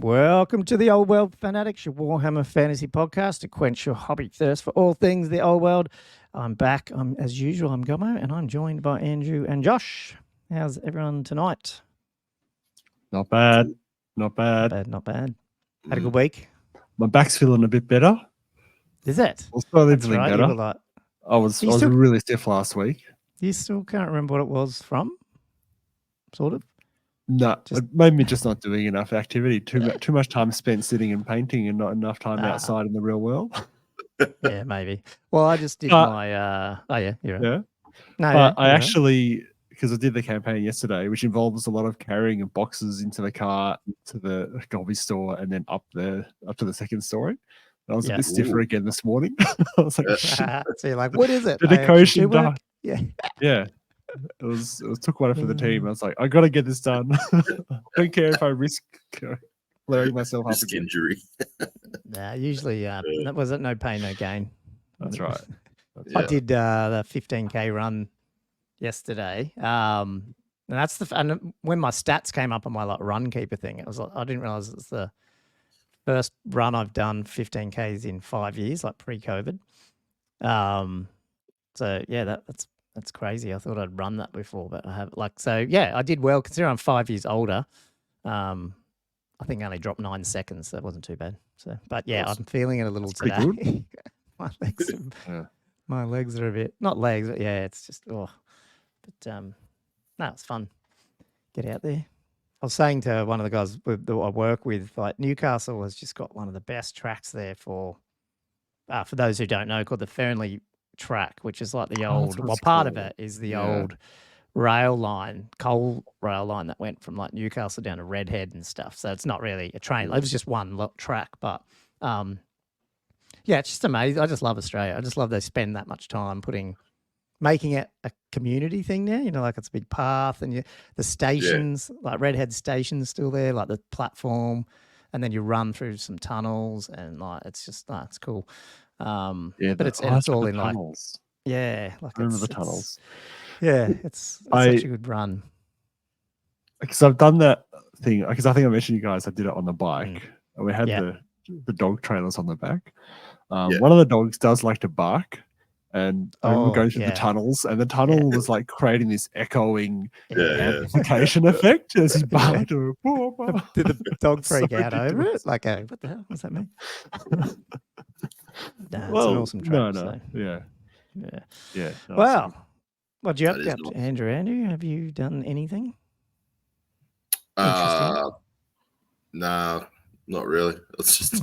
Welcome to the Old World Fanatics, your Warhammer Fantasy podcast to quench your hobby thirst for all things the old world. I'm back. As usual, I'm Gummo, and I'm joined by Andrew and Josh. How's everyone tonight? Not bad. Not bad. Not bad. Had a good week? My back's feeling a bit better. Is it? Well, slowly feeling right. better. I was really stiff last week. You still can't remember what it was from? Sort of? No, it made me just not doing enough activity. Too much time spent sitting and painting and not enough time outside in the real world. Yeah, maybe. Well, I just did my... oh, yeah, you're right. Yeah. No, but I actually... Because I did the campaign yesterday, which involves a lot of carrying of boxes into the car, to the hobby store, and then up to the second story. I was a bit stiffer again this morning. I was like, shit. So you're like, what is it? Dedication done. Yeah. Yeah. It took one for the team. I was like, I got to get this done. Don't care if I risk flaring myself up again. Injury. Nah, usually that was no pain, no gain. That's right. I did the 15K run yesterday. And and when my stats came up on my run keeper thing, it was like, I didn't realize it's the first run I've done 15Ks in 5 years, like pre-COVID. So yeah, that's crazy. I thought I'd run that before, but I haven't. I did well considering I'm 5 years older. I think I only dropped 9 seconds, so that wasn't too bad. So, but yeah, awesome. I'm feeling it a little today. Good. my legs are a bit not legs, but yeah, it's just no, it's fun. Get out there. I was saying to one of the guys that I work with, like Newcastle has just got one of the best tracks there for those who don't know, called the Fernley track, which is like the old, part of it is the old rail line, coal rail line that went from like Newcastle down to Redhead and stuff. So it's not really a train. It was just one track, but it's just amazing. I just love Australia. I just love they spend that much time making it a community thing now, like it's a big path and the stations, like Redhead Station's still there, like the platform, and then you run through some tunnels and like, it's just, it's cool. But it's all in tunnels. I remember the tunnels. It's such a good run. Because I've done that thing, because I think I mentioned you guys, I did it on the bike and we had the dog trailers on the back. One of the dogs does like to bark. And we were going through the tunnels, and the tunnel was like creating this echoing amplification effect as he barked. Did the dog freak out over it? Like, what the hell? What's that mean? It's an awesome track. Yeah. Well, what do you up to, Andrew? Andrew, have you done anything? Nah, not really. It's just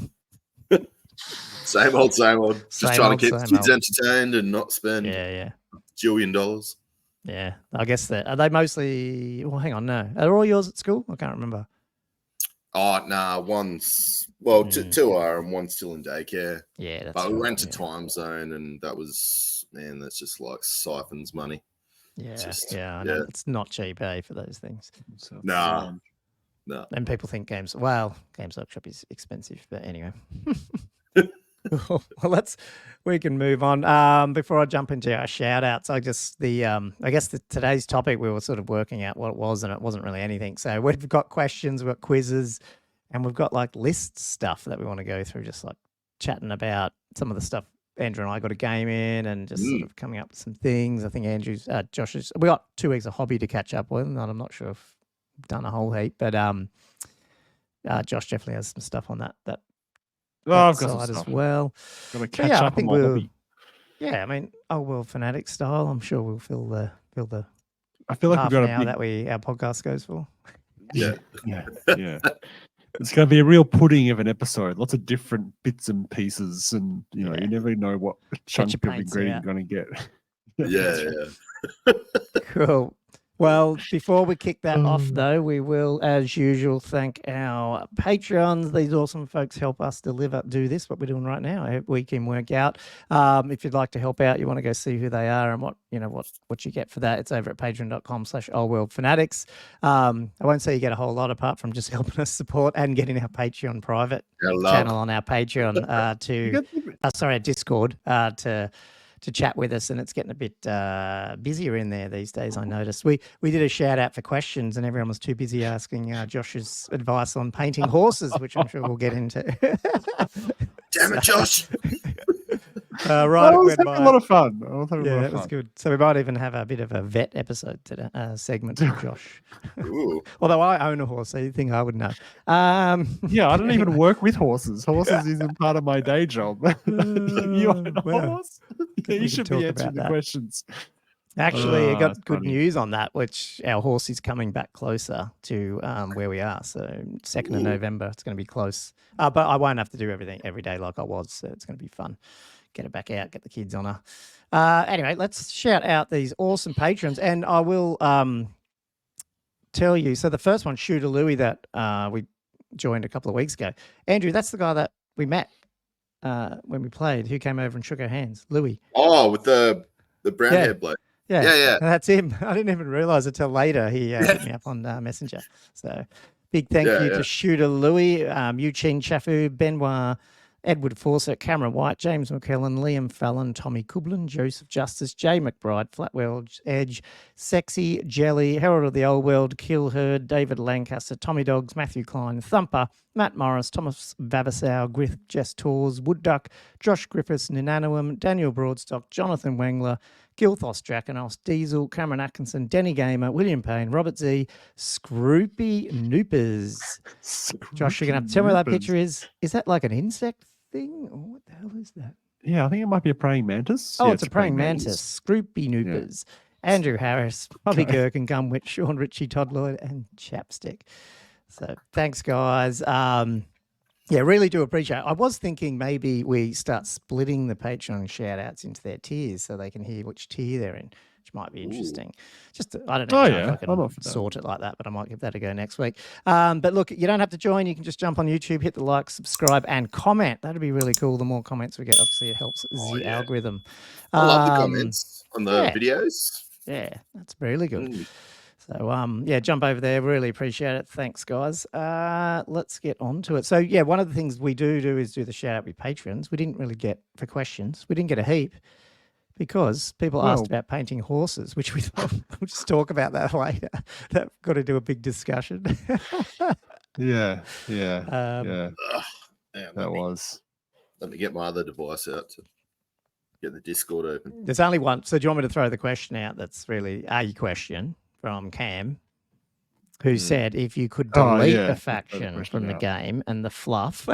same old. Just trying to keep the kids entertained and not spend $1 billion. Yeah, I guess that. Are they mostly? Well, hang on, no. Are all yours at school? I can't remember. Oh, nah, two are and one's still in daycare. Yeah, that's but we went to Time Zone, and that's just like siphons money. Yeah, I know. It's not cheap, for those things. So, nah. And people think Games Workshop is expensive, but anyway. Well, we can move on. Before I jump into our shout outs, I guess today's topic, we were sort of working out what it was, and it wasn't really anything. So we've got questions, we've got quizzes, and we've got like list stuff that we want to go through, just like chatting about some of the stuff Andrew and I got a game in, and just sort of coming up with some things. I think Josh's, we got 2 weeks of hobby to catch up with, and I'm not sure if we've done a whole heap, but Josh definitely has some stuff on that I've got some side stuff as well. Got to catch up on my hobby. Yeah, I mean, Old World Fanatic style. I'm sure we'll fill the. I feel like half we've got an hour that our podcast goes for. Yeah. It's going to be a real pudding of an episode. Lots of different bits and pieces, and you never know what chunk of ingredient you're going to get. Cool. Well, before we kick that off, though, we will, as usual, thank our Patreons. These awesome folks help us do this, what we're doing right now, week in, work out. If you'd like to help out, you want to go see who they are and what you get for that, it's over at patreon.com/allworldfanatics. I won't say you get a whole lot apart from just helping us support and getting our Patreon private channel on our Patreon our Discord to to chat with us, and it's getting a bit busier in there these days. I noticed we did a shout out for questions, and everyone was too busy asking Josh's advice on painting horses, which I'm sure we'll get into. Damn it, Josh! Right, I was having a lot of fun. Yeah, that was good. So we might even have a bit of a vet episode today, segment from Josh. Although I own a horse, so you think I would know. Yeah, I don't even work with horses. Horses isn't part of my day job. You own a horse? Yeah, you should be answering the questions. Actually, I got good news on that, which our horse is coming back closer to where we are. So 2nd of November, it's going to be close. But I won't have to do everything every day like I was, so it's going to be fun. Get it back out, get the kids on her. Anyway, let's shout out these awesome patrons. And I will tell you, so the first one, Shooter Louie, that we joined a couple of weeks ago. Andrew, that's the guy that we met when we played, who came over and shook our hands. Louie. Oh, with the brown hair bloke. Yeah. That's him. I didn't even realize it till later. He hit me up on Messenger. So big thank you to Shooter Louie, Eugene Chafu, Benoit, Edward Fawcett, Cameron White, James McKellen, Liam Fallon, Tommy Kublin, Joseph Justice, Jay McBride, Flatwell Edge, Sexy, Jelly, Herald of the Old World, Killherd, David Lancaster, Tommy Dogs, Matthew Klein, Thumper, Matt Morris, Thomas Vavasow, Griff, Jess Tors, Wood Duck, Josh Griffiths, Ninanawam, Daniel Broadstock, Jonathan Wengler, Gilthos Draconos, Diesel, Cameron Atkinson, Denny Gamer, William Payne, Robert Z, Scroopy Noopers. Josh, you're going to have to tell me what that picture is. Is that like an insect thing? Or what the hell is that? Yeah, I think it might be a praying mantis. Oh, it's a praying mantis. Scroopy Noopers. Yeah. Andrew Harris, Bobby Kirk and Gumwitch, Sean Ritchie, Todd Lloyd, and Chapstick. So thanks, guys. Yeah, really do appreciate it. I was thinking maybe we start splitting the Patreon shout-outs into their tiers so they can hear which tier they're in, which might be interesting. Just, I don't know if I can sort it like that, but I might give that a go next week. But look, you don't have to join. You can just jump on YouTube, hit the like, subscribe, and comment. That'd be really cool. The more comments we get, obviously, it helps the algorithm. I love the comments on the videos. Yeah, that's really good. So, jump over there. Really appreciate it. Thanks, guys. Let's get on to it. So, one of the things we do is do the shout-out with patrons. We didn't really get for questions. We didn't get a heap because people asked about painting horses, which we thought we'll just talk about that later. That got to do a big discussion. Yeah. That was. Let me get my other device out to get the Discord open. There's only one. So, do you want me to throw the question out? That's really a question from Cam, who said if you could delete a faction from the game and the fluff,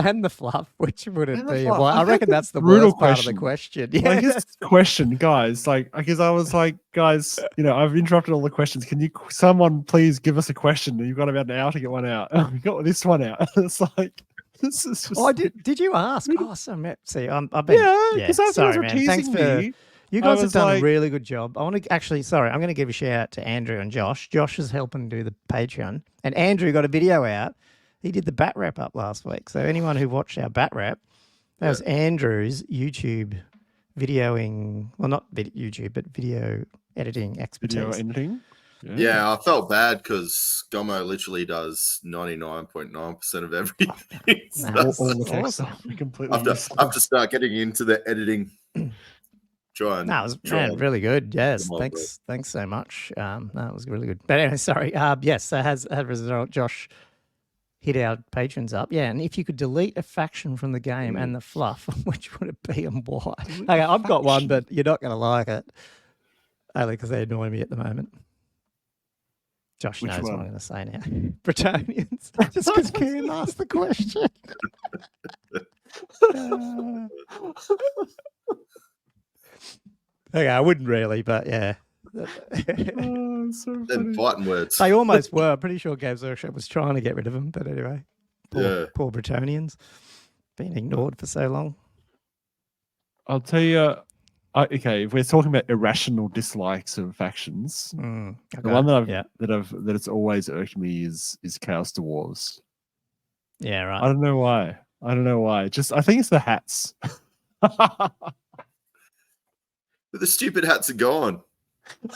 which would it be? Well, I reckon that's the worst part of the question. Yeah. Like his question, guys, because I was like, guys, I've interrupted all the questions. Can someone please give us a question? You've got about an hour to get one out. We got this one out. It's like, this is just... Oh, did you ask? Oh, so see, I've been... because sorry, man. Thanks for... You guys have done a really good job. I'm going to give a shout out to Andrew and Josh. Josh is helping do the Patreon. And Andrew got a video out. He did the bat wrap up last week. So anyone who watched our bat wrap, that was Andrew's YouTube videoing, well, not YouTube, but video editing expertise. Video editing? Yeah, I felt bad because Gomo literally does 99.9% of everything. Awesome. I have to start getting into the editing. That was really good. Yes, thanks so much. That was really good. But anyway, sorry. Yes, so as a result, Josh hit our patrons up. Yeah, and if you could delete a faction from the game and the fluff, which would it be and why? Okay, I've got one, but you're not going to like it, only because they annoy me at the moment. Josh knows what I'm going to say now. Bretonians, just because Cam asked the question. Okay, I wouldn't really, but yeah. So then fighting words. They almost were. I'm pretty sure Games Workshop was trying to get rid of them, but anyway. Poor Bretonians. Been ignored for so long. I'll tell you, if we're talking about irrational dislikes of factions, the one that it's always irked me is Chaos Dwarves. Yeah, right. I don't know why. I think it's the hats. But the stupid hats are gone.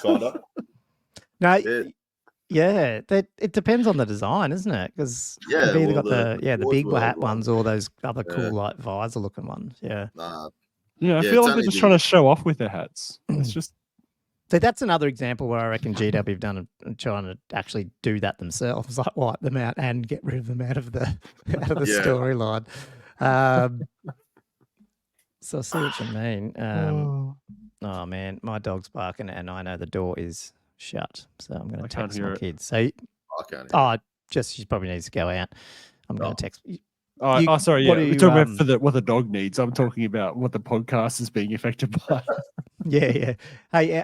No, it depends on the design, isn't it? Because you've either got the big hat ones or those other cool like visor looking ones. Yeah. Nah, Yeah, I feel like they're just trying to show off with their hats. It's just. So that's another example where I reckon GW have done trying to actually do that themselves, like wipe them out and get rid of them out of the storyline. So I see what you mean. Oh man, my dog's barking, and I know the door is shut, so I'm going to text my kids. So, she probably needs to go out. I'm going to text. Sorry. Yeah, we're talking about what the dog needs. I'm talking about what the podcast is being affected by. Yeah. Hey,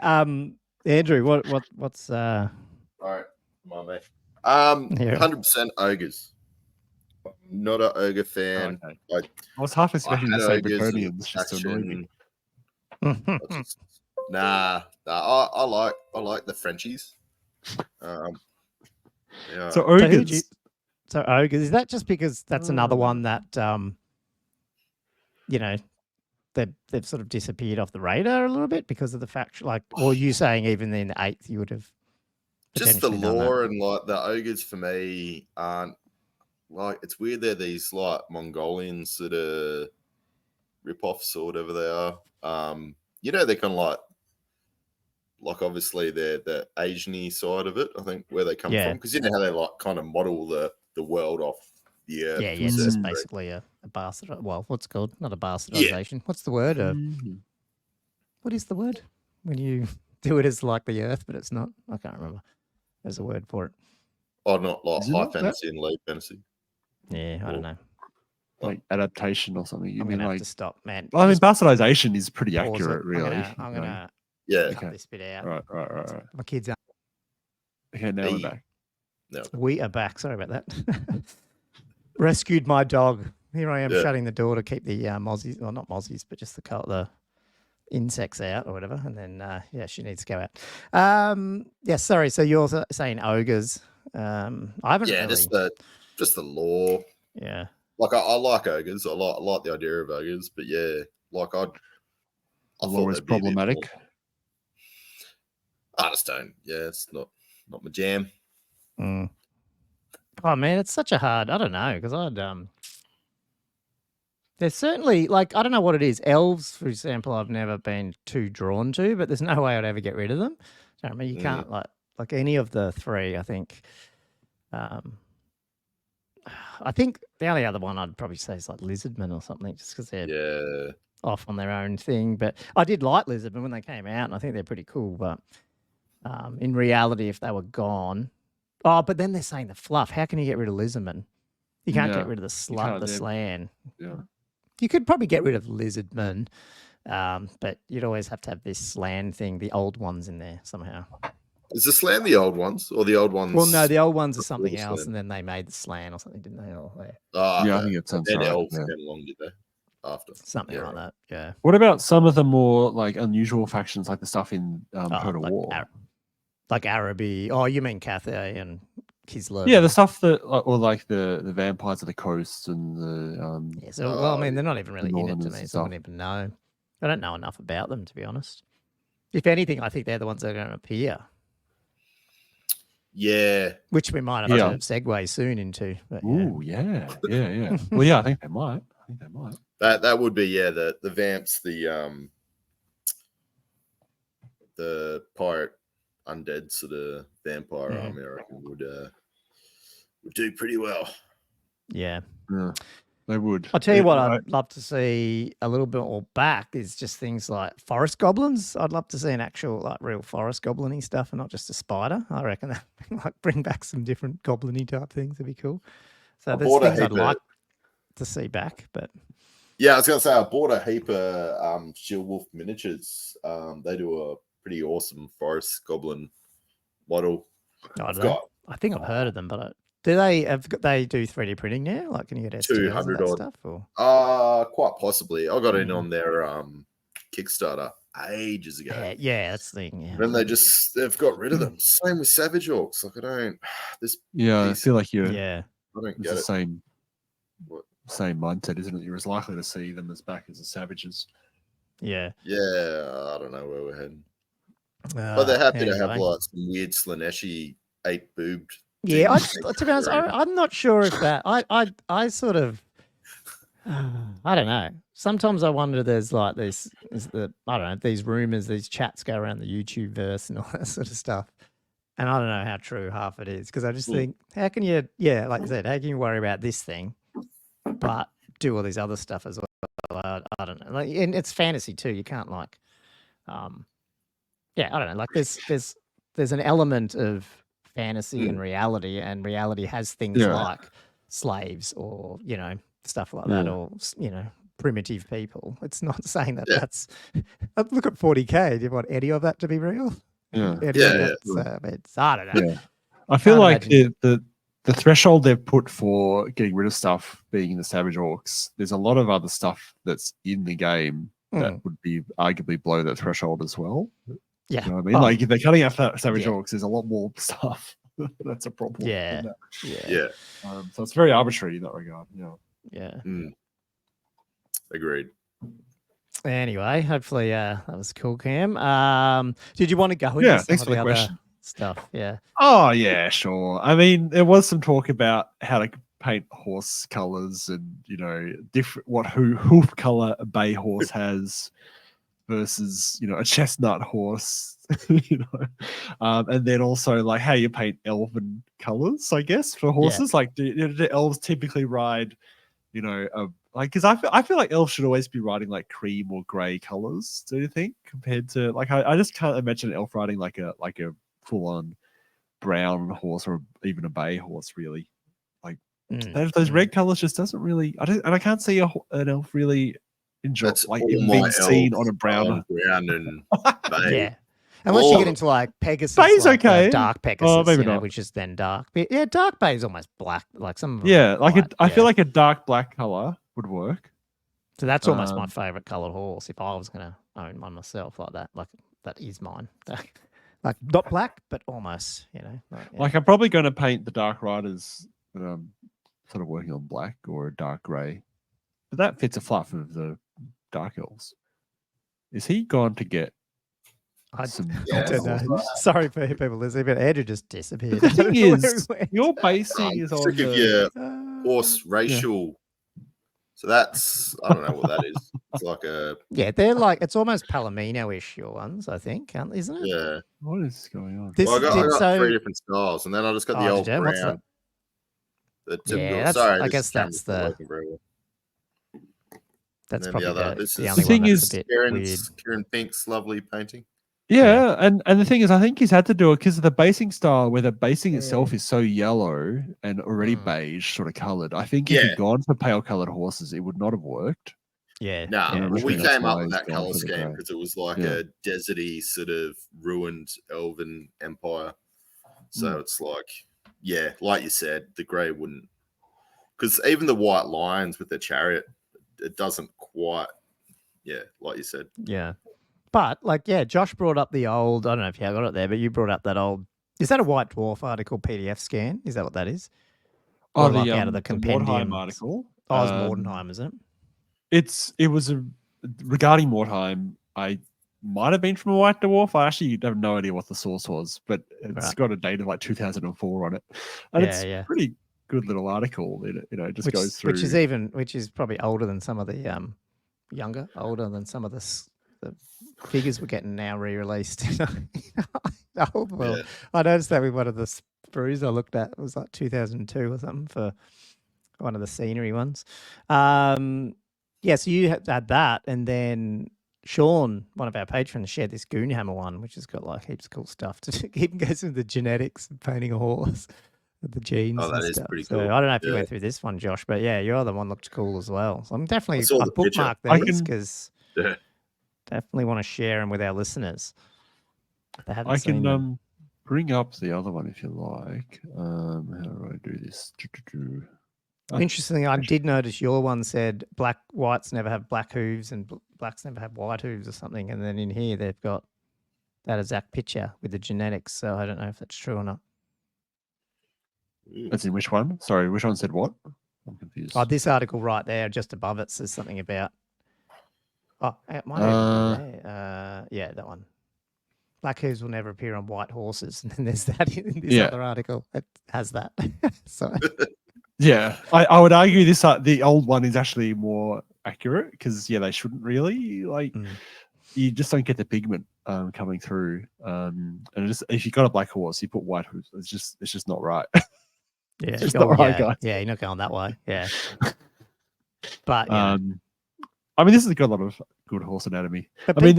Andrew, what's All right, come on, mate. 100% ogres. Not an ogre fan. Okay. I was half expecting to say draconians just to annoy me. I like the Frenchies. Yeah. So ogres. So ogres, is that just because that's another one that they've sort of disappeared off the radar a little bit because of the fact, or you saying even in the 8th you would have just the lore and like the ogres for me aren't like, it's weird they're these like Mongolians that are rip-offs or whatever they are. They're kind of like obviously they're the Asian-y side of it, I think, where they come from, because you know how they like kind of model the world off the earth. Yeah, it's just basically a bastard. Well, what's it called? Not a bastardization. Yeah. What's the word? What is the word when you do it as like the earth, but it's not? I can't remember. There's a word for it. Oh, not like high fantasy and low fantasy. Yeah, I don't know. Like adaptation or something. I'm gonna have to stop, man. Well, I mean, bastardization is pretty accurate, really. I'm gonna cut this bit out. Right. My kids are. Okay, now we're back. No. We are back. Sorry about that. Rescued my dog. Here I am shutting the door to keep the mozzies, or not mozzies, but just the insects out or whatever. And then she needs to go out. Sorry. So you're saying ogres? I haven't. Yeah, really... just the lore. Yeah. Like I like ogres. I like the idea of ogres, but yeah, like I lore is problematic. I just don't. Yeah, it's not my jam. Oh man, it's such a hard. I don't know, because there's certainly, like, I don't know what it is. Elves, for example, I've never been too drawn to, but there's no way I'd ever get rid of them. So, I mean, you can't like any of the three. I think. I think the only other one I'd probably say is like lizardmen or something, just because they're off on their own thing. But I did like lizardmen when they came out, and I think they're pretty cool. But in reality, if they were gone, but then they're saying the fluff. How can you get rid of lizardmen? You can't get rid of the slan. Yeah, you could probably get rid of lizardmen, but you'd always have to have this slan thing, the old ones in there somehow. Is the slan the old ones or the old ones? Well, no, the old ones are something else, and then they made the slan or something, didn't they? I think it sounds right. Elves came along, did they? After something like that, yeah. What about some of the more like unusual factions, like the stuff in Total War, like Araby? Oh, you mean Cathay and Kislev? Yeah, the stuff that, or like the vampires of the coast and the. I mean, they're not even really in it to me, so I don't even know. I don't know enough about them, to be honest. If anything, I think they're the ones that are going to appear. Yeah, which we might have to segue soon into. But, yeah. Well, yeah, I think they might. That would be the vamps, the pirate undead sort of vampire army, I reckon would do pretty well. Yeah, they would. I'll tell you what, I'd love to see a little bit more back is just things like forest goblins. I'd love to see an actual like real forest goblin-y stuff and not just a spider. I reckon that like bring back some different goblin-y type things would be cool. So there's things I'd like to see back, but yeah, I was gonna say I bought a heap of Shield Wolf miniatures. They do a pretty awesome forest goblin model. I think I've heard of them, but do they do 3D printing now? Like, can you get $200 and stuff? Or? Quite possibly. I got in on their Kickstarter ages ago. Yeah, that's the thing. Yeah. Then they've got rid of them. Same with Savage Orcs. Like I feel like I don't get the same mindset, isn't it? You're as likely to see them as back as the Savages. Yeah. Yeah, I don't know where we're heading. But they're happy to have like some weird Slaneshi 8-boobed. Yeah, to be honest, I'm not sure if that. I sort of, I don't know. sometimes I wonder there's like this, I don't know, these rumors, these chats go around the YouTube verse and all that sort of stuff. And I don't know how true half it is, because I just think, how can you, like you said, how can you worry about this thing, but do all these other stuff as well? I don't know. Like, and it's fantasy too. You can't like, I don't know. Like there's an element of fantasy and reality has things like slaves or, stuff like that, or, primitive people. It's not saying that that's, look at 40K. Do you want any of that to be real? Yeah. Yeah. It's, I don't know. Yeah. I feel like imagine- the threshold they've put for getting rid of stuff being in the Savage Orcs, there's a lot of other stuff that's in the game that would be arguably below that threshold as well. Yeah. You know what I mean? Like if they're cutting out Savage Orcs, there's a lot more stuff that's a problem. Yeah. So it's very arbitrary in that regard. Yeah. Agreed. Anyway, hopefully that was cool, Cam. Did you want to go into some of the other stuff? Yeah. Oh, yeah, sure. I mean, there was some talk about how to paint horse colors and, different what hoof color a bay horse has versus, a chestnut horse, and then also like how you paint elven colors, I guess, for horses. Like, do elves typically ride, because I feel like elves should always be riding like cream or grey colors. Do you think, compared to like I just can't imagine an elf riding like a full on brown horse or even a bay horse, really. Like those red colors just doesn't really. I can't see an elf really enjoy being seen on a brown and bay. Yeah. Unless you get into like Pegasus, Bay's like, okay. Dark Pegasus, maybe not. which is then dark. But yeah, dark bay is almost black. Like some. I feel like a dark black color would work. So that's almost my favorite colored horse. If I was gonna own one myself like that, like that is mine. Like not black, but almost. Like I'm probably going to paint the Dark Riders that I'm sort of working on black or a dark grey, but that fits a fluff of the Dark Elves. Is he gone to get? I don't know. Sorry for people listening, but Andrew just disappeared. The thing is, your basing is on your horse racial. So that's, I don't know what that is. It's like a... Yeah, they're like, it's almost Palomino-ish, your ones, I think, isn't it? Yeah. What is going on? I got 3 different styles, and then I just got the old brown. I guess that's the... That's probably the only thing one is, that's a bit Kieran Pink's lovely painting. Yeah, and the thing is, I think he's had to do it because of the basing style, where the basing itself is so yellow and already beige sort of coloured. I think if he'd gone for pale coloured horses, it would not have worked. Yeah. We came up with that colour scheme because it was like a deserty sort of ruined elven empire. So it's like, like you said, the grey wouldn't, because even the white lions with the chariot, it doesn't quite, like you said. Yeah. But, Josh brought up the old, I don't know if you got it there, but you brought up that old, is that a White Dwarf article PDF scan? Is that what that is? Or out of the compendium article. Oh, it's Mordenheim, is it? It was regarding Mordheim. I might have been from a White Dwarf. I actually have no idea what the source was, but it's got a date of like 2004 on it, and it's a pretty good little article. It just goes through, which is probably older than some of the older than some of the figures we're getting now re-released. I noticed that with one of the sprues I looked at. It was like 2002 or something for one of the scenery ones. So you had that, and then Sean, one of our patrons, shared this Goonhammer one, which has got like heaps of cool stuff to even goes with the genetics of painting a horse, the genes. Oh, that and is stuff. pretty so cool. I don't know if you went through this one, Josh, but your other one looked cool as well. So I'm definitely I bookmark these because definitely want to share them with our listeners. They haven't seen them. Bring up the other one if you like. How do I do this? Interestingly, I did notice your one said whites never have black hooves and blacks never have white hooves or something. And then in here, they've got that exact picture with the genetics. So I don't know if that's true or not. That's in which one? Sorry, which one said what? I'm confused. Oh, this article right there, just above it, says something about... Oh, it might even be there. Yeah, that one. Black hooves will never appear on white horses. And then there's that in this other article. It has that. So... Yeah, I would argue the old one is actually more accurate because they shouldn't really you just don't get the pigment coming through. And just if you got a black horse, you put white hooves. It's just not right. Yeah, it's not right, guys. Yeah, you're not going that way. Yeah, but I mean, this has got a lot of good horse anatomy. But I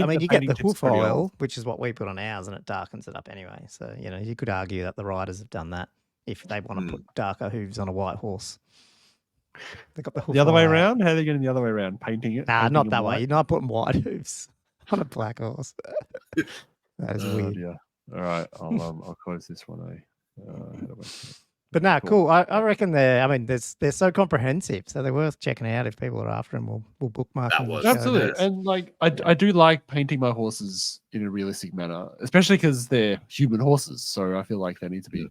mean, you get the hoof oil, which is what we put on ours, and it darkens it up anyway. So you could argue that the riders have done that if they want to put darker hooves on a white horse. They got the hoof the other way oil around. How are they getting the other way around? Painting it? Nah, painting not that white? way. You're not putting white hooves on a black horse. That is weird. Yeah. All right, I'll close this one. But no, cool. I reckon they're so comprehensive, so they're worth checking out if people are after them. We'll bookmark them. Absolutely, and I do like painting my horses in a realistic manner, especially because they're human horses. So I feel like they need to be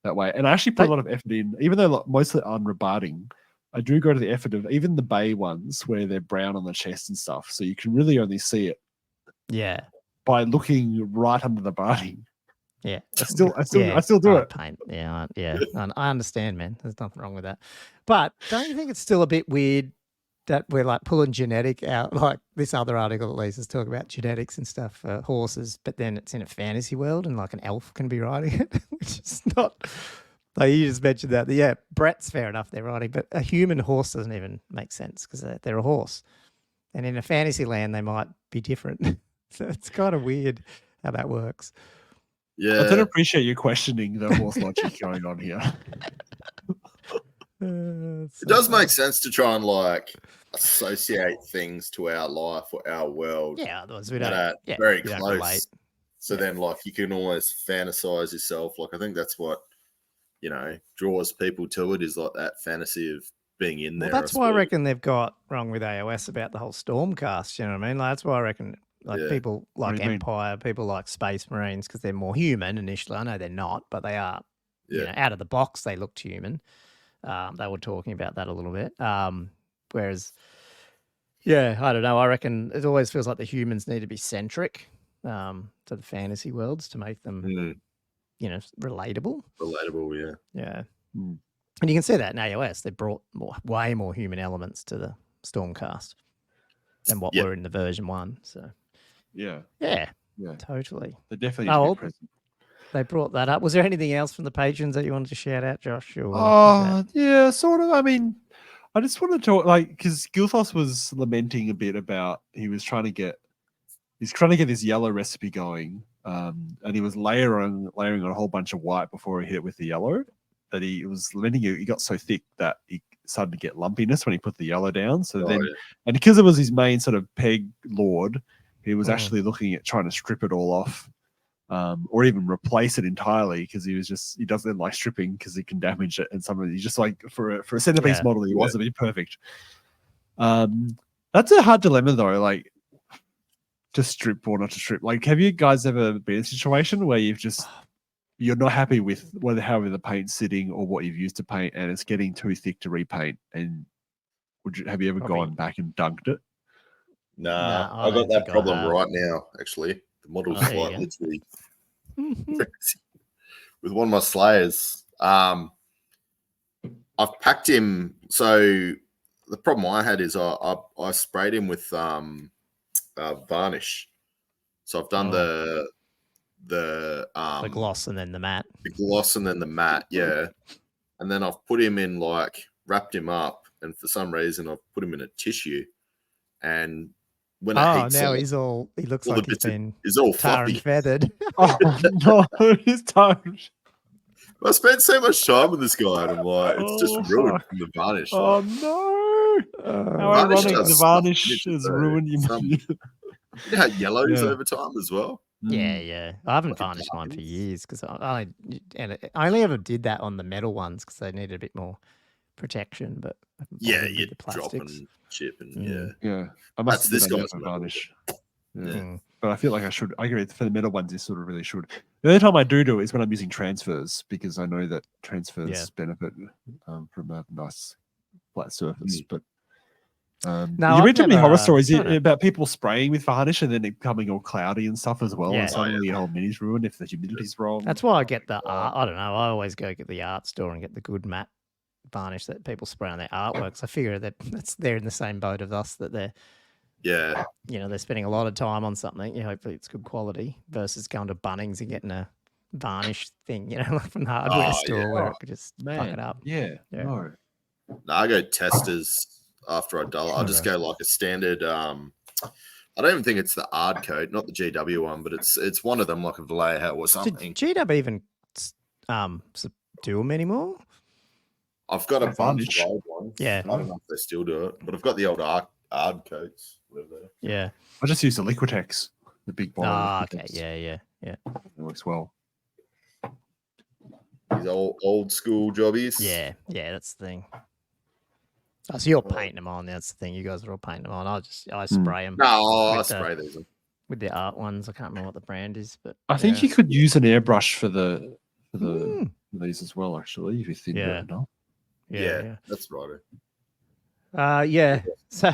that way. And I actually put a lot of effort in, even though mostly I'm rebarding. I do go to the effort of even the bay ones where they're brown on the chest and stuff, so you can really only see it. Yeah, by looking right under the barding. Yeah, I still do it. Paint. Yeah. I understand, man. There's nothing wrong with that. But don't you think it's still a bit weird that we're like pulling genetic out? Like this other article at least is talking about genetics and stuff for horses, but then it's in a fantasy world and like an elf can be riding it, which is not. Like you just mentioned that. Yeah, Brett's fair enough. They're riding, but a human horse doesn't even make sense because they're a horse, and in a fantasy land they might be different. So it's kind of weird how that works. Yeah, I don't appreciate you questioning the horse logic going on here. It does make sense to try and like associate things to our life or our world. Yeah, otherwise we that don't. are very close. So then, like, you can almost fantasize yourself. Like, I think that's what draws people to it is like that fantasy of being in there. Well, that's why I reckon they've got wrong with AOS about the whole Stormcast. You know what I mean? Like, that's why I reckon. Like people like Empire, people like Space Marines because they're more human initially. I know they're not, but they are. Yeah. Out of the box, they looked human. They were talking about that a little bit. Whereas, I don't know. I reckon it always feels like the humans need to be centric to the fantasy worlds to make them, relatable. Relatable, yeah. And you can see that in AOS. They brought way more human elements to the Stormcast than what were in the version 1. So. Yeah, Totally. They definitely present. They brought that up. Was there anything else from the patrons that you wanted to shout out, Josh? Yeah, sort of. I mean, I just wanted to because Gilthos was lamenting a bit about he's trying to get this yellow recipe going, and he was layering on a whole bunch of white before he hit it with the yellow. That he was lamenting it got so thick that he started to get lumpiness when he put the yellow down. So and because it was his main sort of peg lord. He was actually looking at trying to strip it all off, or even replace it entirely because he doesn't like stripping because he can damage it. And some of he's just like for a centerpiece model, he wants to be perfect. That's a hard dilemma though, like to strip or not to strip. Like, have you guys ever been in a situation where you're not happy with how the paint's sitting or what you've used to paint, and it's getting too thick to repaint? And have you ever gone back and dunked it? Nah, I've got that problem right now, actually. The model's like literally with one of my Slayers. I've packed him. So the problem I had is I sprayed him with varnish. So I've done the gloss and then the matte. The gloss and then the matte, yeah. And then I've put him in wrapped him up, and for some reason I've put him in a tissue. And when it heats now up, he looks like he's all tar fluffy. and feathered. Oh no, he's tired. I spent so much time with this guy, and I'm like, it's just ruined from the varnish. Oh no! How ironic the varnish has ruined you. You had yellows over time as well. Yeah. I haven't varnished mine for years because I only ever did that on the metal ones because they needed a bit more protection. But you drop and chip and yeah. I must That's this guy's varnish. But I feel like I agree for the metal ones. You sort of really should. The only time I do it is when I'm using transfers because I know that transfers benefit from a nice flat surface. But you read too many horror stories about people spraying with varnish and then it becoming all cloudy and stuff as well. And suddenly your whole mini's ruined if the humidity's wrong. That's why I get the art. I don't know. I always go get the art store and get the good matte varnish that people spray on their artworks. I figure that they're in the same boat as us, that they're they're spending a lot of time on something. Hopefully it's good quality versus going to Bunnings and getting a varnish thing, like from the hardware store where it could just fuck it up. Yeah. No, I go testers after I dull. I'll just go like a standard. I don't even think it's the Ard coat, not the GW one, but it's one of them, like a Vallejo or something. Did GW even do them anymore? I've got a bunch of old ones. Yeah, I don't know if they still do it, but I've got the old Ard coats. Yeah, I just use the Liquitex, the big bottle. Okay, yeah. It works well. These old school jobbies. Yeah, that's the thing. Oh, so you're painting them on. That's the thing. You guys are all painting them on. I spray them. No, I spray these with the art ones. I can't remember what the brand is, but I think you could use an airbrush for these as well. Actually, if you thinned it enough. Yeah, that's right. Yeah. So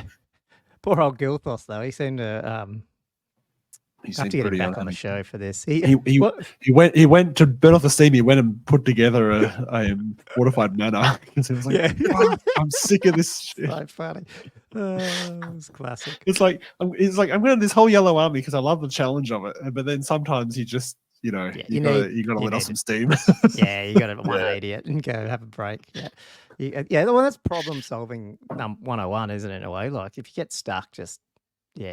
poor old Gilthos though. He seemed to have to get him back on the show for this. He went to burn off the steam. He went and put together a fortified manor because he was like, I'm sick of this shit. So funny. It's classic. It's like I'm going to this whole yellow army because I love the challenge of it. But then sometimes you just you gotta let off some steam. Yeah, you got to 180 it and go have a break. Yeah. Well, that's problem solving 101, isn't it? In a way, like if you get stuck, just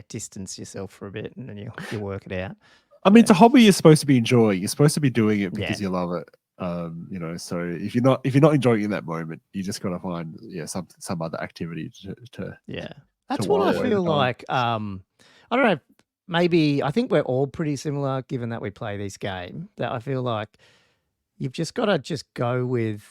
distance yourself for a bit and then you work it out. I mean, it's a hobby you're supposed to be enjoying. You're supposed to be doing it because you love it. So if you're not enjoying it in that moment, you just got to find some other activity to That's what I feel like. I don't know. Maybe I think we're all pretty similar, given that we play this game. That I feel like you've just got to just go with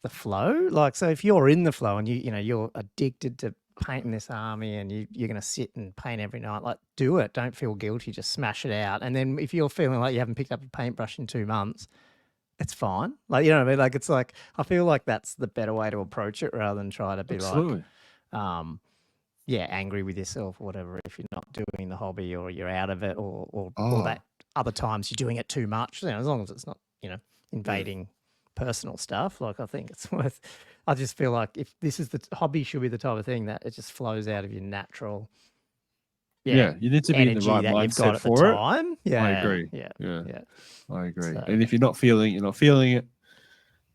the flow. Like, so if you're in the flow and you're addicted to painting this army and you're going to sit and paint every night, like do it. Don't feel guilty. Just smash it out. And then if you're feeling like you haven't picked up a paintbrush in 2 months, it's fine. Like, you know what I mean? Like, it's like, I feel like that's the better way to approach it rather than try to be angry with yourself or whatever if you're not doing the hobby or you're out of it or that other times you're doing it too much. As long as it's not, invading personal stuff. Like, I think it's worth, I just feel like if this is the hobby should be the type of thing that it just flows out of your natural you need to be in the right mindset for it. Yeah, I agree. Yeah. I agree. So, and if you're not feeling it.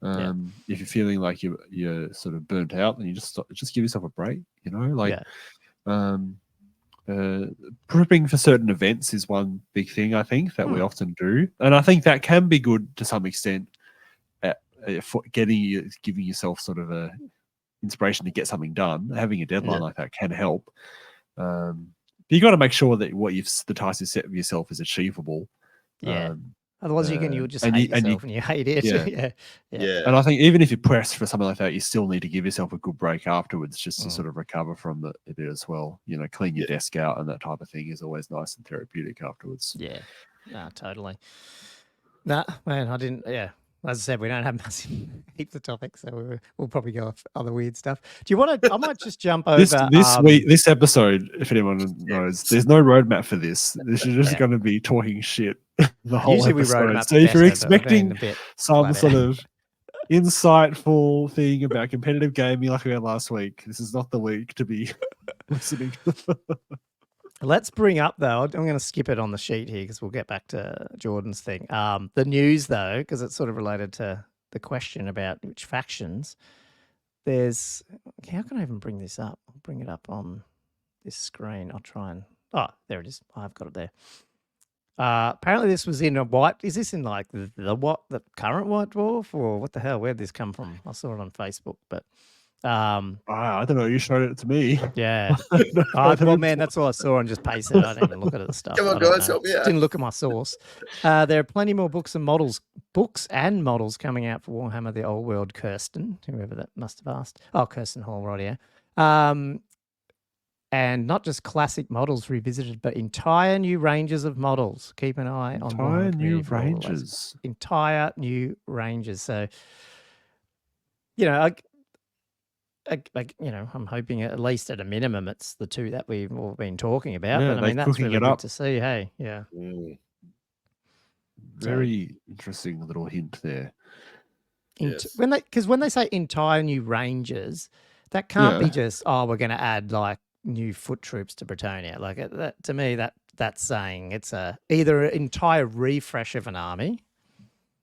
If you're feeling like you're sort of burnt out, then you just give yourself a break. Prepping for certain events is one big thing I think that we often do, and I think that can be good to some extent for giving yourself sort of a inspiration to get something done. Having a deadline like that can help. But you got to make sure that the task you set of yourself is achievable. Otherwise, you'll just hate yourself and you hate it. Yeah. And I think even if you press for something like that, you still need to give yourself a good break afterwards, just to sort of recover from it as well. Clean your desk out and that type of thing is always nice and therapeutic afterwards. Yeah, totally. Nah, man, I didn't. Yeah, as I said, we don't have massive heaps of topics, so we'll probably go off other weird stuff. Do you want to? I might just jump over this episode. If anyone knows, there's no roadmap for this. This is just going to be talking shit the whole episode. So if you're expecting some sort of insightful thing about competitive gaming like we had last week, this is not the week to be listening. Let's bring up, though, I'm going to skip it on the sheet here because we'll get back to Jordan's thing. The news, though, because it's sort of related to the question about which factions. How can I even bring this up? I'll bring it up on this screen. I'll try and, there it is. I've got it there. Apparently this was in a is this in like the current White Dwarf or what the hell? Where'd this come from? I saw it on Facebook, but I don't know. You showed it to me. Yeah. Well, man, that's all I saw and just pasted it. I didn't even look at the stuff. Come on, guys, help me out. Didn't look at my source. There are plenty more books and models coming out for Warhammer: The Old World. Kirsten, whoever that must have asked. Oh, Kirsten Hall, right here. And not just classic models revisited, but entire new ranges of models. Keep an eye on entire new ranges. Entire new ranges. So, I'm hoping at least at a minimum it's the two that we've all been talking about. Yeah, but I mean, that's really good to see. Hey, yeah. Very interesting little hint there. When they say entire new ranges, that can't be just we're going to add like new foot troops to Bretonnia. Like that to me, that's saying it's either an entire refresh of an army,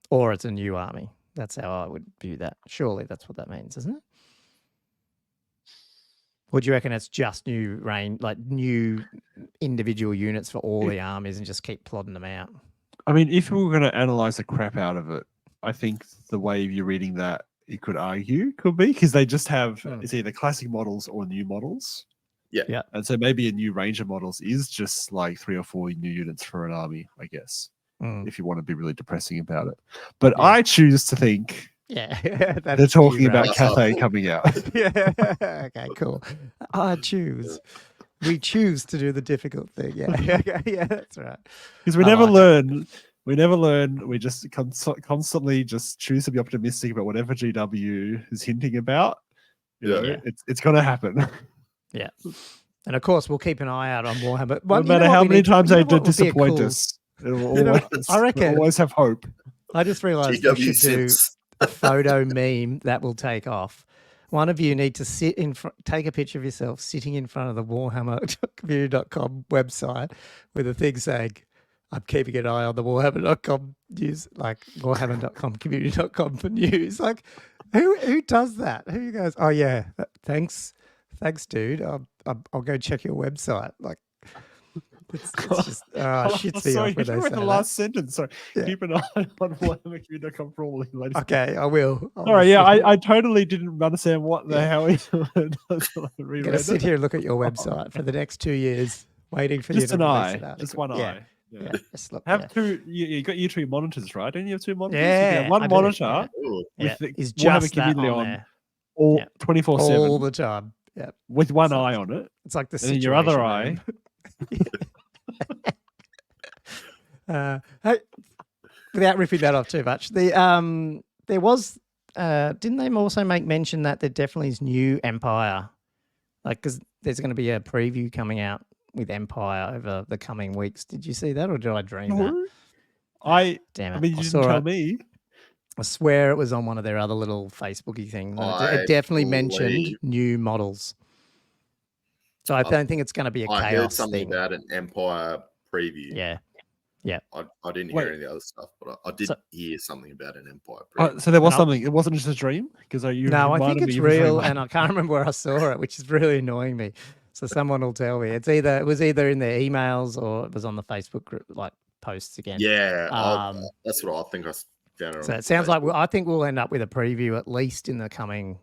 or it's a new army. That's how I would view that. Surely that's what that means, isn't it? Or do you reckon it's just new range, like new individual units for all the armies, and just keep plodding them out? I mean, if we were going to analyze the crap out of it, I think the way you're reading that, you could argue, could be because they just have it's either classic models or new models. Yeah. And so maybe a new range of models is just like 3 or 4 new units for an army, I guess, if you want to be really depressing about it. But I choose to think they're talking about Cathay coming out. Okay, cool. I choose. We choose to do the difficult thing. Yeah, that's right. Because we never learn. We never learn. We just constantly just choose to be optimistic about whatever GW is hinting about. You know, it's going to happen. Yeah. And of course, we'll keep an eye out on Warhammer. No matter how many times they disappoint us, I reckon always have hope. I just realized we should do a photo meme that will take off. One of you need to take a picture of yourself sitting in front of the warhammercommunity.com website with a thing saying, I'm keeping an eye on the warhammer.com news, like warhammer.com community.com for news. Like, who does that? Who goes, oh yeah, thanks, dude. I'll go check your website. Like, it's just shits me off when they say the last sentence. Sorry, keep an eye on warhammercommunity.com for all the latest. Okay, I will. Sorry, I totally didn't understand what the hell he does. I'm gonna sit here and look at your website for the next 2 years, waiting for just you to an release eye, it. just one eye. Yeah. Just look, have two. You got your 2 monitors, right? Don't you have 2 monitors? Yeah, one monitor with the is Warhammer just that community on on there. all 24/7, all the time. Yeah, with one eye on it. It's like the and then your other eye. Hey, without ripping that off too much, there was didn't they also make mention that there definitely is new Empire, like because there's going to be a preview coming out with Empire over the coming weeks. Did you see that, or did I dream that? Damn it! I mean, you didn't tell me. I swear it was on one of their other little Facebooky things. It definitely mentioned new models. So I don't think it's going to be a chaos I heard something thing. about an Empire preview. Yeah. I didn't hear any of the other stuff, but I did hear something about an Empire preview. So there was something. It wasn't just a dream? No, I think it's real, and I can't remember where I saw it, which is really annoying me. So someone will tell me. It was either in their emails or it was on the Facebook group, like posts again. Yeah, that's what I think I found. So it sounds like I think we'll end up with a preview at least in the coming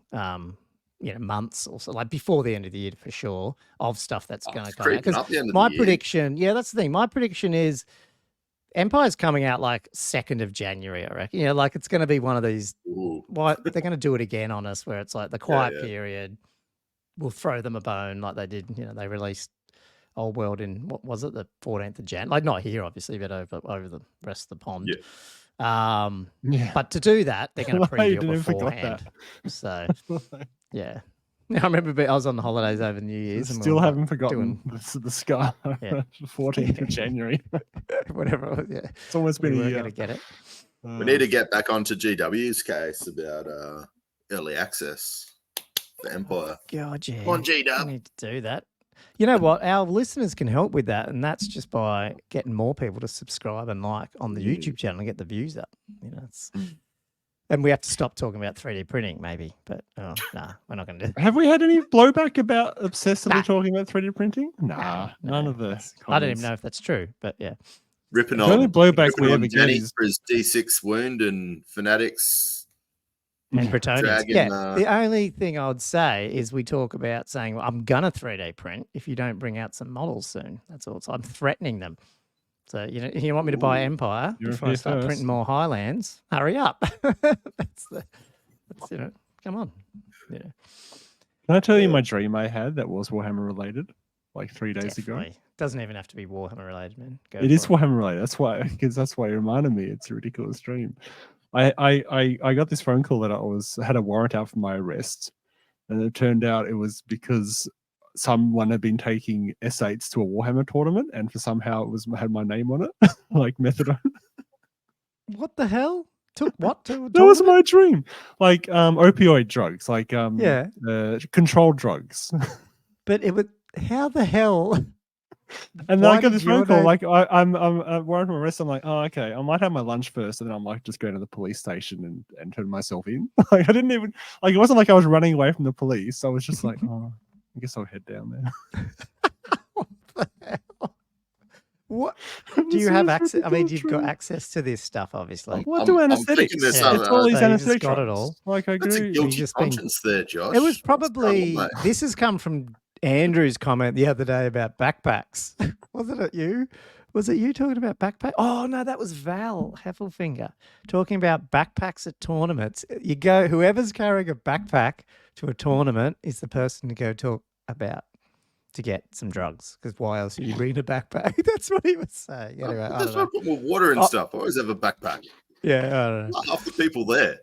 months or so, like before the end of the year for sure, of stuff that's going to come out. Because my prediction, that's the thing. My prediction is Empire's coming out like 2nd of January, I reckon. Like it's going to be one of these. They're going to do it again on us, where it's like the quiet period. We'll throw them a bone like they did. They released Old World in what was it, the 14th of Jan? Like not here, obviously, but over the rest of the pond. But to do that, they're going to preview it beforehand. So yeah. I remember I was on the holidays over New Year's. And still haven't forgotten the scar. 14th of January. Whatever it was, It's almost been a year. Going to get it. We need to get back onto GW's case about early access for Empire. God, yeah. Come on, GW. We need to do that. You know what? Our listeners can help with that, and that's just by getting more people to subscribe and like on the YouTube channel and get the views up. And we have to stop talking about 3D printing, maybe. But we're not going to do that. Have we had any blowback about obsessively talking about 3D printing? None of the comments. I don't even know if that's true, but yeah. Ripping the on only blowback we ever get Danny is for his D6 wound and Fanatics. And Bretonians. The only thing I would say is we talk about saying, well, I'm going to 3D print if you don't bring out some models soon. That's all. So I'm threatening them. So, you want me to buy Empire before I start printing more Highlands? Hurry up. Come on. Yeah. Can I tell you my dream I had that was Warhammer related, like 3 days ago? Doesn't even have to be Warhammer related, man. It is Warhammer related. That's why it reminded me. It's a ridiculous dream. I got this phone call that had a warrant out for my arrest, and it turned out it was because someone had been taking S8s to a Warhammer tournament, and for somehow had my name on it, like Methadone. What the hell? Took what to? That was my dream. Like opioid drugs, like controlled drugs. But it was how the hell? And then I got this phone call, like I'm warrant of arrest. I'm like, oh, okay, I might have my lunch first, and then I'm like, just go to the police station and turn myself in. Like I didn't even like it wasn't like I was running away from the police. I was just like, oh, I guess I'll head down there. What the hell? What do you have access? I mean, you've got access to this stuff, obviously. What do anesthetics? It's all these anesthetics. Got it all. Like I That's a agree. guilty conscience there, Josh. It was probably this has come from Andrew's comment the other day about backpacks. Wasn't it you? Was it you talking about backpack? Oh no, that was Val Heffelfinger talking about backpacks at tournaments. You go, whoever's carrying a backpack to a tournament is the person to go talk about to get some drugs. Because why else are you bringing a backpack? That's what he was saying. Anyway, that's why I put more water and stuff. I always have a backpack. Yeah, I don't know. Half the people there.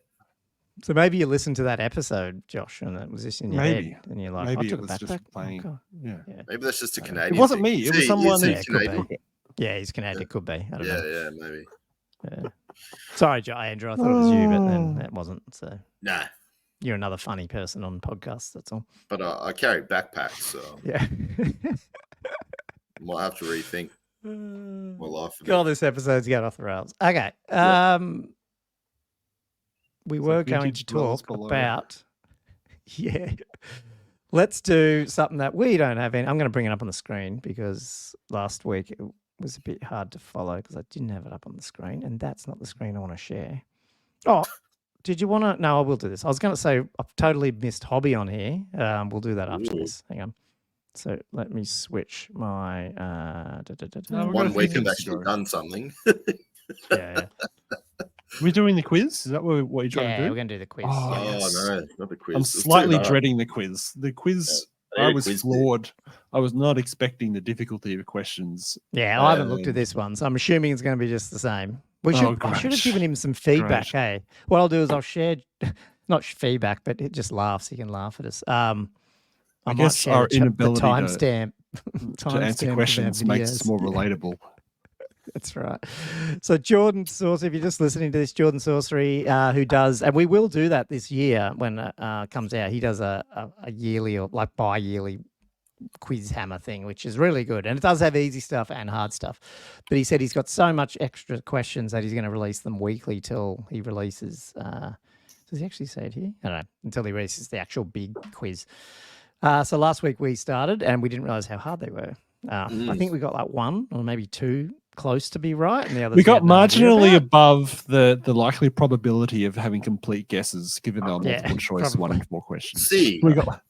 So maybe you listened to that episode, Josh, and it was just in your head, and you're like, maybe I took it was a backpack. just playing. Oh, yeah. Maybe that's just a Canadian. It wasn't thing. me. It was someone. Yeah, could be. Yeah, he's Canadian. Could be. I don't know. Yeah, maybe. Yeah. Sorry, Andrew. I thought it was you, but then it wasn't. So nah, you're another funny person on podcasts. That's all. But I carry backpacks, so yeah, might have to rethink my life. God, this episode's going off the rails. Okay. We were going to talk about. Yeah. Let's do something that we don't have in. I'm going to bring it up on the screen because last week it was a bit hard to follow because I didn't have it up on the screen, and that's not the screen I want to share. Oh, did you want to? No, I will do this. I was going to say I've totally missed hobby on here. We'll do that after this. Hang on. So let me switch my. 1 week I've actually done something. Yeah. We're doing the quiz? Is that what you're trying to do? Yeah, we're going to do the quiz. Oh, yes. no, not the quiz. I'm slightly dreading the quiz. The quiz, I was floored. I was not expecting the difficulty of questions. Yeah, I haven't looked at this one, so I'm assuming it's going to be just the same. I should have given him some feedback, hey? What I'll do is I'll share, not feedback, but it just laughs. He can laugh at us. I guess our inability the timestamp to answer questions makes us more relatable. That's right. So Jordan Sorcery, if you're just listening to this, Jordan Sorcery, who does, and we will do that this year when it comes out. He does a yearly or like bi-yearly quiz hammer thing, which is really good. And it does have easy stuff and hard stuff. But he said he's got so much extra questions that he's going to release them weekly till he releases. Does he actually say it here? I don't know. Until he releases the actual big quiz. So last week we started and we didn't realize how hard they were. I think we got like 1 or maybe 2 close to be right, and the others we got marginally above the likely probability of having complete guesses, given our multiple choice probably. 1 and 4 questions. See, we got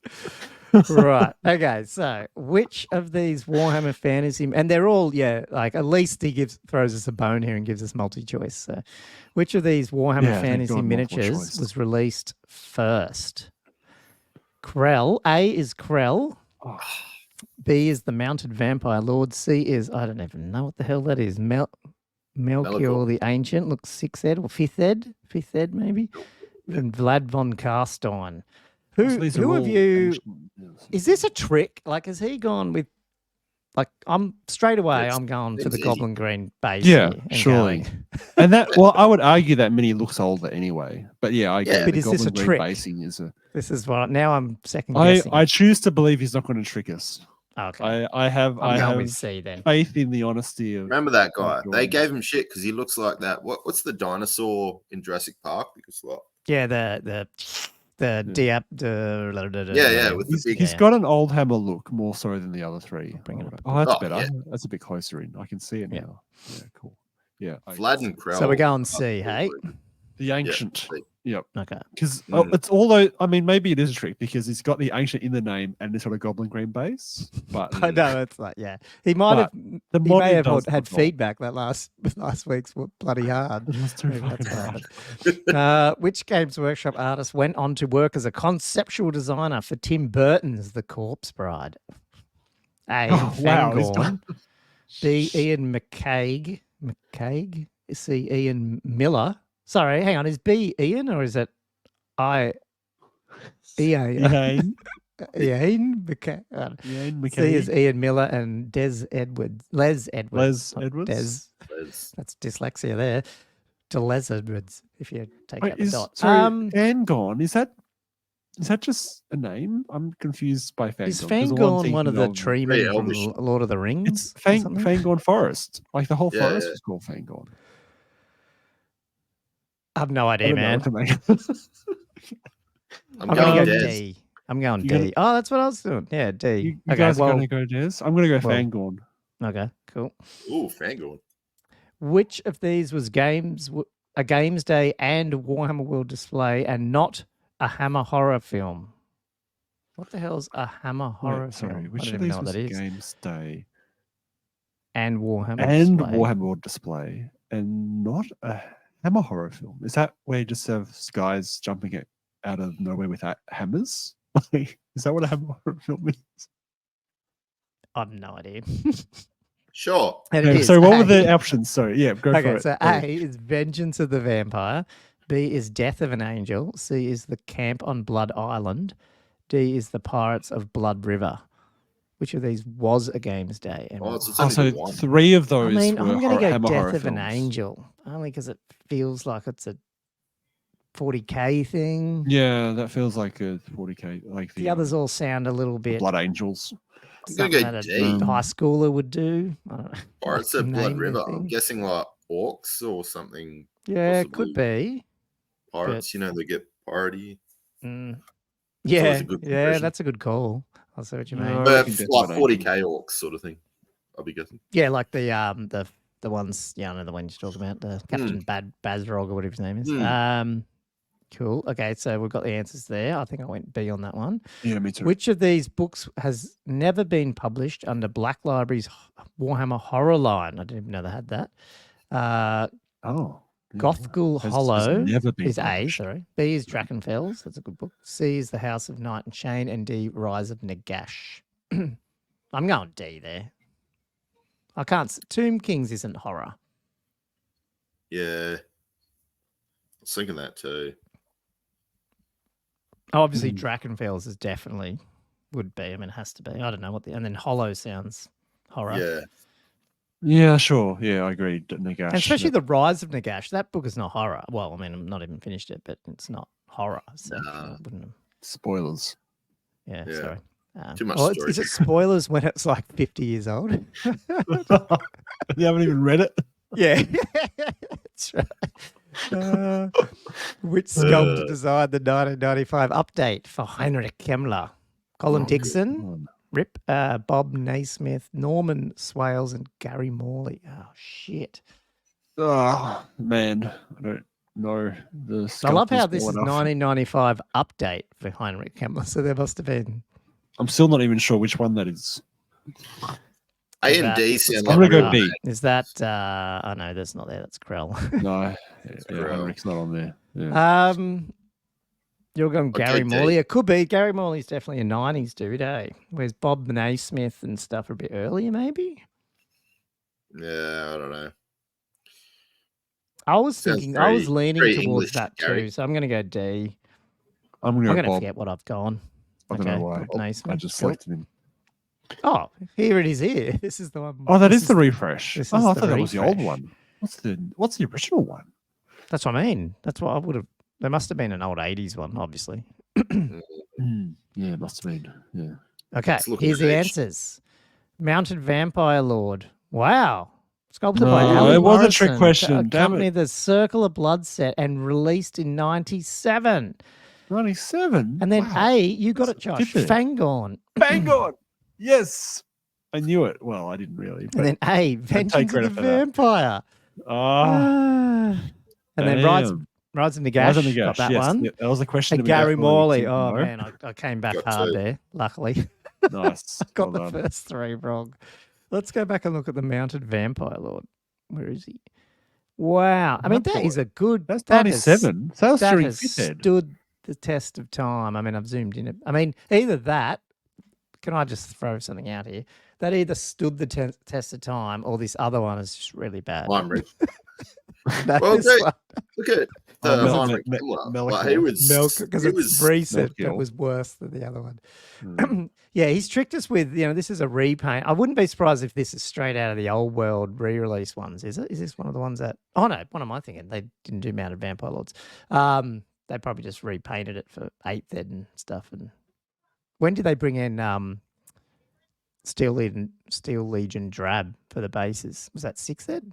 right. Okay, so which of these Warhammer Fantasy, and they're all like at least he throws us a bone here and gives us multi-choice. So, which of these Warhammer Fantasy miniatures was released first? Krell. A is Krell. Oh. B is the Mounted Vampire Lord. C is, I don't even know what the hell that is. Melchior the Ancient. Looks 6th ed or 5th ed. 5th ed maybe. And Vlad von Carstein. Who of you, is this a trick? Like, has he gone with, like, I'm going for the Goblin Green base. Yeah, surely. And that, well, I would argue that mini looks older anyway. But yeah, I get but the is Goblin this a Green trick? basing is a. This is what, now I'm second guessing. I choose to believe he's not going to trick us. Okay. I have C, then. faith in the honesty of. Remember that guy? They gave him shit because he looks like that. What's the dinosaur in Jurassic Park? Because like, yeah, He's got an old hammer look more so than the other 3. Bring it up. Oh, that's better. Yeah. That's a bit closer in. I can see it now. Yeah, cool. Yeah, Vlad and Krell. So we're going C, hey? The Ancient. Yep. Okay. Because it's although I mean maybe it is a trick because he's got the Ancient in the name and it's got a Goblin Green base. But I know it's like he might have. He may have had feedback that last week's were bloody hard. That's too fucking hard. Which Games Workshop artist went on to work as a conceptual designer for Tim Burton's The Corpse Bride? A. Fangorn. B. Ian McCaig. C. Ian Miller. Sorry, hang on. Is B Ian or is it I? Ian McCaig. C is Ian Miller and Les Edwards. Les Edwards. Des. That's dyslexia there. Delezards, if you take out the dot. Fangorn, is that just a name? I'm confused by Fangorn. Is Fangorn one of the treemen from Elvish. Lord of the Rings? It's Fangorn Forest. Like the whole forest was called Fangorn. I have no idea, man. I'm going to go Des. D. I'm going D. Oh, that's what I was doing. Yeah, D. You guys are going to go Des? I'm going to go Fangorn. Okay, cool. Ooh, Fangorn. Which of these was a Games Day and Warhammer World Display and not a Hammer horror film? What the hell's a Hammer horror film? Sorry, which I of don't even these know what was that is. Games Day And Warhammer and Display. Warhammer World Display and not a Hammer horror film? Is that where you just have guys jumping out of nowhere with hammers? Is that what a Hammer horror film is? I have no idea. Sure. So what were the options? Sorry, go for it. Okay, so A is Vengeance of the Vampire. B is Death of an Angel. C is The Camp on Blood Island. D is The Pirates of Blood River. Which of these was a Games Day? So 3 of those were I'm going to go Hammer Death of an films. Angel, only because it feels like it's a 40K thing. Yeah, that feels like a 40K. Like the others all sound a little bit Blood Angels. Something that a high schooler would do. I don't know. Pirates of Blood River. I'm guessing like orcs or something. Yeah, it could be. Pirates, they get party. Yeah, that's a good call. I see what you mean. But like 40K orcs sort of thing, I'll be guessing. Yeah, like the ones, I know the ones you're talking about, the Captain Bazrog or whatever his name is. Cool. Okay, so we've got the answers there. I think I went B on that one. Yeah, me too. Which of these books has never been published under Black Library's Warhammer Horror line? I didn't even know they had that. Gothgul Hollow is A, sorry. B is Drakenfels. That's a good book. C is The House of Knight and Chain. And D, Rise of Nagash. I'm going D there. I can't. Tomb Kings isn't horror. Yeah. I was thinking that too. Obviously, Drakenfels is definitely would be. I mean, it has to be. I don't know what and then Hollow sounds horror. Yeah. Yeah, sure. Yeah, I agree. Nagash. And especially the Rise of Nagash. That book is not horror. Well, I mean, I'm not even finished it, but it's not horror. So wouldn't have... Spoilers. Yeah, sorry. Too much story. Is it spoilers when it's like 50 years old? You haven't even read it? Yeah. That's right. Which sculptor designed the 1995 update for Heinrich Kemmler? Colin Dixon, Rip, Bob Naismith, Norman Swales, and Gary Morley. Oh, shit. Oh, man. I don't know. I love how this is 1995 update for Heinrich Kemmler, so there must have been... I'm still not even sure which one that is. A and D sound I'm going to go B. Is that... oh, no, that's not there. That's Krell. No. Heinrich's not on there. Yeah. You're going Gary Morley. It could be. Gary Morley's definitely a 90s dude, eh? Whereas Bob Naismith and stuff are a bit earlier, maybe? Yeah, I don't know. I was leaning towards English, that Gary. Too, so I'm going to go D. I'm going to forget what I've gone. I don't know why. Naismith. I just selected him. Oh, here it is here. This is the one. Oh, that is the refresh. I thought that was the old one. What's the original one? That's what I mean. That's what I would have. There must have been an old 80s one, obviously. Yeah, it must have been. Yeah. Okay, here's the answers. Mounted Vampire Lord. Wow. Sculpted by Alan it was Morrison, a trick question. Accompanied the Circle of Blood set and released in 97. 97? And then A, you got it, Josh. Fangorn. Fangorn. Yes. I knew it. Well, I didn't really. And then A, Vengeance of the Vampire. And then Rise of Nagash. Got that one. Yep, that was the question. And Gary Morley. Oh, man, I came back hard there, luckily. Nice. Got the first 3 wrong. Let's go back and look at the Mounted Vampire Lord. Where is he? Wow. I mean, that is a good... That's 97. That has stood the test of time. I mean, I've zoomed in. I mean, either that... Can I just throw something out here? That either stood the test of time or this other one is just really bad. I'm rich. Well, look at Heinrich Himmler. Like, he was Milk, because it's recent. Milk That was worse than the other one. Mm. Yeah, he's tricked us with, this is a repaint. I wouldn't be surprised if this is straight out of the old world re-release ones. Is it? Is this one of the ones that? Oh no, what am I thinking? They didn't do Mounted Vampire Lords. They probably just repainted it for 8th Ed and stuff. And when did they bring in Steel Legion Drab for the bases? Was that 6th Ed?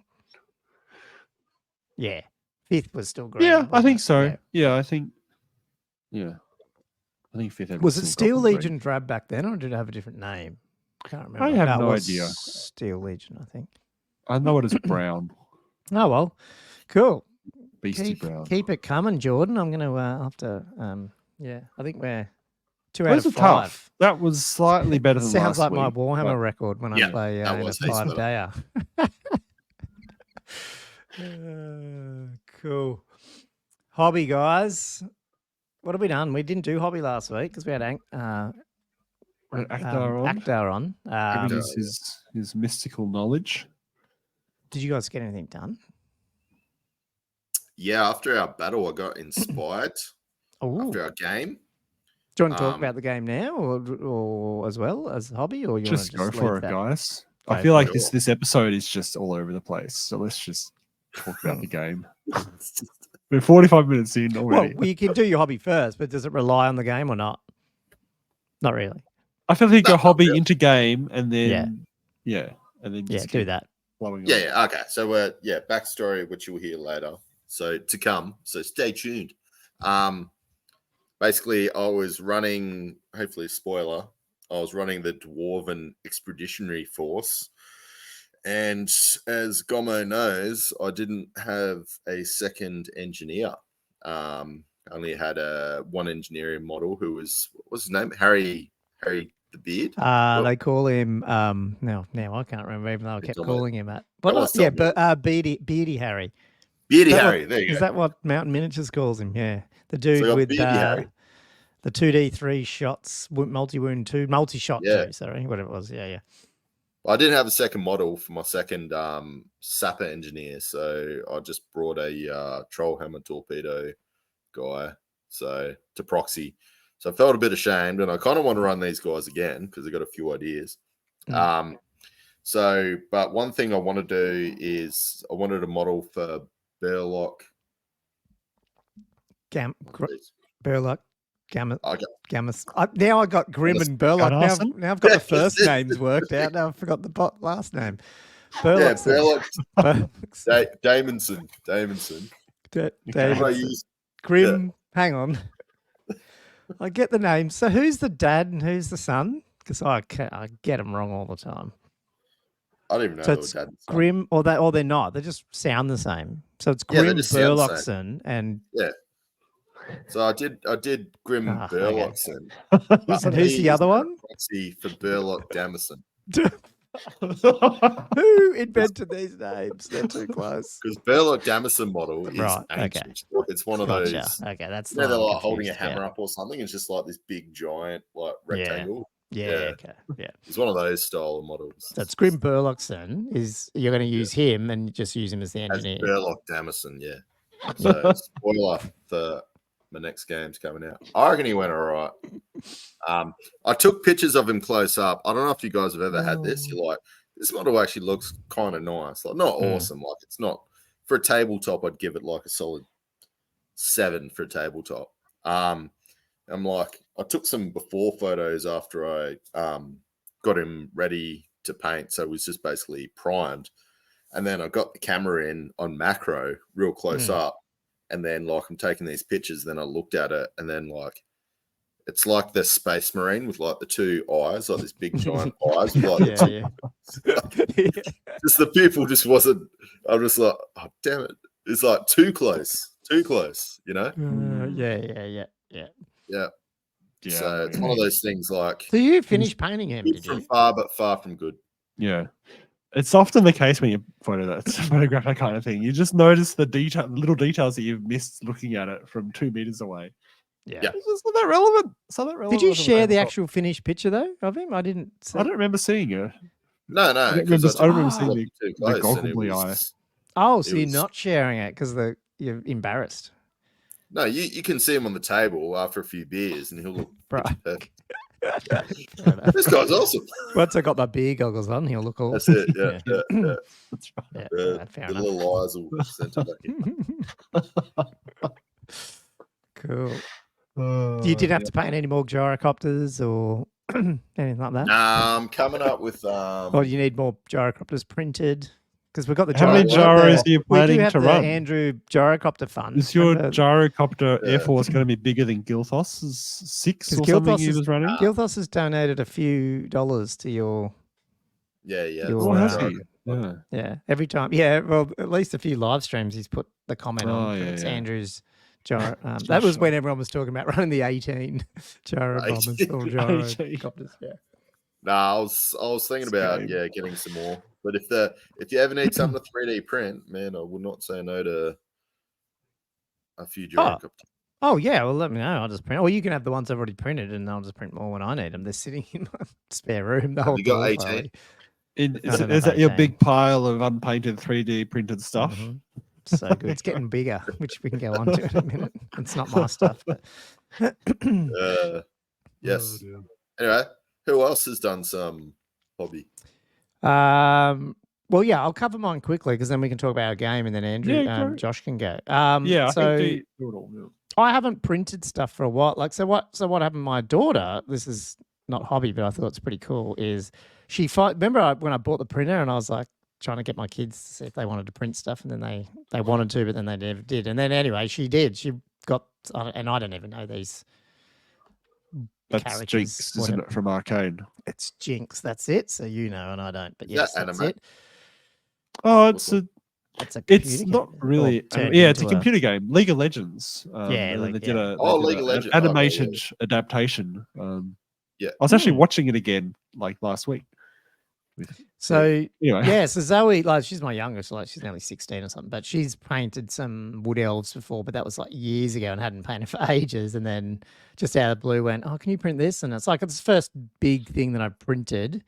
Yeah, 5th was still green. Yeah, I think so. Yeah. Yeah, I think 5th Ed Was it still Steel got the green. Legion Drab back then, or did it have a different name? I can't remember. I have it no was idea. Steel Legion, I think. I know it is brown. Oh well, cool. Beastie brown. Keep it coming, Jordan. I'm going to have to. I think we're 2 out Those of are 5. tough. That was slightly better than Sounds last like my week, Warhammer record when I play that in a was decent. 5-dayer. Cool. Hobby, guys. What have we done? We didn't do hobby last week because we had Akdar on. Giving us his mystical knowledge. Did you guys get anything done? Yeah, after our battle, I got inspired. After our game. Do you want to talk about the game now, or as well as hobby, or you Just want to go for it, guys. I feel like this episode is just all over the place. So let's just talk about the game. We're 45 minutes in already. Well, you can do your hobby first, but does it rely on the game or not? Not really. I feel like you go hobby into game, and then and then just do that. Yeah. Okay. So backstory, which you'll hear later. So to come. So stay tuned. Basically, I was running. Hopefully, spoiler. I was running the Dwarven Expeditionary Force. And as Gomo knows, I didn't have a second engineer. I only had one engineering model who what's his name? Harry the Beard. They call him now I can't remember, even though I kept calling him that. Beardy Harry. Beardy Harry, there you go. Is that what Mountain Miniatures calls him? Yeah. The dude with the 2D3 shots, multi-wound 2, multi-shot 2, sorry, whatever it was. Yeah. I didn't have a second model for my second sapper engineer, so I just brought a troll hammer torpedo guy to proxy. So I felt a bit ashamed, and I kind of want to run these guys again because I got a few ideas. But one thing I want to do is I wanted a model for Burlock. Burlock. Gammas. Now I got Grim and Burlock. Now I've got the first names worked out. Now I've forgot the last name. Burlock. Damonson. Grim. Hang on. I get the name. So who's the dad and who's the son? Because I get them wrong all the time. I don't even know. So it's Grim, or they're not. They just sound the same. So it's Grim Burlockson and So I did Grim Burlockson. Okay. And who's the other one? For Burlock Damison. Who invented these names? They're too close. Because Burlock Damison model is ancient. Okay. It's one of those. Okay, that's they're like holding a hammer up or something. It's just like this big giant rectangle. Yeah. It's one of those style of models. So it's Grim Burlockson. You're going to use him and just use him as the engineer. As Burlock Damison, yeah. So spoiler for my next game's coming out. I reckon he went all right. I took pictures of him close up. I don't know if you guys have ever had this. You're like, this model actually looks kind of nice. Like, not awesome. Like, it's not for a tabletop. I'd give it like a solid 7 for a tabletop. I'm like, I took some before photos after I got him ready to paint, so it was just basically primed. And then I got the camera in on macro, real close up. And then, like, I'm taking these pictures. Then I looked at it, and then, like, it's like the Space Marine with, like, the 2 eyes, like this big giant eyes. Like, just the pupil just wasn't. I'm just like, oh damn it! It's like too close, you know? Yeah. So it's one of those things. Like, so you finished painting him? Did from you? far, but far from good. Yeah. It's often the case when you photograph that kind of thing. You just notice the little details that you've missed looking at it from 2 meters away. Yeah. It's just not that relevant. Did you share the actual finished picture though of him? I didn't. I don't remember seeing it. No. I don't remember seeing the goggly eye. Oh, so you're not sharing it because you're embarrassed. No, you can see him on the table after a few beers, and he'll look Right. perfect. This guy's awesome. Once I got my beer goggles on, he'll look all. That's it. Yeah, Yeah. yeah. That's right. Fair The enough. little eyes will center back in. Cool. You didn't have to paint any more gyrocopters or anything like that? Nah, I'm coming up with. Or you need more gyrocopters printed? Because we've got the How many gyros are you we do planning have to the run? Andrew Gyrocopter Fund. Is your Remember- gyrocopter Air Force going to be bigger than Gilthos's 6 or something he was running? Gilthos has donated a few dollars to your. Yeah. Your, has he? Yeah, every time. Yeah, well, at least a few live streams he's put the comment on. It's Andrew's gyro. That was when everyone was talking about running the 18 gyro bombers or gyrocopters. Yeah. Nah, I was thinking about getting some more. But if you ever need something to 3D print, man, I would not say no to a few gyrocopters. Oh yeah, well let me know. I'll just print. Or you can have the ones I've already printed, and I'll just print more when I need them. They're sitting in my spare room. The whole you got 18? Is that your big pile of unpainted 3D printed stuff? Mm-hmm. So good. It's getting bigger, which we can go on to in a minute. It's not my stuff. But... yes. Anyway, who else has done some hobby? Well, yeah, I'll cover mine quickly because then we can talk about our game, and then Andrew, Josh can go. I so think do it all. Yeah. I haven't printed stuff for a while. Like, so what happened? My daughter, this is not hobby, but I thought it's pretty cool. Is remember when I bought the printer and I was like trying to get my kids to see if they wanted to print stuff, and then they wanted to, but then they never did. And then anyway, she did. She got, and I don't even know these. That's Jinx, isn't it, from Arcane? It's Jinx. That's it. So you know, and I don't. But yes, that's it. Oh, it's not really. It's a computer game, League of Legends. League of Legends animated adaptation. I was actually watching it again like last week. So Zoe, like she's my youngest, like she's nearly 16 or something, but she's painted some wood elves before, but that was like years ago and hadn't painted for ages. And then just out of the blue went, oh, can you print this? And it's like it's the first big thing that I printed,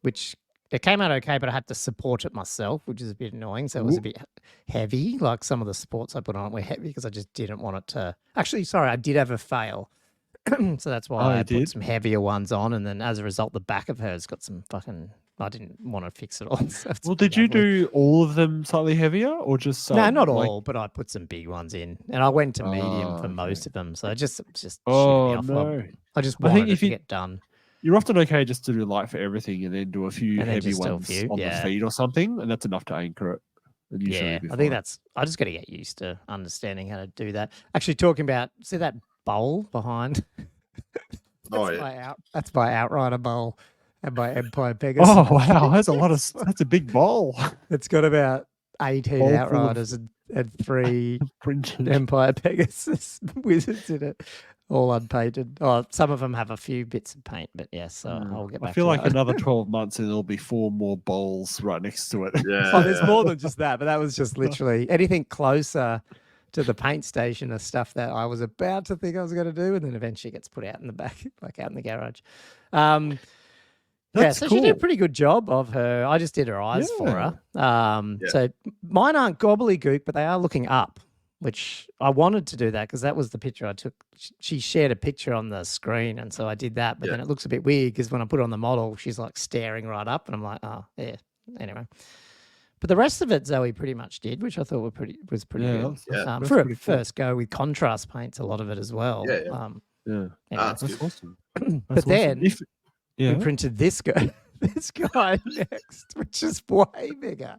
which it came out okay, but I had to support it myself, which is a bit annoying. So it was a bit heavy. Like some of the supports I put on it were heavy because I just didn't want it to. Actually, sorry, I did have a fail. So that's why I put some heavier ones on, and then as a result, the back of hers got some fucking. I didn't want to fix it all. So well, did you do all of them slightly heavier, or just some? No, not all, but I put some big ones in, and I went to medium for most of them. So just off. No! I just wanted it to get done. You're often okay just to do light for everything, and then do a few heavy ones on the feet or something, and that's enough to anchor it. I think I just got to get used to understanding how to do that. Actually, talking about that bowl behind. That's my Outrider bowl and my Empire Pegasus. Oh wow, that's a big bowl. It's got about 18 Outriders and 3 Empire Pegasus wizards in it, all unpainted. Oh, some of them have a few bits of paint, but yes, I'll get back. I feel like another 12 months and there'll be 4 more bowls right next to it. Yeah. There's more than just that, but that was just literally anything closer to the paint station of stuff that I was about to think I was going to do, and then eventually gets put out in the back, like out in the garage. So she did a pretty good job of her. I just did her eyes for her. So mine aren't gobbledygook, but they are looking up, which I wanted to do that because that was the picture I took. She shared a picture on the screen, and so I did that. But then it looks a bit weird because when I put it on the model, she's like staring right up, and I'm like, oh yeah. Anyway. But the rest of it, Zoe pretty much did, which I thought was pretty good. For a first go with contrast paints, a lot of it as well. Anyway. That's awesome. But then we printed this guy next, which is way bigger.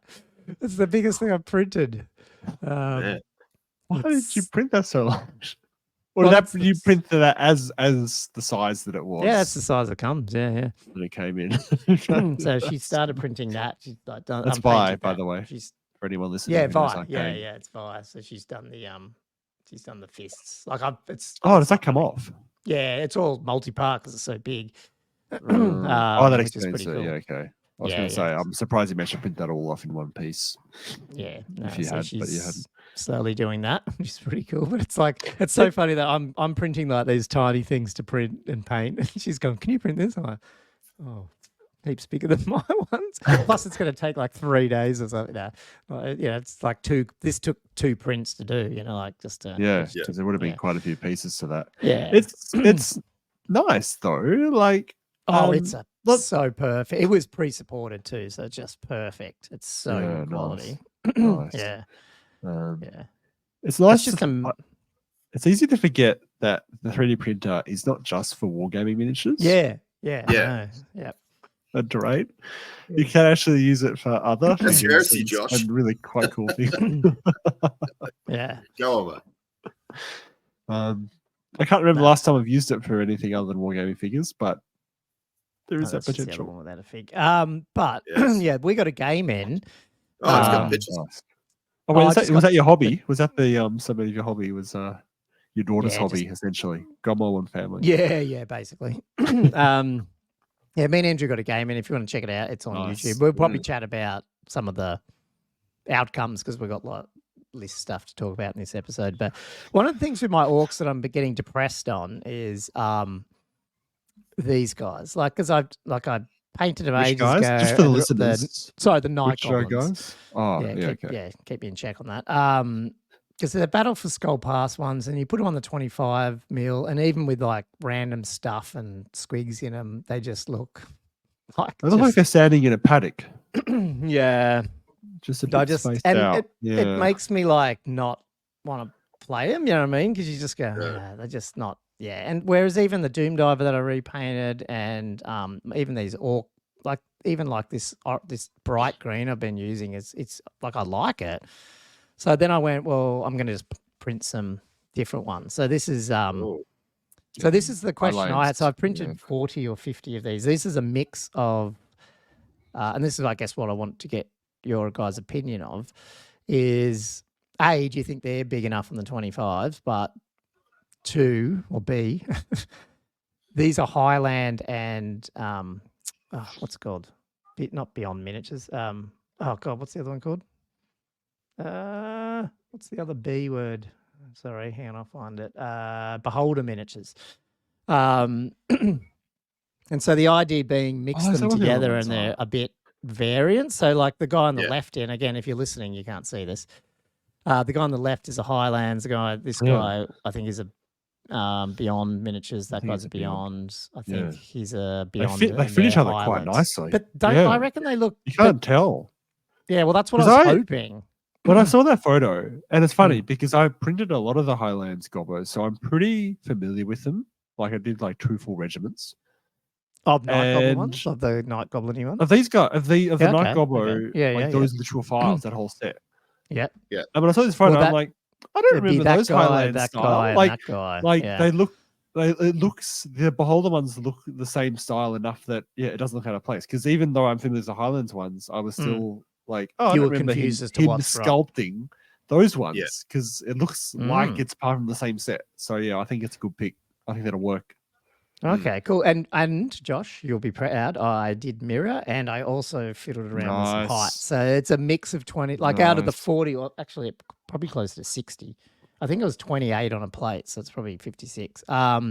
It's the biggest thing I've printed. Why did you print that so large? Or did you print that as the size that it was? Yeah, that's the size it comes. Yeah. When it came in. So she started printing that. She's like done. That's Vi, by the way. For anyone listening. Yeah, Vi. Yeah, it's Vi. So she's done the fists. Like does that come off? Yeah, it's all multi-part because it's so big. That explains it. Cool. Yeah, okay. I was going to say, I'm surprised you managed to print that all off in one piece. Yeah, if you had, but you hadn't. Slowly doing that, which is pretty cool. But it's so funny that I'm printing like these tiny things to print and paint. And she's going, "Can you print this?" I'm like, "Oh, heaps bigger than my ones. Plus, it's going to take like 3 days or something. It's like this took 2 prints to do, like just to. Yeah, because there would have been quite a few pieces to that. Yeah. It's nice though. Like, it's so perfect. It was pre-supported too, so it's just perfect. It's so good quality. Nice. Yeah. It's nice. It's just it's easy to forget that the 3D printer is not just for wargaming miniatures. Yeah. Yeah. That's right. You can actually use it for other That's things heresy, Josh. and really quite cool things. Yeah. Go on, mate. I can't remember the last time I've used it for anything other than wargaming figures, but there is that potential. The other one without a fig. But yeah, we got a game in. Oh, it's got pictures. Nice. Oh, wait, was that your hobby? Was that the somebody of your hobby was your daughter's hobby essentially? Grandma and family. Yeah, basically. Yeah, me and Andrew got a game in. If you want to check it out, it's on YouTube. We'll probably chat about some of the outcomes because we've got list stuff to talk about in this episode. But one of the things with my orcs that I'm getting depressed on is these guys. Because I painted them ages ago. Just for the listeners. The night goblins. Guys? Oh, keep me in check on that. Because they're Battle for Skull Pass ones, and you put them on the 25 mil, and even with like random stuff and squigs in them, they just look like they're standing in a paddock. Yeah, just a bit spaced out. It makes me like not want to play them. You know what I mean? Because you just go, they're just not. Yeah, and whereas even the Doom Diver that I repainted, and even these orc, even this bright green I've been using, it's like I like it. So then I went, well, I'm going to just print some different ones. So this is this is the question I had. So I've printed 40 or 50 of these. This is a mix of, and this is, I guess, what I want to get your guys' opinion of, is A, do you think they're big enough on the 25s? But 2, or B, these are Highland and, what's it called? Not Beyond Miniatures. What's the other one called? What's the other B word? Sorry, hang on, I'll find it. Beholder miniatures. And so the idea being mix them together and they're a bit variant. So like the guy on the left, and again, if you're listening, you can't see this. The guy on the left is a Highlands. This guy, I think, is a Beyond Miniatures. That guy's a Beyond. I think he's a Beyond. They fit each other quite nicely. But I reckon they look. You can't tell. Yeah, well, that's what I was hoping. When I saw that photo, and it's funny because I printed a lot of the Highlands gobos, so I'm pretty familiar with them. Like I did 2 full regiments. Of Night Goblin ones? Of the Night Goblin ones? Of these guys, of the Night Gobbo, those literal files, that whole set. Yeah. And when I saw this photo, I'm like, I don't remember those Highlands style. They look. The Beholder ones look the same style enough that it doesn't look out of place. Because even though I'm familiar with the Highlands ones, I was still I don't remember him sculpting those ones because it looks like it's part of the same set. So I think it's a good pick. I think that'll work. Okay, cool. And Josh, you'll be proud. I did mirror, and I also fiddled around with some height. So it's a mix of 20, out of the 40, or actually probably close to 60. I think it was 28 on a plate, so it's probably 56. They're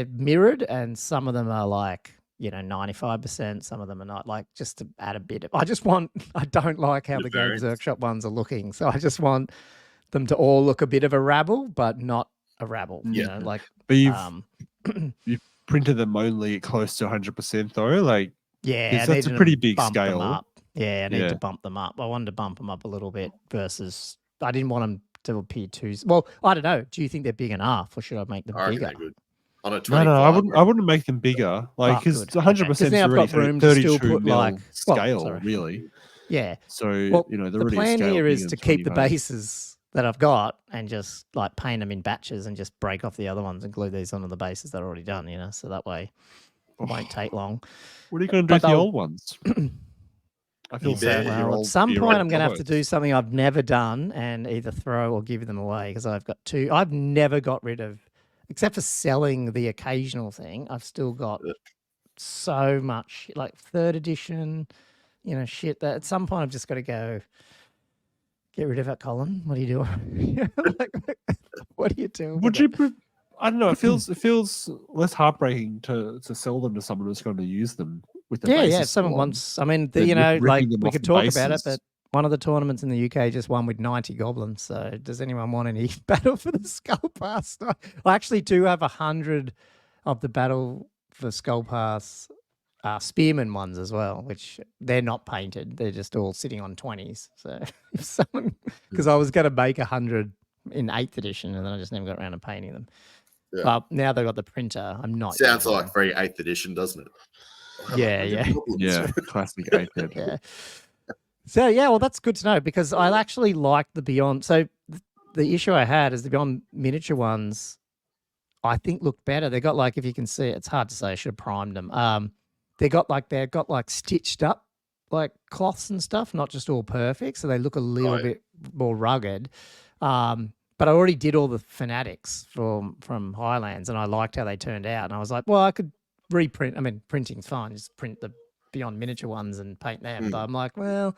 mirrored, and some of them are 95%. Some of them are not. Just to add a bit of. I don't like how the Games Workshop ones are looking, so I just want them to all look a bit of a rabble, but not a rabble. But you've printed them only close to 100% though. That's a pretty big scale. I need to bump them up. I wanted to bump them up a little bit versus I didn't want them to appear too. Well, I don't know. Do you think they're big enough, or should I make them bigger? On a 25, no, I wouldn't make them bigger. Because 100% is already 32 mil scale, really. Yeah. So the plan here is to keep the bases that I've got and just paint them in batches and just break off the other ones and glue these onto the bases that are already done. So that way it won't take long. What are you going to do with the old ones? I feel sad. Well, at some point, I'm going to have to do something I've never done and either throw or give them away because I've got 2. I've never got rid of, except for selling the occasional thing. I've still got so much, 3rd edition, shit that at some point I've just got to go. Get rid of it, Colin. What are you doing? What are you doing? I don't know. It feels less heartbreaking to sell them to someone who's going to use them with the bases. Yeah. If someone wants, I mean, Then like ripping them we off could the talk about it, bases. but one of the tournaments in the UK just won with 90 goblins. So does anyone want any battle for the Skull Pass? I actually do have 100 of the battle for Skull Pass spearman ones as well, which they're not painted. They're just all sitting on 20s. So if someone, because I was going to make 100 in 8th edition and then I just never got around to painting them. Yeah. But now they've got the printer. I'm not. Sounds like very 8th edition, doesn't it? Yeah. Yeah, classic 8th. Yeah. So yeah, well, that's good to know because I actually like the Beyond. So the issue I had is the Beyond miniature ones, I think look better. They got like, if you can see it, it's hard to say. I should have primed them. They've got like stitched up like cloths and stuff, not just all perfect. So they look a little bit more rugged. But I already did all the fanatics from Highlands and I liked how they turned out. And I was like, well, I could reprint. I mean, printing's fine. Just print the Beyond miniature ones and paint them. But I'm like, well,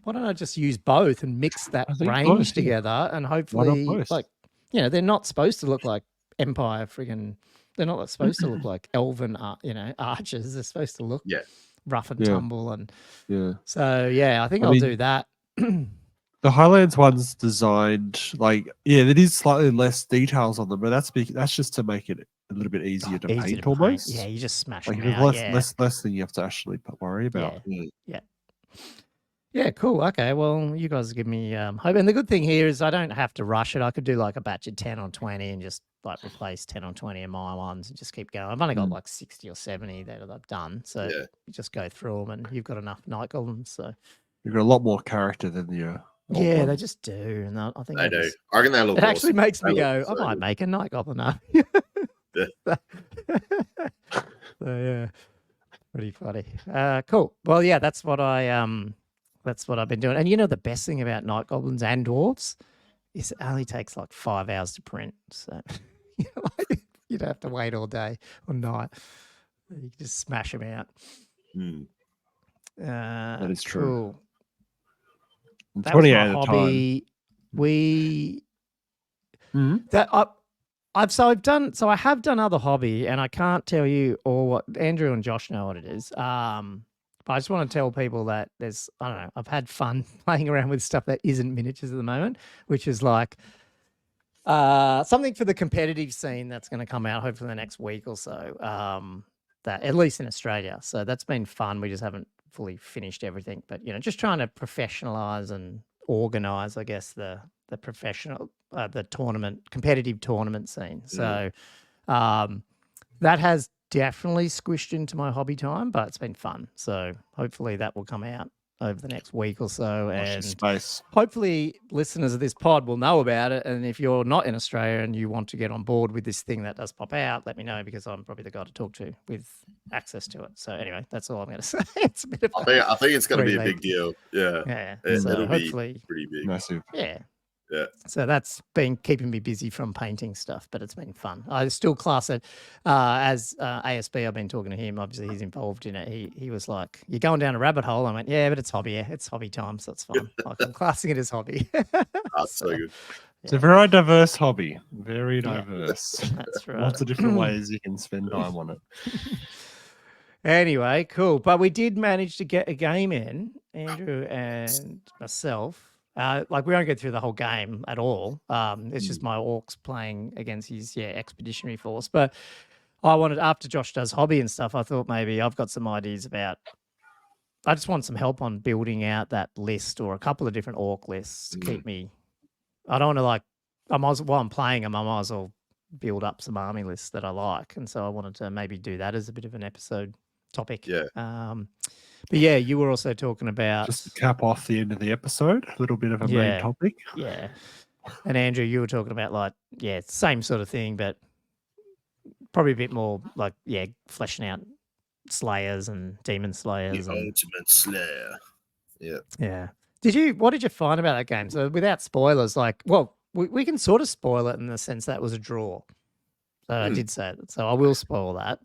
why don't I just use both and mix that range together and hopefully, like, they're not supposed to look like Empire friggin'. They're not supposed to look like elven, archers. They're supposed to look rough and tumble. And so, I think I'll do that. The Highlands one's designed it is slightly less details on them, but that's just to make it a little bit easier to paint almost. Yeah, you just smash them out. Less than you have to actually worry about. Yeah, cool. Okay, well, you guys give me hope. And the good thing here is I don't have to rush it. I could do like a batch of 10 or 20 and just like replace 10 or 20 of my ones and just keep going. I've only got like 60 or 70 that I've done. So you just go through them and you've got enough night goblins. So you've got a lot more character than the yeah, they just do. And I think they do. I reckon they look it actually makes me go, I might make a night goblin now. So yeah, pretty funny. Cool. Well, yeah, that's what I've been doing. And the best thing about night goblins and dwarves is it only takes like 5 hours to print. So you don't have to wait all day or night. You can just smash them out. That is true. Cool. That 20 was at my a hobby. I have done other hobby, and I can't tell you all what Andrew and Josh know what it is. But I just want to tell people that I've had fun playing around with stuff that isn't miniatures at the moment, which is like something for the competitive scene that's going to come out hopefully in the next week or so. That at least in Australia. So that's been fun. We just haven't fully finished everything, but just trying to professionalize and organize, I guess, the professional, the competitive tournament scene. So that has definitely squished into my hobby time, but it's been fun. So hopefully that will come out over the next week or so. And hopefully listeners of this pod will know about it. And if you're not in Australia and you want to get on board with this thing that does pop out, let me know because I'm probably the guy to talk to with access to it. So anyway, that's all I'm going to say. It's a bit of I think it's going to be a big deal. Yeah. It'll hopefully be pretty big. Massive. Yeah. Yeah. So that's been keeping me busy from painting stuff, but it's been fun. I still class it as ASB. I've been talking to him. Obviously, he's involved in it. He was like, "You're going down a rabbit hole." I went, "Yeah, but it's hobby. Yeah, it's hobby time, so it's fine." Like, I'm classing it as hobby. That's so good. It's a very diverse hobby. Very diverse. That's right. Lots of different ways you can spend time on it. Anyway, cool. But we did manage to get a game in, Andrew and myself. We won't go through the whole game at all. It's just my orcs playing against his expeditionary force. But I wanted, after Josh does hobby and stuff, I thought maybe I've got some ideas about. I just want some help on building out that list or a couple of different orc lists to keep me. I don't want to while I'm playing them, I might as well build up some army lists that I like, and so I wanted to maybe do that as a bit of an episode topic. Yeah. But yeah, you were also talking about just to cap off the end of the episode, a little bit of a main topic. Yeah. And Andrew, you were talking about same sort of thing, but probably a bit more fleshing out slayers and demon slayers. The ultimate slayer. Yeah. Yeah. What did you find about that game? So without spoilers, we can sort of spoil it in the sense that was a draw. So I did say that. So I will spoil that.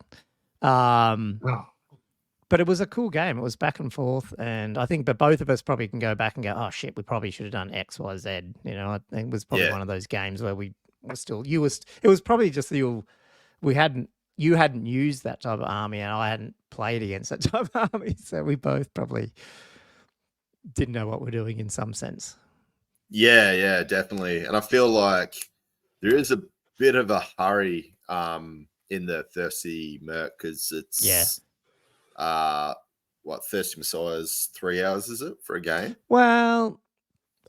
But it was a cool game. It was back and forth, and I think, but both of us probably can go back and go, "Oh shit, we probably should have done X, Y, Z." I think it was probably one of those games where we it was probably just you hadn't used that type of army, and I hadn't played against that type of army, so we both probably didn't know what we're doing in some sense. Yeah, definitely. And I feel like there is a bit of a hurry in the Thirsty Merc, because it's Thirsty Messiah's 3 hours, is it, for a game? Well,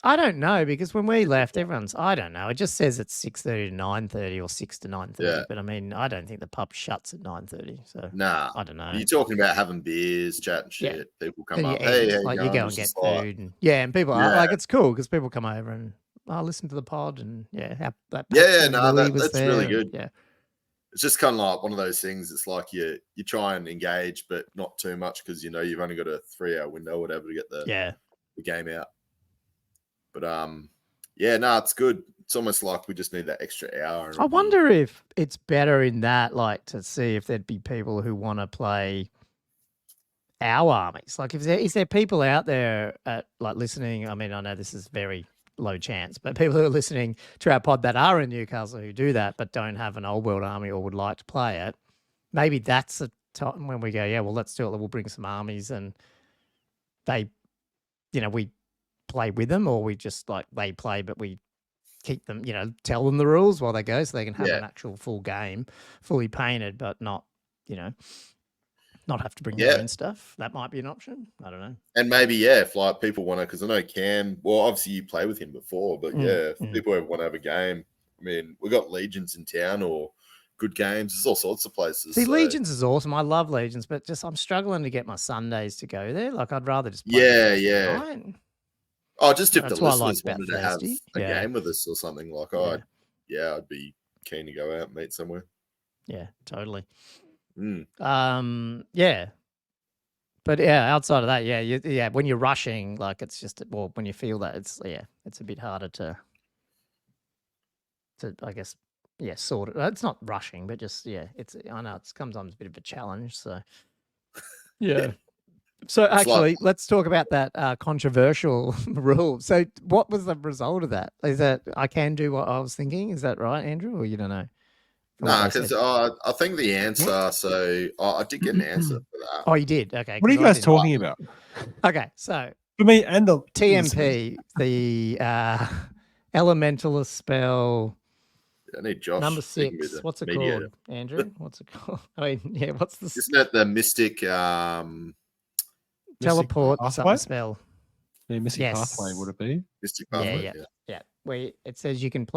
I don't know, because when we left, I don't know. It just says it's 6:30 to 9:30 or 6 to 9:30. Yeah. But I mean, I don't think the pub shuts at 9:30. So Nah, I don't know. You're talking about having beers, chatting shit. People come up, hey, like you go and get food, and people are like, it's cool because people come over and listen to the pod, and that's really good. Yeah, it's just kind of like one of those things. It's like you try and engage, but not too much, because you've only got a 3-hour window or whatever to get the game out. But it's good. It's almost like we just need that extra hour. I wonder if it's better in that, like, to see if there'd be people who want to play our armies. Like, is there people out there listening? I mean, I know this is very low chance, but people who are listening to our pod that are in Newcastle who do that but don't have an old world army or would like to play it, maybe that's a time when we go, well, let's do it. We'll bring some armies, and they, we play with them, or we just they play, but we keep them, tell them the rules while they go, so they can have an actual full game, fully painted, but not, not have to bring their own stuff. That might be an option. I don't know. And maybe, if people want to, because I know Cam, well, obviously you play with him before, but if people ever want to have a game, I mean, we've got Legions in town or good games. There's all sorts of places. See, Legions is awesome. I love Legions, but just I'm struggling to get my Sundays to go there. Like, I'd rather just play night. Oh, just if the listeners wanted to have a game with us or something, I'd be keen to go out and meet somewhere. Yeah, totally. But outside of that, when you're rushing, it's just, when you feel that, it's a bit harder to I guess sort it. It's not rushing, but just I know it's sometimes a bit of a challenge. So So actually, let's talk about that controversial rule. So what was the result of that? Is that I can do what I was thinking? Is that right, Andrew, or you don't know? No, because I think the answer, so I did get an answer for that. Oh, you did? Okay. What are you guys talking about? Okay, so for me and the TMP, the elementalist spell. I need Josh. Number 6. What's it called, Andrew? What's it called? I mean, what's the... Isn't that the Mystic... teleport something spell? Yeah, Mystic Pathway, would it be? Mystic Pathway, yeah. Where it says you can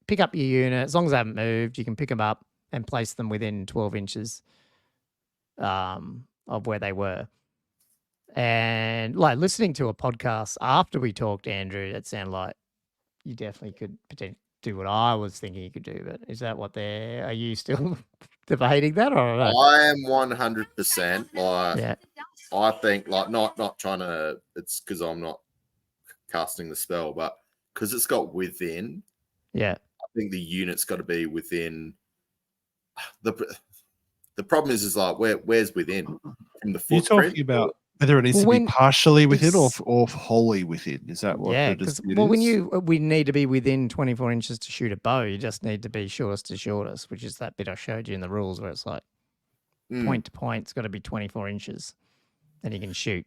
pick up your unit, as long as they haven't moved, you can pick them up and place them within 12 inches of where they were. And listening to a podcast after we talked, Andrew, it sounded like you definitely could potentially do what I was thinking you could do. But is that what are you still debating that? Or I am 100% I think not trying to, it's because I'm not casting the spell, but because it's got within. Yeah. I think the unit's got to be within. The problem is where's within from the footprint? You're talking about whether it needs to be partially within or wholly within. Is that what the dispute is? We need to be within 24 inches to shoot a bow. You just need to be shortest to shortest, which is that bit I showed you in the rules where it's point to point. It's got to be 24 inches. Then you can shoot.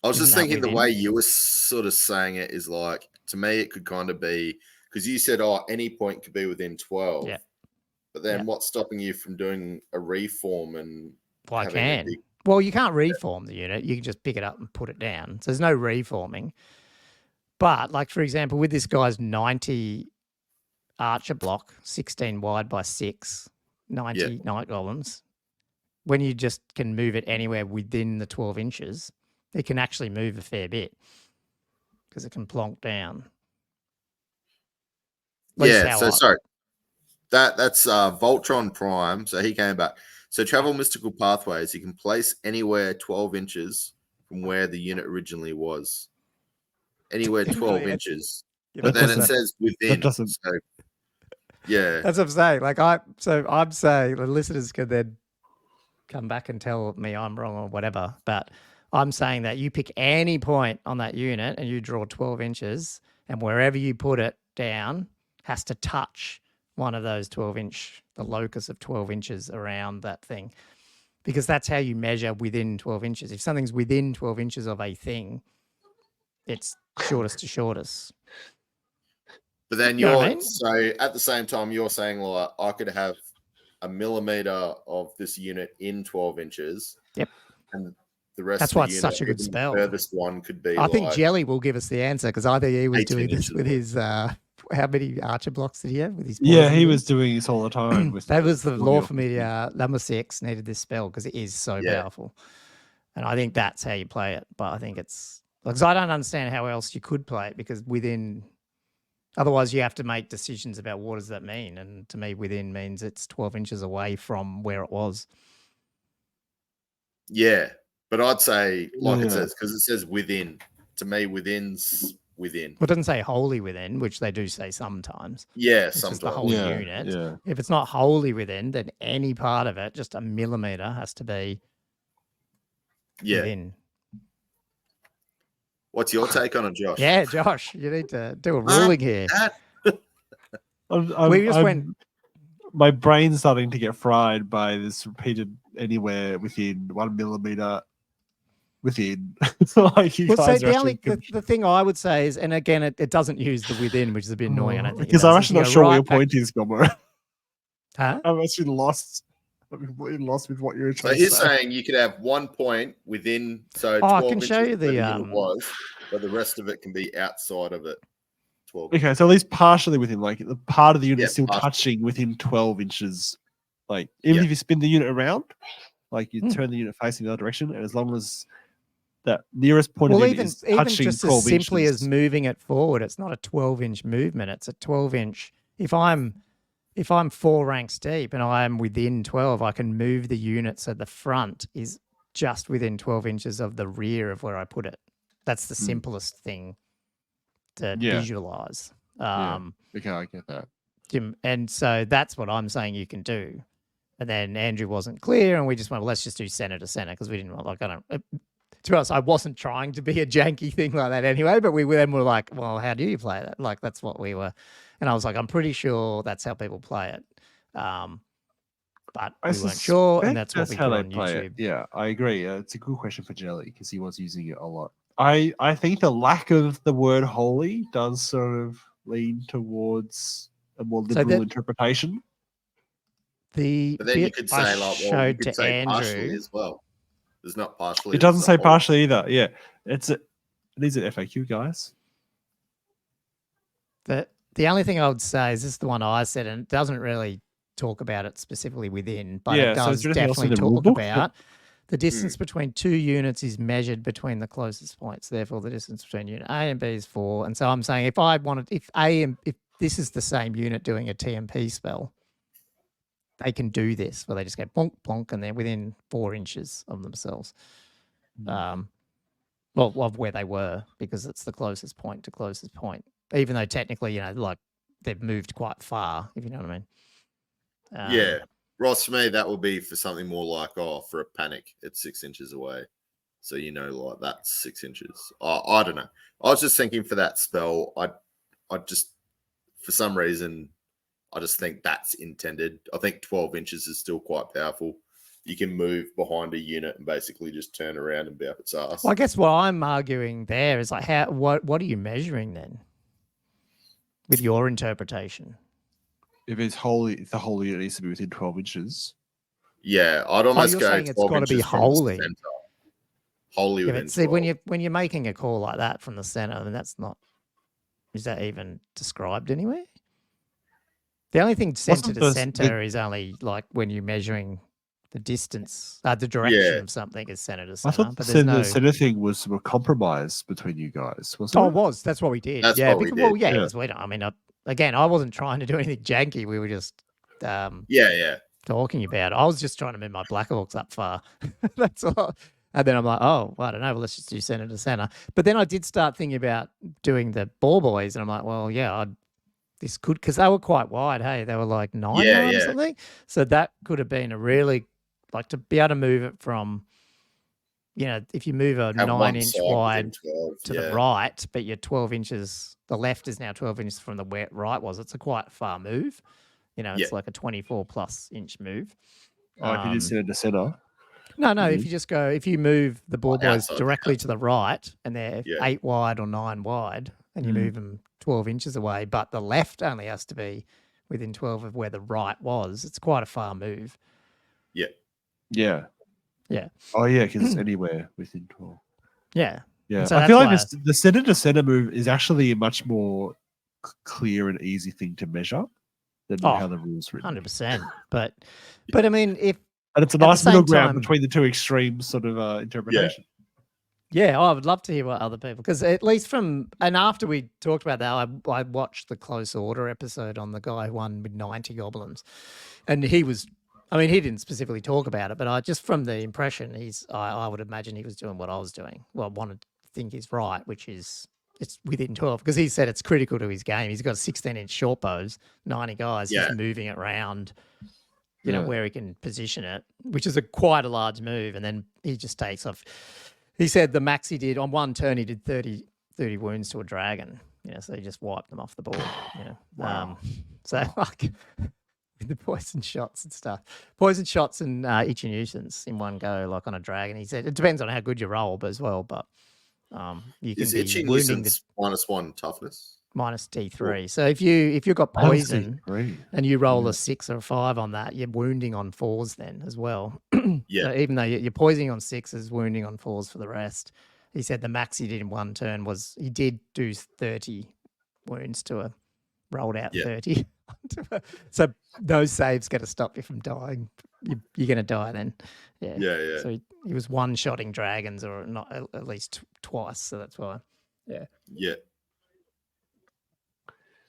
I was just thinking the way you were sort of saying it is to me, it could kind of be, because you said, any point could be within 12. Yeah. But then what's stopping you from doing a reform and... Well, I can. Well, you can't reform the unit. You can just pick it up and put it down. So there's no reforming. But, for example, with this guy's 90 archer block, 16 wide by 6, 90 night golems, when you just can move it anywhere within the 12 inches, it can actually move a fair bit because it can plonk down. Sorry. That's Voltron Prime. So he came back. So travel mystical pathways, you can place anywhere 12 inches from where the unit originally was. Anywhere 12 inches. But then it says within. That doesn't... So, yeah. That's what I'm saying. I'm saying the listeners can then come back and tell me I'm wrong or whatever, but I'm saying that you pick any point on that unit and you draw 12 inches, and wherever you put it down has to touch one of those 12-inch, the locus of 12 inches around that thing, because that's how you measure within 12 inches. If something's within 12 inches of a thing, it's shortest to shortest. But then You know what I mean? so at the same time, you're saying like I could have a millimeter of this unit in 12 inches. Yep. And the rest That's of the why it's unit, such a good even spell. the furthest one could be I think like Jelly will give us the answer, because I think he was doing 18 this with inches. his how many archer blocks did he have with his Yeah, poison he thing? was doing this all the time. With That was the law for me. me. Number 6 needed this spell because it is so powerful, and I think that's how you play it. But I think it's because I don't understand how else you could play it, because within, otherwise you have to make decisions about what does that mean, and to me within means it's 12 inches away from where it was. Yeah, but I'd say like it says, because it says within. To me, within's within. Well, it doesn't say wholly within, which they do say sometimes. Yeah, It's sometimes. just the whole unit. Yeah. If it's not wholly within, then any part of it, just a millimeter, has to be within. What's your take on it, Josh? Yeah, Josh, you need to do a ruling here. We just went. My brain's starting to get fried by this repeated anywhere within 1 millimeter. Within, like you guys the only the thing I would say is, and again, it doesn't use the within, which is a bit annoying. I don't think because I'm actually not sure what your point is, Gombo. Huh? I'm actually lost. I'm completely lost with what you're trying to say. So he's saying you could have 1 point within. So 12 I can show you the unit was, but the rest of it can be outside of it. 12. Okay, so at least partially within, like the part of the unit is still partially touching within 12 inches. Like even if you spin the unit around, like you turn the unit facing the other direction, and as long as that nearest point of the unit is touching just 12 as simply inches. as moving it forward, it's not a 12-inch movement. It's a 12-inch. If I'm 4 ranks deep and I am within 12, I can move the unit so the front is just within 12 inches of the rear of where I put it. That's the simplest thing to visualize. Okay, I get that. And so that's what I'm saying you can do. And then Andrew wasn't clear, and we just went, well, let's just do center to center, because we didn't want, like, I don't. To be honest, I wasn't trying to be a janky thing like that anyway, but we then were like, well, how do you play that? Like, that's what we were. And I was like, I'm pretty sure that's how people play it. But we weren't sure, and that's what we how do they on play YouTube. it. Yeah, I agree. It's a good question for Jelly, because he was using it a lot. I think the lack of the word holy does sort of lean towards a more liberal interpretation. But then you could say, like, well, you could say partially as well. There's not partially. It doesn't say partially either. Yeah, these are FAQ, guys. The only thing I would say is this is the one I said, and it doesn't really talk about it specifically within, but it does definitely talk about the distance between 2 units is measured between the closest points. Therefore, the distance between unit A and B is 4. And so I'm saying if this is the same unit doing a TMP spell, they can do this where they just go bonk, bonk, and they're within 4 inches of themselves. Well, of where they were, because it's the closest point to closest point. Even though technically, like they've moved quite far, if you know what I mean. Yeah. Ross, for me, that would be for something more like, for a panic, it's 6 inches away. So, like that's 6 inches. I don't know. I was just thinking for that spell, I just, for some reason, I just think that's intended. I think 12 inches is still quite powerful. You can move behind a unit and basically just turn around and be up its ass. Well, I guess what I'm arguing there is like, what are you measuring then with your interpretation? If it's wholly, if the whole unit needs to be within 12 inches. Yeah, I'd almost go 12 it's got to be wholly. Wholly within 12. when you're making a call like that from the center, then that's not. Is that even described anywhere? The only thing center to center is only like when you're measuring the distance, the direction of something is center to center. I thought the center thing was a compromise between you guys, wasn't it? Oh, it was. That's what we did. That's what we did. Well, yeah, because we don't. I mean, again, I wasn't trying to do anything janky. We were just talking about it. I was just trying to move my Black Hawks up far. That's all. And then I'm like, oh, well, I don't know. Well, let's just do center to center. But then I did start thinking about doing the ball boys, and I'm like, well, yeah, this could, because they were quite wide. Hey, they were like 9 wide or something. So that could have been a really, like, to be able to move it from if you move a Have one 9-inch side within wide 12. to the right, but you're 12 inches, the left is now 12 inches from the where right was. It's a quite far move. It's like a 24+ inch move. Oh, if you did sit in the center. No, if you move the ball boys outside the directly to the right and they're Yeah. 8 wide or 9 wide and you move them 12 inches away, but the left only has to be within 12 of where the right was, it's quite a far move. Yeah. Yeah. Yeah. Oh, yeah, because it's anywhere within 12. Yeah. Yeah. So I feel like that's the center to center move is actually a much more clear and easy thing to measure than how the rules written. 100%. But I mean, if and it's a nice middle ground between the two extremes sort of interpretation. Yeah, I would love to hear what other people, because at least and after we talked about that, I watched the Close Order episode on the guy who won with 90 goblins, and he didn't specifically talk about it, but I just from the impression I would imagine he was doing what I was doing. Well, I wanted to think he's right, which is it's within 12, because he said it's critical to his game. He's got 16-inch short bows, 90 guys, he's moving it around. Where he can position it, which is quite a large move, and then he just takes off. He said the max he did on one turn, he did 30 wounds to a dragon. So he just wiped them off the board. Wow. Like with the poison shots and stuff, poison shots and itchy nuisance in one go, like on a dragon. He said it depends on how good you roll, but you can be itchy wounding nuisance -1 toughness. Minus D3. So if you've got poison and you roll a 6 or a 5 on that, you're wounding on 4s then as well. So even though you're poisoning on 6s, wounding on 4s for the rest. He said the max he did in one turn was he did do 30 wounds to a rolled out 30. So those saves going to stop you from dying. You're going to die then. Yeah. So he was one-shotting dragons, or not at least twice. So that's why. Yeah.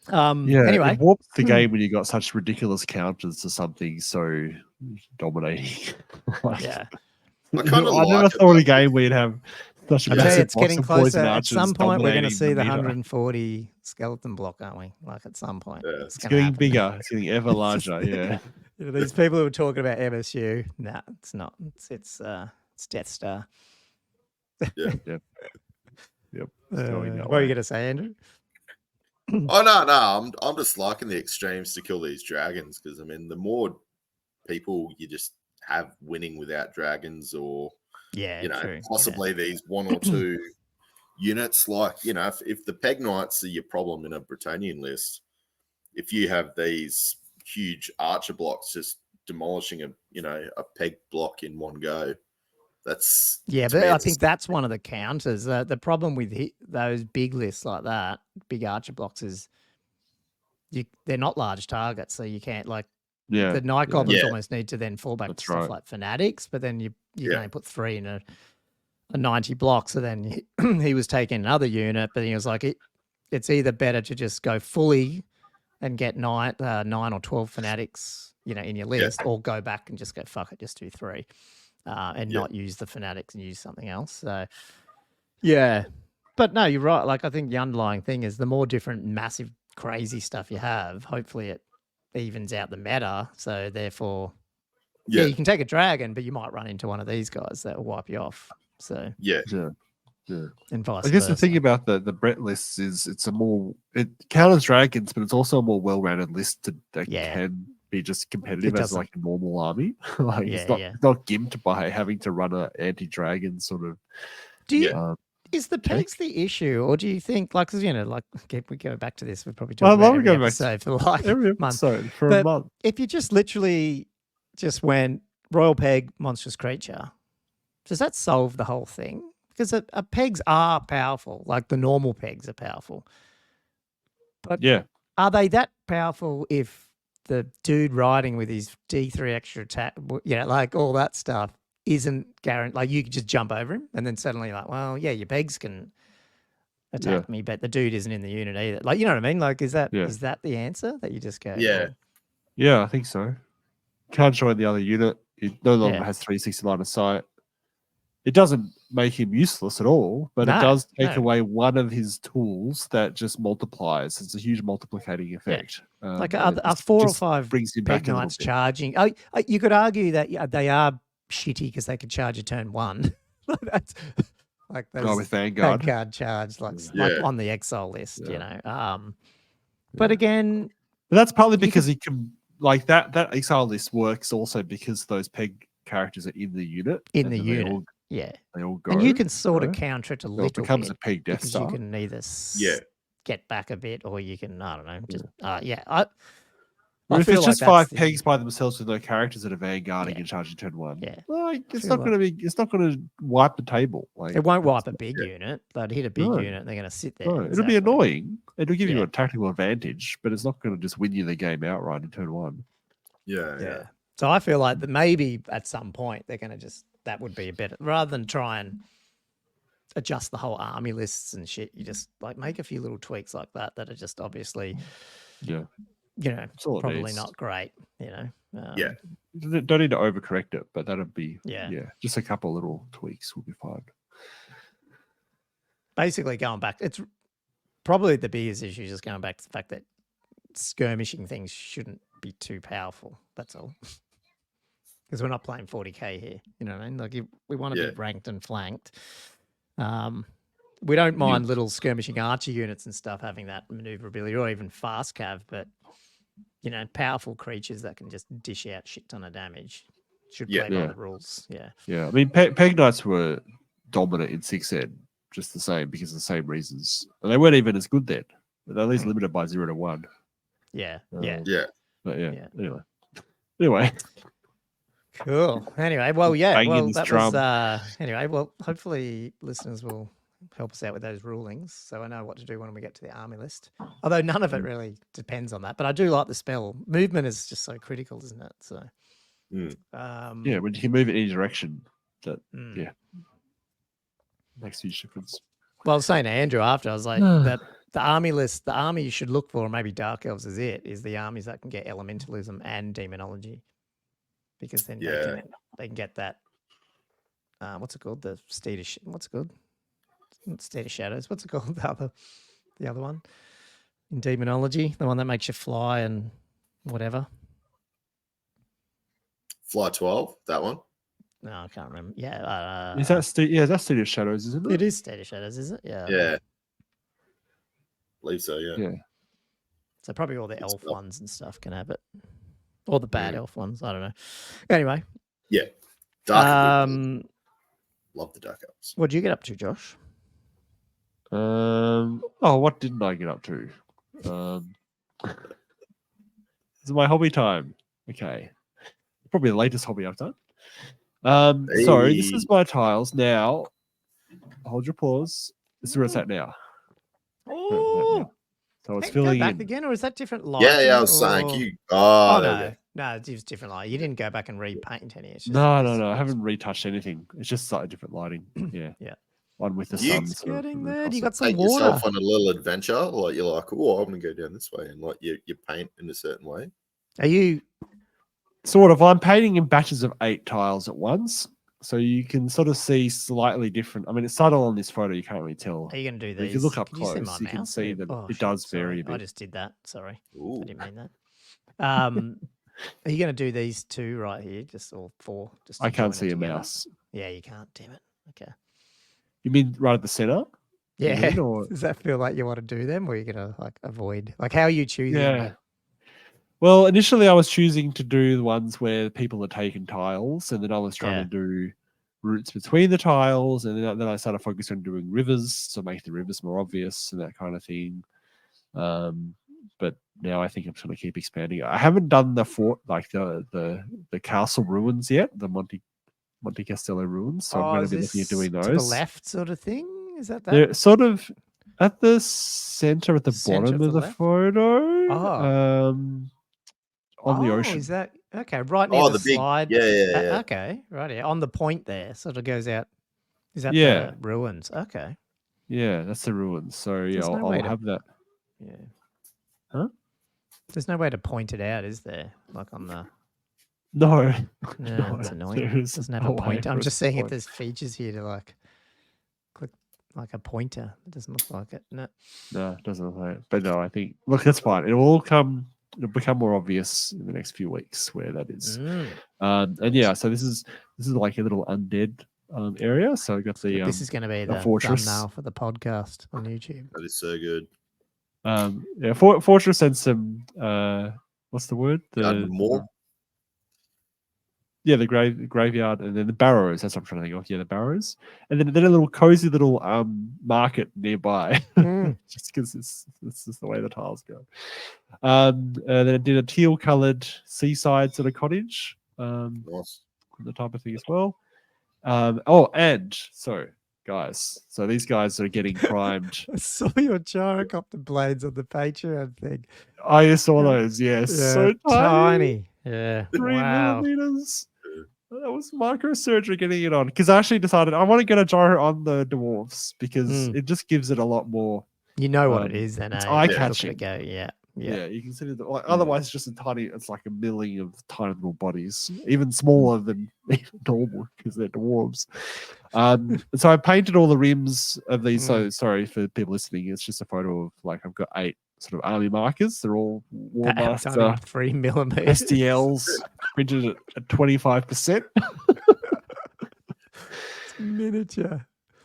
Anyway, it warps the game when you got such ridiculous counters to something so dominating. I never never thought a game where you'd have such a massive it's getting closer. At some point, we're going to see the meter. 140 skeleton block, aren't we? Like at some point, it's getting bigger. It's getting ever larger. Yeah. These people who are talking about MSU, nah, it's not. It's Death Star. Yep. What are you going to say, Andrew? Oh no! I'm just liking the extremes to kill these dragons, because the more people you just have winning without dragons, or possibly these 1 or 2 units, like if the Peg Knights are your problem in a Bretonnian list, if you have these huge archer blocks just demolishing a Peg block in one go. That's but I think that's one of the counters. The problem with those big lists like that, big archer blocks, is they're not large targets, so you can't the Night Goblins almost need to then fall back to stuff like Fanatics, but then you can only put 3 in a 90 block. So then he was taking another unit, but he was like, it's either better to just go fully and get 9 or 12 Fanatics, in your list, or go back and just go, fuck it, just do 3. And not use the Fanatics and use something else. So, but no, you're right. Like, I think the underlying thing is the more different, massive, crazy stuff you have, hopefully it evens out the meta. So therefore, you can take a dragon, but you might run into one of these guys that will wipe you off. So and vice I guess versa. the thing about the Brett lists is it counters dragons, but it's also a more well-rounded list that can be just competitive as like a normal army. It's not gimped by having to run an anti-dragon sort of. Do you is the pegs the issue, or do you think because we go back to this, we probably talk about every episode for every episode for a month. If you just literally just went Royal Peg monstrous creature, does that solve the whole thing? Because pegs are powerful, like the normal pegs are powerful, but are they that powerful if the dude riding with his D3 extra attack, all that stuff isn't guaranteed? Like, you could just jump over him and then suddenly your pegs can attack me, but the dude isn't in the unit either. Like, you know what I mean? Like, is that the answer that you just go? Yeah, I think so. Can't join the other unit. It no longer has 360 line of sight. It doesn't make him useless at all, but it does take away one of his tools that just multiplies. It's a huge multiplicating effect. Are 4 or 5 brings him Peg back Knights charging? You could argue that they are shitty because they could charge a turn 1. That's like those with Vanguard. charge, like Yeah. on the exile list, you Yeah. know. But again, But that's partly because he can like that exile list works also because those peg characters are in the unit. in the then unit, yeah, they all go. and you can sort you of know? counter it a So little it becomes bit a peg Death because Star. you can either get back a bit or you can, I don't know, just But if feel it's just like that's 5 pegs by themselves with no characters that are vanguarding and charging turn 1, Yeah. like it's not going to wipe the table. Like it won't wipe a big unit. They'd hit a big unit. They're going to sit there. No, exactly. it'll be annoying. It'll give you Yeah. a tactical advantage, but it's not going to just win you the game outright in turn 1. Yeah. So I feel like that maybe at some point they're going to just, that would be a better, rather than try and adjust the whole army lists and shit, you just like make a few little tweaks like that are just obviously, Yeah, you know, That's all it probably needs. not great, you know. Yeah. You don't need to overcorrect it, but that'll be Yeah. just a couple little tweaks will be fine. Basically going back, it's probably the biggest issue is just going back to the fact that skirmishing things shouldn't be too powerful. That's all. Because we're not playing 40k here, you know what I mean? Like we want to be ranked and flanked. We don't mind little skirmishing archer units and stuff having that maneuverability, or even fast cav, but you know, powerful creatures that can just dish out shit ton of damage should play by the rules. Yeah. I mean, Peg Knights were dominant in 6ed, just the same because of the same reasons, and they weren't even as good then. But at least limited by 0 to 1. Yeah. But Anyway. Cool. Anyway, well, Banging that drum. was anyway. Well, hopefully listeners will help us out with those rulings, so I know what to do when we get to the army list. Although none of it really depends on that, but I do like the spell. Movement is just so critical, isn't it? So, when you can move in any direction, that makes a huge difference. Well, I was saying to Andrew after, I was like, that the army list, the army you should look for, maybe Dark Elves is the armies that can get elementalism and demonology. Because then they can get that. What's it called? The state of what's it called? Not State of Shadows. What's it called? The other one in demonology, the one that makes you fly and whatever. Fly 12. That one. No, I can't remember. Yeah, is that that's State of Shadows, isn't it? It is State of Shadows, is it? Yeah. Yeah. Believe so. Yeah. So probably all the elf ones and stuff can have it. Or the bad elf ones. I don't know. Anyway. Yeah. Dark. Love the Dark Elves. What did you get up to, Josh? What didn't I get up to? This is my hobby time. Okay. Probably the latest hobby I've done. Sorry, this is my tiles. Now, hold your applause. This is where it's at now. Oh. So it's filling back in again, or is that different light? Yeah, I was saying you. No, it's different light. You didn't go back and repaint any. No. I haven't retouched anything. It's just slightly different lighting. Yeah. One with the sun. Getting there. You got some take water. yourself on a little adventure. Like you're like, oh, I'm gonna go down this way, and like you paint in a certain way. Are you? Sort of. I'm painting in batches of 8 tiles at once. So you can sort of see slightly different. I mean, it's subtle on this photo. You can't really tell. Are you going to do But these? if you look up can close, you can see that it does vary a bit. I just did that. Sorry. Ooh. I didn't mean that. Are you going to do these 2 right here? Just all 4? Just I can't see a mouse. Yeah, you can't. Damn it. Okay. You mean right at the center? Yeah. Does that feel like you want to do them, or are you going to like avoid? Like, how are you choosing? Yeah. Well, initially I was choosing to do the ones where people are taking tiles, and then I was trying to do routes between the tiles, and then I started focusing on doing rivers to make the rivers more obvious and that kind of thing. But now I think I'm going to keep expanding. I haven't done the fort, like the castle ruins yet, the Monte Castello ruins. So I'm going to be looking at doing those. To the left, sort of thing. Is that? They're sort of at the center, at the bottom of the photo. On the ocean. Is that okay? Right near the slide. Yeah. Okay, right here on the point there, sort of goes out. Is that the ruins? Okay. Yeah, that's the ruins. So yeah, I'll have that. Yeah. Huh? There's no way to point it out, is there? Like on the. No, that's annoying. It doesn't have a pointer. I'm just seeing if there's features here to like click like a pointer. It doesn't look like it. No, it doesn't look like it. But no, I think that's fine. It'll become more obvious in the next few weeks where that is. And yeah, so this is like a little undead area. So we got the this is going to be the fortress thumbnail for the podcast on YouTube. That is so good. Fortress and some what's the word? The graveyard, and then the barrows. That's what I'm trying to think of. Yeah, the barrows, and then a little cozy little market nearby, just because it's just the way the tiles go. Then I did a teal-coloured seaside sort of cottage, Nice. the type of thing as well. Guys, so these guys are getting primed. I saw your gyrocopter blades on the Patreon thing. I saw those. Yes, so tiny. Yeah, 3 millimeters. That was microsurgery getting it on, because I actually decided I want to get a gyro on the dwarves because it just gives it a lot more. You know what it is, then. It's eye-catching. Yeah. You consider that. Otherwise, it's just it's like a milling of tiny little bodies, even smaller than normal because they're dwarves. So I painted all the rims of these. So sorry for people listening. It's just a photo of I've got 8 sort of army markers. They're all Warmaster 3 millimeters STLs printed at 25%. It's miniature.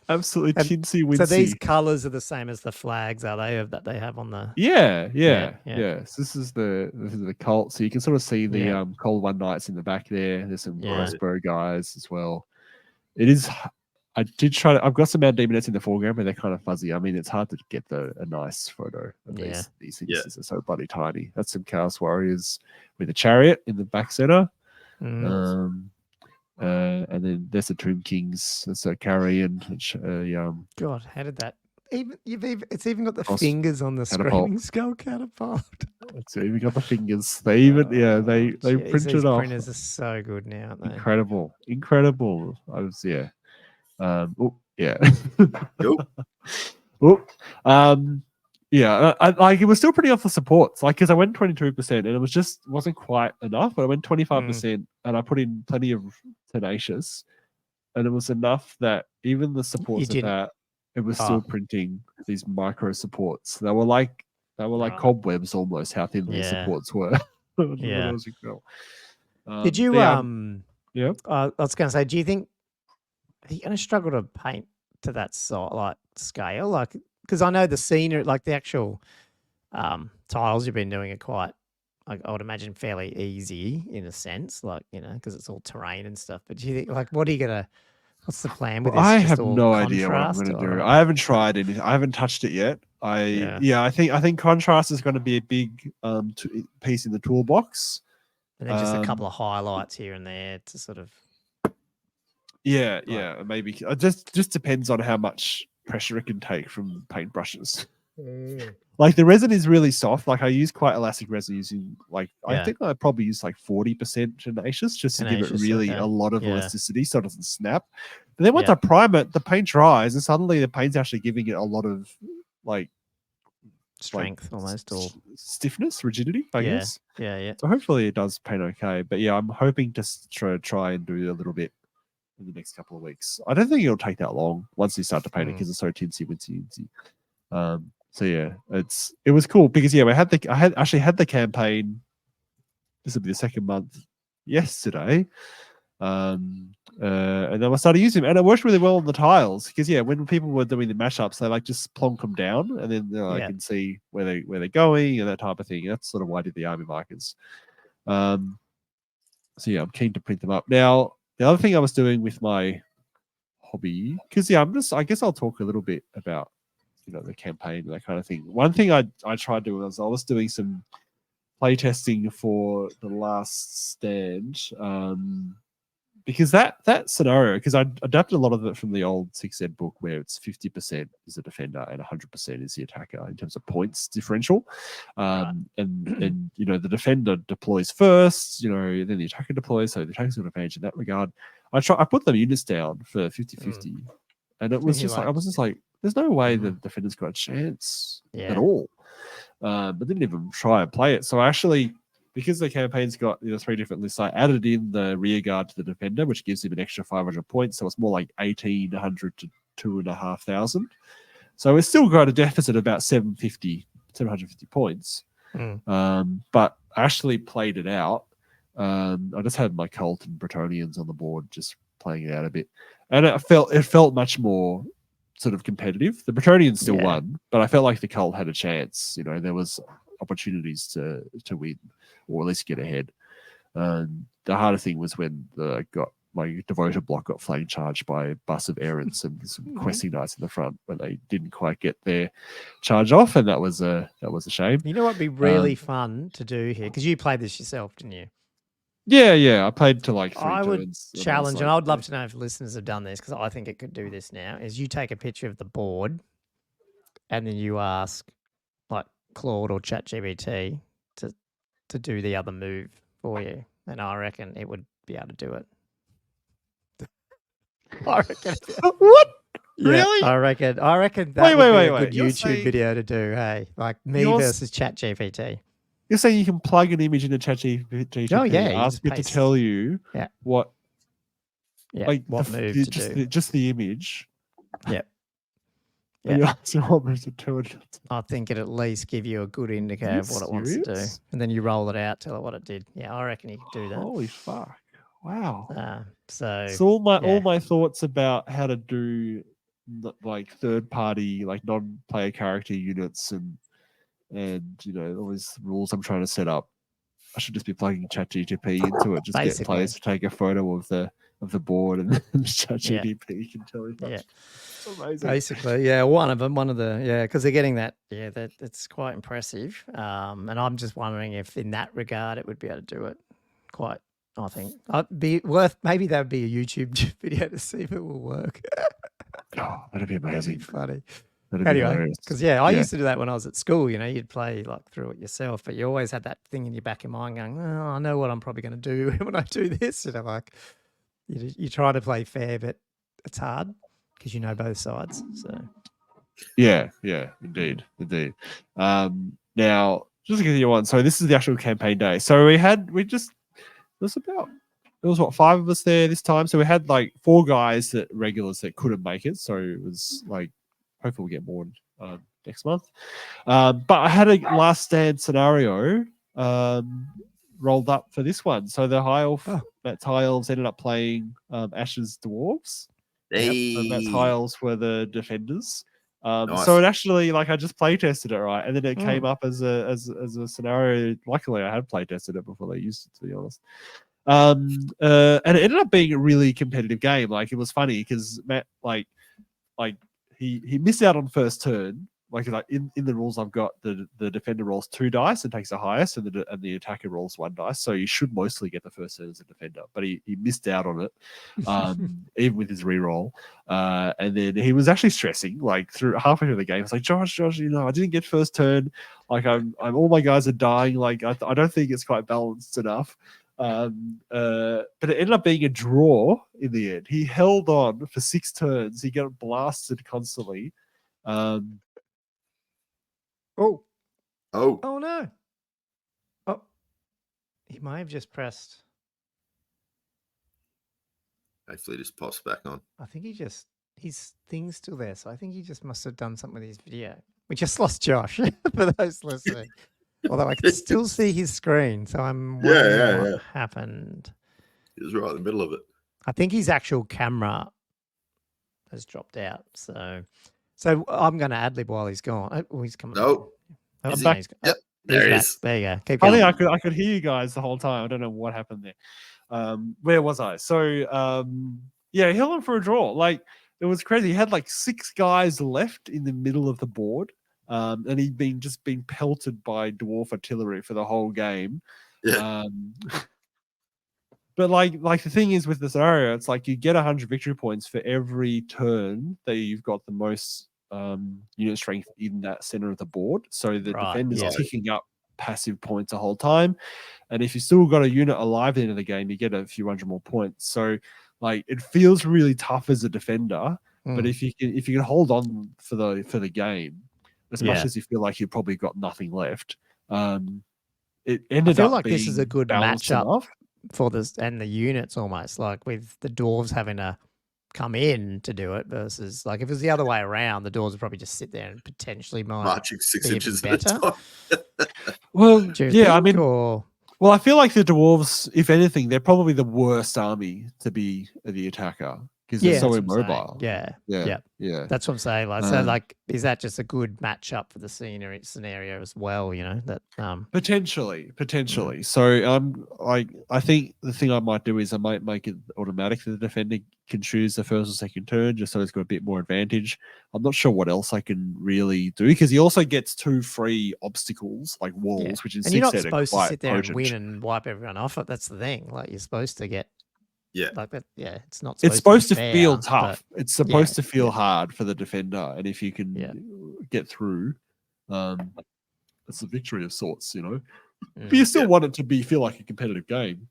Absolutely tinsy wincy. So these colours are the same as the flags, are they? That they have on the Yeah. So this is the cult. So you can sort of see the Cold One Knights in the back there. There's some crossbow guys as well. It is. I did try to. I've got some Mad Demonettes in the foreground, but they're kind of fuzzy. I mean, it's hard to get a nice photo of these things. They're so bloody tiny. That's some Chaos Warriors with a chariot in the back center. And then there's the Tomb Kings. That's a Carrion. God, how did that? It's even got the fingers on the Screaming Skull catapult. It's even got the fingers. They even they printed it off. Printers are so good now, aren't they? Incredible. I was it was still pretty off the supports, because I went 22% and it wasn't quite enough, but I went 25% and I put in plenty of Tenacious, and it was enough that even the supports of that, it was still printing these micro supports. They were like cobwebs almost, how thin these supports were. Did you I was going to say, do you think are you going to struggle to paint to that scale? Because I know the scenery, the actual tiles you've been doing are quite, I would imagine, fairly easy in a sense, because it's all terrain and stuff. But do you think, what are you going to, what's the plan with this? I have no idea what I'm going to do. I haven't tried anything. I haven't touched it yet. I think contrast is going to be a big piece in the toolbox. And then just a couple of highlights here and there to sort of. Maybe. It just depends on how much pressure it can take from paintbrushes. The resin is really soft. I use quite elastic resin using I think I probably use 40% Tenacious just to give it really a lot of elasticity so it doesn't snap. But then once I prime it, the paint dries and suddenly the paint's actually giving it a lot of strength almost, or stiffness, rigidity, I guess. Yeah. So hopefully it does paint okay. But I'm hoping to try and do a little bit in the next couple of weeks. I don't think it'll take that long once you start to paint it because it's so tinsy wincy. It was cool because I actually had the campaign. This will be the second month yesterday, and then I started using them, and it worked really well on the tiles because when people were doing the mashups, they just plonk them down, and then I can see where they're going and that type of thing. That's sort of why I did the army markers. I'm keen to print them up now. The other thing I was doing with my hobby, because I guess I'll talk a little bit about the campaign and that kind of thing. One thing I tried doing was I was doing some playtesting for the Last Stand, because that scenario, because I adapted a lot of it from the old 6th ed book where it's 50% is the defender and 100% is the attacker in terms of points differential. And the defender deploys first, then the attacker deploys, so the attacker's got advantage in that regard. I put the units down for 50-50, and it was I was just like, there's no way the defender's got a chance at all. But didn't even try and play it. So actually, because the campaign's got 3 different lists, I added in the rear guard to the defender, which gives him an extra 500 points. So it's more like 1,800 to 2,500. So it's still got a deficit of about 750 points. But I actually played it out. I just had my Cult and Bretonians on the board, just playing it out a bit. and it felt much more sort of competitive. The Bretonnians still won, but I felt like the cult had a chance. You know, there was opportunities to win or at least get ahead. The harder thing was when my devoted block got flank charged by a bus of errants and some questing knights in the front when they didn't quite get their charge off, and that was a shame. You know what'd be really fun to do here, because you played this yourself, didn't you? Yeah. I played to like 3 I would turns. challenge, and I would love to know if listeners have done this, because I think it could do this now, is you take a picture of the board and then you ask like Claude or ChatGPT to do the other move for you. And I reckon it would be able to do it. I reckon. What? Yeah, really? I reckon that would be a good YouTube video to do. Hey, like me versus ChatGPT. You're saying you can plug an image into ChatGPT? Oh yeah, ask it to tell you what. Yeah, like what move to do? Just the image. Yep. Yeah. You ask what move to do it. I think it at least give you a good indicator of what it wants to do, and then you roll it out, tell it what it did. Yeah, I reckon you could do that. Holy fuck! Wow. So all my thoughts about how to do like third party, like non-player character units and you know all these rules I'm trying to set up. I should just be plugging ChatGPT into it. Just get players to take a photo of the board, and then ChatGPT can tell you. Yeah. It's amazing. Basically, one of the because they're getting that. Yeah, it's quite impressive. And I'm just wondering if, in that regard, it would be able to do it. Quite, I think, maybe that would be a YouTube video to see if it will work. Oh, that'd be amazing. That'd be funny. Anyway, because I used to do that when I was at school. You know, you'd play like through it yourself, but you always had that thing in your back of your mind going, "Oh, I know what I'm probably going to do when I do this." You know, like you try to play fair, but it's hard because you know both sides. So yeah, indeed. Now, just to give you one. So this is the actual campaign day. So there was 5 of us there this time. So we had like 4 guys regulars that couldn't make it. So it was like, hopefully we'll get more next month. But I had a last stand scenario rolled up for this one. So the High Elf, Matt's High Elves ended up playing Ash's Dwarves. And Matt's High Elves were the defenders. Nice. So it actually, like, I just play tested it, right? And then it came up as a scenario. Luckily, I had play tested it before they used it, to be honest. And it ended up being a really competitive game. Like, it was funny because Matt, like he missed out on first turn. Like in the rules, I've got the defender rolls 2 dice and takes the highest, and the attacker rolls 1 dice. So you should mostly get the first turn as a defender, but he missed out on it, even with his reroll. And then he was actually stressing, like through halfway through the game. It's like, Josh, you know, I didn't get first turn. Like I'm all my guys are dying. Like I don't think it's quite balanced enough. But it ended up being a draw in the end. He held on for 6 turns. He got blasted constantly. Oh no. Oh, he might have just pressed. Hopefully just pops back on. I think his thing's still there. So I think he just must have done something with his video. We just lost Josh for those listening. Although I can still see his screen. So I'm wondering what happened. He was right in the middle of it. I think his actual camera has dropped out. So I'm going to ad-lib while he's gone. Oh, he's coming. Nope. I'm back. Yep. There he is. There you go. Keep going. I think I could hear you guys the whole time. I don't know what happened there. Where was I? So, he held him for a draw. Like, it was crazy. He had like 6 guys left in the middle of the board. And he'd been pelted by dwarf artillery for the whole game. Yeah. But like the thing is with the scenario, it's like you get 100 victory points for every turn that you've got the most unit strength in that center of the board. So the defender's ticking up passive points the whole time. And if you still got a unit alive at the end of the game, you get a few hundred more points. So like it feels really tough as a defender. But if you can hold on for the game, as much as you feel like you've probably got nothing left, it ended up. I feel like this is a good matchup for this and the units, almost like with the dwarves having to come in to do it versus like if it was the other way around, the dwarves would probably just sit there and potentially marching 6 inches better. Well, yeah, I mean, well, I feel like the dwarves, if anything, they're probably the worst army to be the attacker because they're so that's what I'm saying. immobile. Yeah. That's what I'm saying. Like, so, like, is that just a good matchup for the scenario as well? You know that potentially. So I think the thing I might do is I might make it automatic that the defender can choose the first or second turn, just so he's got a bit more advantage. I'm not sure what else I can really do because he also gets 2 free obstacles like walls, which is and you're not supposed to sit there and win and wipe everyone off. That's the thing. Like, you're supposed to get. Like that, it's not. It's supposed to fair, feel tough. It's supposed to feel yeah. hard for the defender, and if you can get through, it's a victory of sorts, you know. But you still want it to feel like a competitive game.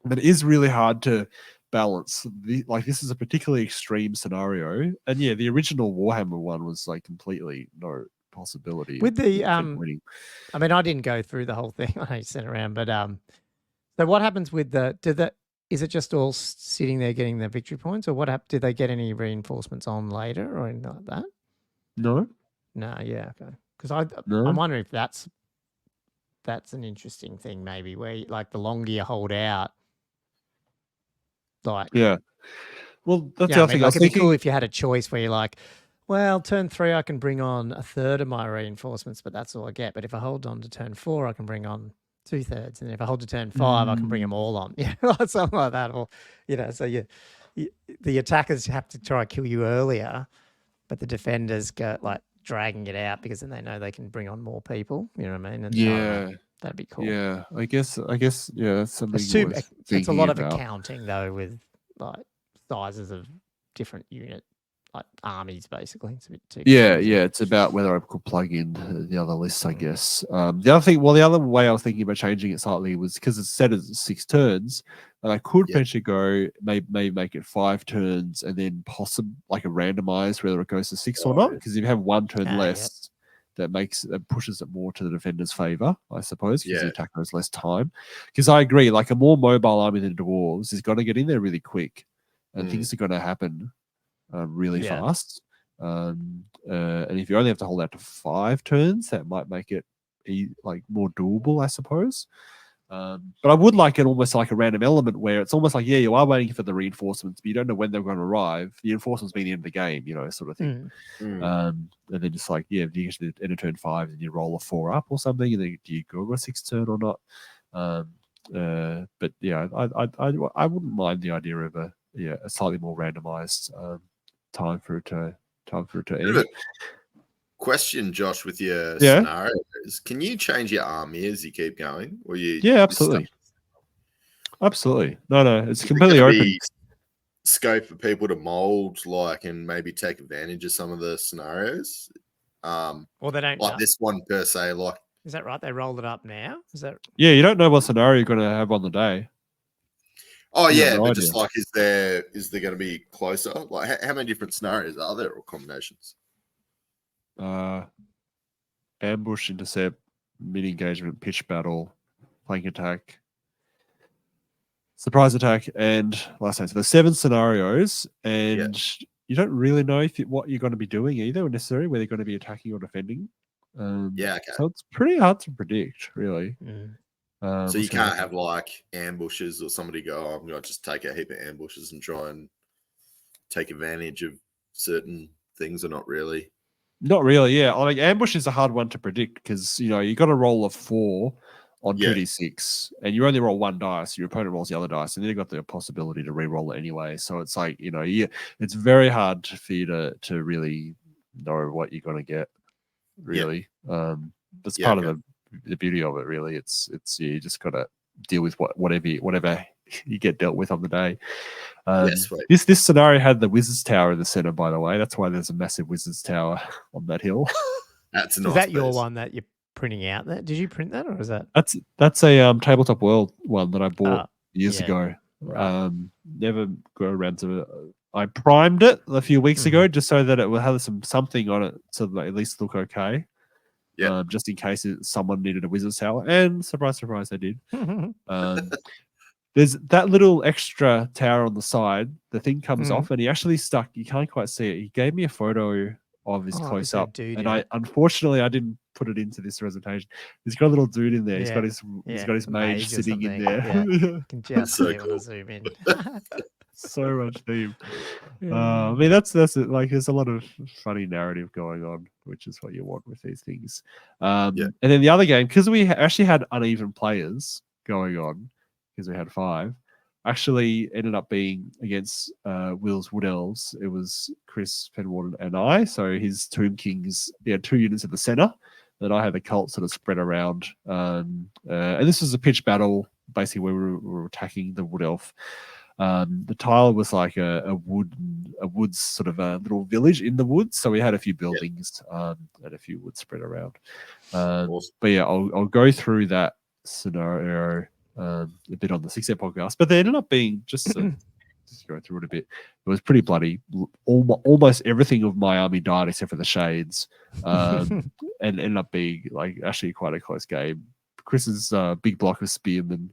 But it is really hard to balance. Like, this is a particularly extreme scenario, and the original Warhammer one was like completely no possibility with the winning. I mean, I didn't go through the whole thing. I sent around, but so what happens with is it just all sitting there getting their victory points, or what? Did they get any reinforcements on later or anything like that? No. Okay. Because I'm wondering if that's an interesting thing, maybe, where like the longer you hold out, like well, that's the other thing. Like, it'd be cool if you had a choice where you're like, well, turn 3 I can bring on a third of my reinforcements, but that's all I get. But if I hold on to turn 4, I can bring on 2/3, and if I hold to turn 5, I can bring them all on. Something like that. Or so the attackers have to try to kill you earlier, but the defenders go like dragging it out because then they know they can bring on more people. You know what I mean? And that'd be cool. Yeah, I guess. That's something. It's a lot of accounting though, with like sizes of different unit, like armies, basically. It's a bit too confusing. It's about whether I could plug in the other lists, I guess. The other way I was thinking about changing it slightly was because it's set as 6 turns, and I could potentially go maybe make it 5 turns and then possibly like a randomized whether it goes to 6 or not. Because if you have 1 turn less, that pushes it more to the defender's favor, I suppose, because the attacker has less time. Because I agree, like a more mobile army than dwarves is going to get in there really quick, and things are going to happen really fast. And if you only have to hold out to 5 turns, that might make it like more doable, I suppose. But I would like it almost like a random element where it's almost like, you are waiting for the reinforcements, but you don't know when they're going to arrive. The reinforcements being the end of the game, sort of thing. And then just like, you get to the end of turn 5 and you roll a 4 up or something, and then do you go a 6 turn or not? But I wouldn't mind the idea of a slightly more randomized time for it to end. Question, Josh, with your scenarios, can you change your army as you keep going, or you? Yeah, absolutely. Absolutely. No, it's completely open. Scope for people to mold, like, and maybe take advantage of some of the scenarios. Well, they don't like this one per se. Like, is that right? They rolled it up now. Is that? Yeah, you don't know what scenario you're going to have on the day. Oh yeah, but just like, is there going to be closer? Like, how many different scenarios are there, or combinations? Ambush, intercept, mid engagement, pitch battle, flank attack, surprise attack, and last time. So there's 7 scenarios, and you don't really know what you're going to be doing either, necessarily, whether you're going to be attacking or defending. So it's pretty hard to predict, really. So you can't have like ambushes or somebody go, I'm going to just take a heap of ambushes and try and take advantage of certain things, or not really. Not really, yeah. Like, ambush is a hard one to predict because you got to roll a 4 on 2d6, and you only roll 1 dice. Your opponent rolls the other dice, and then you've got the possibility to re-roll it anyway. So it's like it's very hard for you to really know what you're going to get. Really, that's part of the beauty of it. Really, it's you just got to deal with whatever you get dealt with on the day. This scenario had the Wizard's Tower in the center, by the way. That's why there's a massive Wizard's Tower on that hill. That's nice. Is that your one that you're printing out? Did you print that, or is that? That's a Tabletop World one that I bought years ago. Right. Never go around to it. I primed it a few weeks ago just so that it will have something on it, so that at least look okay. Yeah. Just in case someone needed a Wizard's Tower, and surprise, surprise, they did. There's that little extra tower on the side. The thing comes off, and he actually stuck. You can't quite see it. He gave me a photo of his close up, and unfortunately I didn't put it into this presentation. He's got a little dude in there. He's got his mage sitting in there. Yeah. You can just see it when I zoom in. So much theme. I mean, that's it. Like, there's a lot of funny narrative going on, which is what you want with these things. And then the other game, because we actually had uneven players going on, because we had 5, actually ended up being against Will's Wood Elves. It was Chris Penwarden and I. So his Tomb Kings, he had 2 units at the center. Then I had the cult sort of spread around. And this was a pitch battle, basically, where we were attacking the Wood Elf. The tile was like a woods sort of a little village in the woods. So we had a few buildings and a few woods spread around. Awesome. But yeah, I'll go through that scenario a bit on the 6-Air podcast. But they ended up being just go through it a bit. It was pretty bloody. Almost everything of my army died except for the shades, and ended up being like actually quite a close game. Chris's big block of spearmen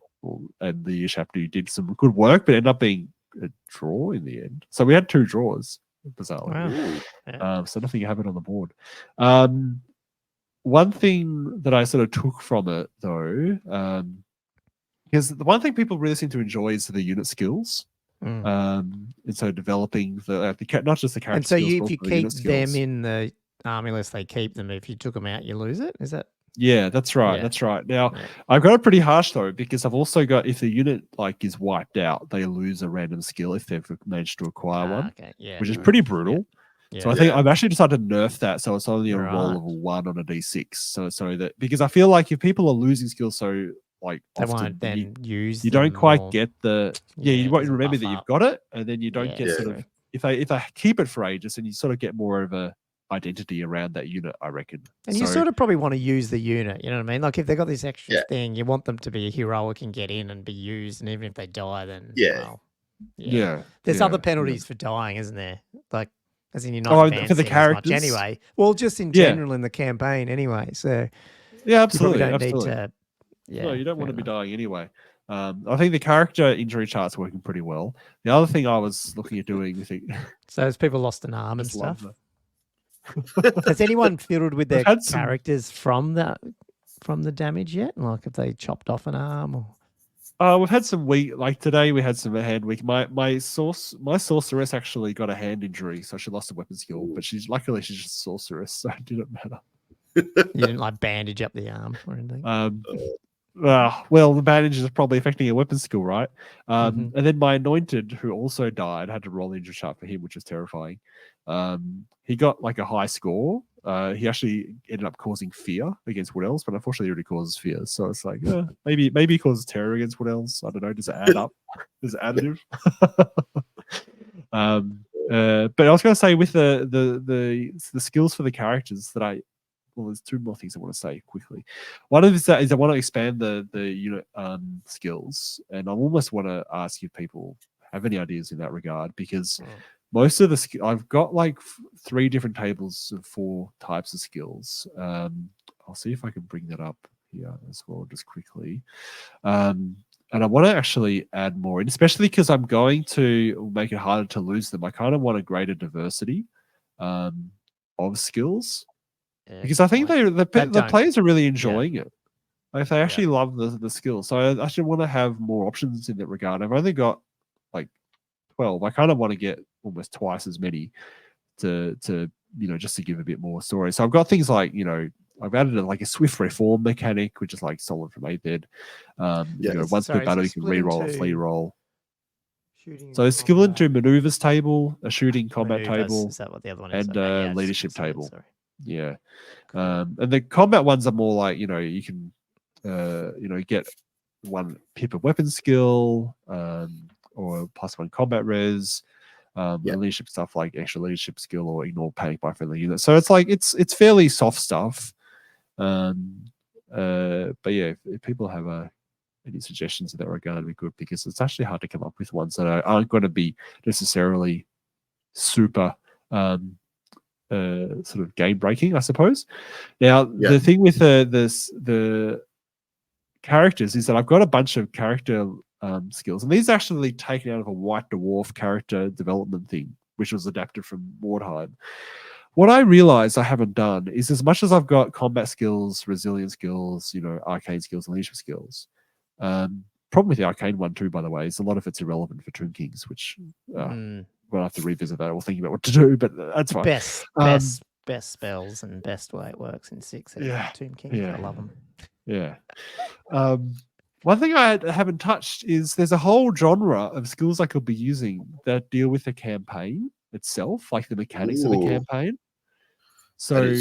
and the chapter did some good work, but ended up being a draw in the end. So we had 2 draws, bizarrely. Wow. So nothing happened on the board. One thing that I sort of took from it, though, because the one thing people really seem to enjoy is the unit skills. And so developing the not just the character and so skills, if you keep them in the army list, they keep them. If you took them out, you lose it. Is that? Yeah, that's right. Yeah. That's right. Now, I've got it pretty harsh though, because I've also got, if the unit like is wiped out, they lose a random skill if they've managed to acquire one, which is pretty brutal. So I think I've actually decided to nerf that, so it's only a roll of a 1 on a d6. So that, because I feel like if people are losing skills so like they often, won't then use. You don't quite get the you won't remember that you've got it, and then you don't get sort of if they keep it for ages, and you sort of get more of a identity around that unit, I reckon. And you sort of probably want to use the unit, you know what I mean? Like if they've got this extra thing, you want them to be heroic and get in and be used, and even if they die, then there's other penalties for dying, isn't there? Like as in you're not advancing for the characters as much anyway. Well, just in general in the campaign anyway. So absolutely, you probably don't need to. No, you don't want to be dying anyway. I think the character injury chart's working pretty well. The other thing I was looking at doing with it, so has people lost an arm and stuff? Has anyone fiddled with their characters from the damage yet? Like if they chopped off an arm or? We've had some weak. Like today, we had some hand weak. My sorceress actually got a hand injury, so she lost a weapon skill. But luckily she's just a sorceress, so it didn't matter. You didn't like bandage up the arm or anything. Well, the bandage is probably affecting a weapon skill, right? And then my anointed, who also died, had to roll the injury chart for him, which was terrifying. He got like a high score. He actually ended up causing fear against Wood Elves, but unfortunately he already causes fear. So it's like, maybe he causes terror against Wood Elves. I don't know. Does it add up? Is it additive? But I was going to say with the skills for the characters that there's 2 more things I want to say quickly. One of them is I want to expand the unit skills, and I almost want to ask if people have any ideas in that regard, because most of the I've got like 3 different tables of 4 types of skills. I'll see if I can bring that up here as well, just quickly. And I want to actually add more in, especially because I'm going to make it harder to lose them. I kind of want a greater diversity of skills. Because I think the players are really enjoying it. Like they actually love the skills. So I actually want to have more options in that regard. I've only got like 12. I kind of want to get almost twice as many to just to give a bit more story. So I've got things like, I've added like a swift reform mechanic, which is like solid from 8th. Once per battle, you can re-roll a flee roll. So a skill into maneuvers table, a shooting combat table, is that what the other one is? And a leadership table. Yeah. And the combat ones are more like, you can, get 1 pip of weapon skill, or +1 combat res, leadership stuff like extra leadership skill or ignore panic by friendly units. So it's like, it's fairly soft stuff. But yeah, if people have any suggestions in that regard, it'd be good, because it's actually hard to come up with ones that aren't going to be necessarily super, sort of game breaking, I suppose. Now, the thing with the characters is that I've got a bunch of character skills, and these are actually taken out of a White Dwarf character development thing, which was adapted from Mordheim. What I realized I haven't done is, as much as I've got combat skills, resilience skills, arcane skills, and leadership skills, problem with the arcane one too, by the way, is a lot of it's irrelevant for Tomb Kings, which we'll have to revisit that or think about what to do, but that's fine. Best spells and best way it works in 6. Tomb King. Yeah. I love them. Yeah. One thing I haven't touched is there's a whole genre of skills I could be using that deal with the campaign itself, like the mechanics of the campaign. So,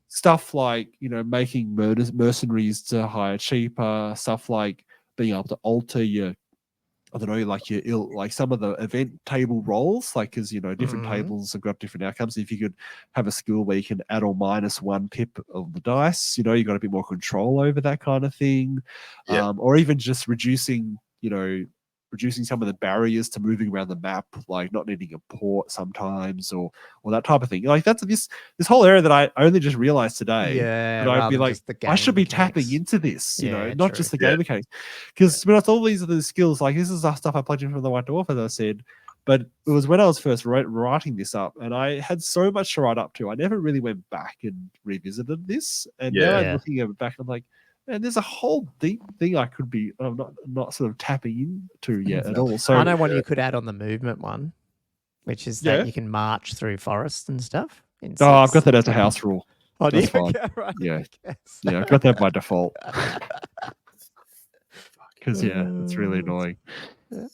stuff like, making mercenaries to hire cheaper, stuff like being able to alter your, I don't know, like some of the event table roles, like, because, different tables have got different outcomes. If you could have a skill where you can add or minus 1 pip of the dice, you got a bit more control over that kind of thing. Or even just reducing some of the barriers to moving around the map, like not needing a port sometimes, or that type of thing. Like that's this whole area that I only just realized today. Yeah, that I'd be like, I should be tapping into this, not just the game mechanics. Because when I thought all these are the skills, like this is the stuff I plugged in from the White Dwarf, as I said. But it was when I was first writing this up, and I had so much to write up to. I never really went back and revisited this, and now I'm looking at it back, I'm like, and there's a whole deep thing I could be not sort of tapping into yet at all. So I know one you could add on the movement one, which is that you can march through forests and stuff. I've got that as a house rule. Oh, that's fine. Right. Yeah, I've got that by default. Because it's really annoying.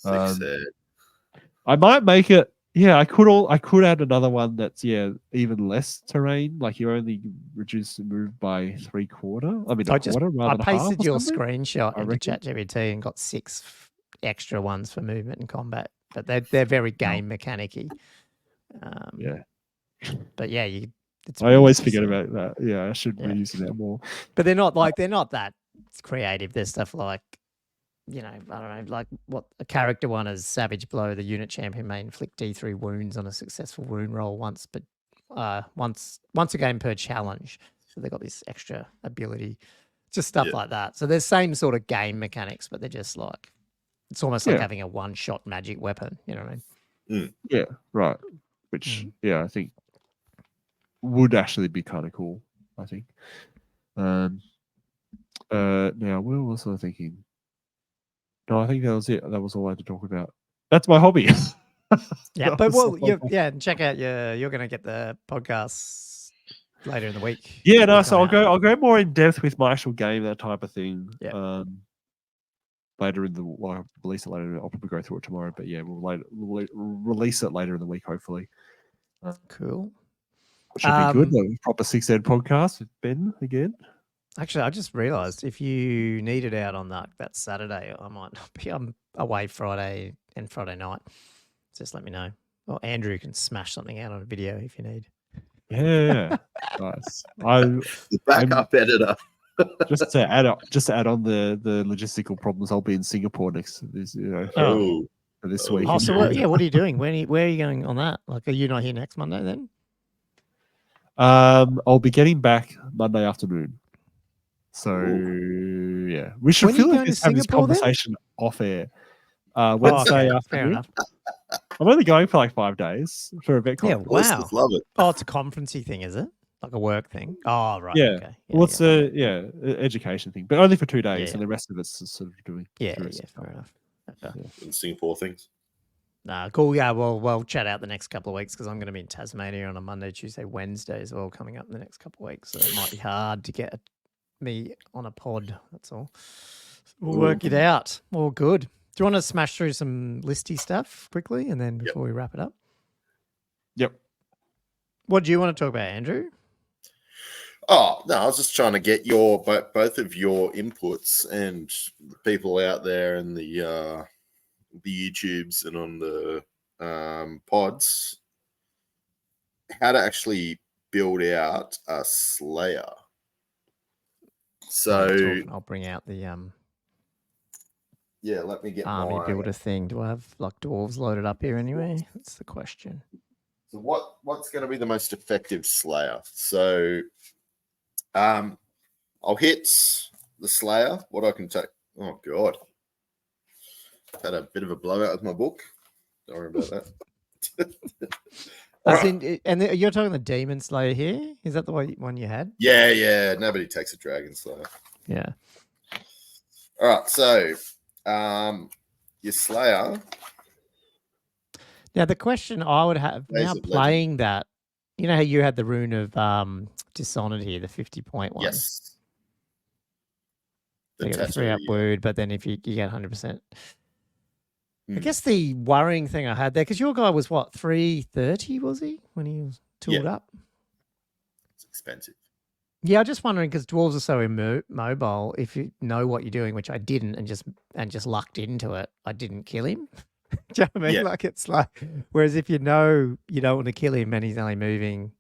I might make it. Yeah, I could add another one that's even less terrain. Like you only reduce the move by 3/4. I mean, I pasted your screenshot into ChatGPT and got 6 extra ones for movement and combat, but they're very game mechanic-y. But I always forget about that. Yeah, I should be using that more. But they're not that creative. There's stuff like, I don't know, like what a character one is Savage Blow. The unit champion may inflict D3 wounds on a successful wound roll once a game per challenge. So they've got this extra ability, just stuff like that. So they're same sort of game mechanics, but they're just like, it's almost like having a one-shot magic weapon. You know what I mean? Yeah, right. Which, I think would actually be kind of cool, I think. Now, what was I thinking? No, I think that was it. That was all I had to talk about. That's my hobby. And check out you're going to get the podcasts later in the week. Yeah, no, so I'll go more in depth with my actual game, that type of thing. Yeah. Later in the I'll release it later. I'll probably go through it tomorrow, but we'll release it later in the week, hopefully. Cool. Should be good. A proper 6 Ed podcast with Ben again. Actually, I just realised if you need it out on that Saturday, I might not be. I'm away Friday and Friday night. Just let me know. Or Andrew can smash something out on a video if you need. Yeah, nice. The backup editor. just to add on the logistical problems, I'll be in Singapore next this week. Oh, so what are you doing? Where are you going on that? Like, are you not here next Monday then? I'll be getting back Monday afternoon. So we should feel like have this conversation off air. Wednesday afternoon. Fair enough. I'm only going for like 5 days for a vet conference. Yeah, wow. Love it. Oh, it's a conferencey thing, is it? Like a work thing? Oh, right. Yeah. Okay. Well, it's education thing, but only for 2 days, and the rest of it's sort of doing. Yeah, fair enough. Okay. In Singapore things. Nah, cool. Yeah, we'll chat out the next couple of weeks because I'm going to be in Tasmania on a Monday, Tuesday, Wednesday as well coming up in the next couple of weeks. So it might be hard to get me on a pod. That's all. We'll work it out. All good. Do you want to smash through some listy stuff quickly and then before we wrap it up? Yep. What do you want to talk about, Andrew? Oh, no, I was just trying to get both of your inputs and the people out there in the YouTubes and on the pods, how to actually build out a Slayer. So I'll bring out the let me get army builder thing. Do I have like dwarves loaded up here anyway? That's the question. So what's going to be the most effective Slayer? So I'll hit the Slayer. What I can take. Oh God, had a bit of a blowout with my book. Don't worry about that. And you're talking the Demon Slayer here? Is that the one you had? Yeah. Nobody takes a Dragon Slayer. Yeah. All right. So Your Slayer. Now, the question I would have now playing that, you know how you had the rune of Dishonored here, the 50-point one? Yes. So you get the 3 up wound, but then if you get 100%. I guess the worrying thing I had there, because your guy was what, 330, was he, when he was tooled up? It's expensive. Yeah, I'm just wondering, because dwarves are so immobile, if you know what you're doing, which I didn't, and just lucked into it, I didn't kill him. Do you know what I mean? Yeah. Like, it's like, whereas if you know you don't want to kill him and he's only moving,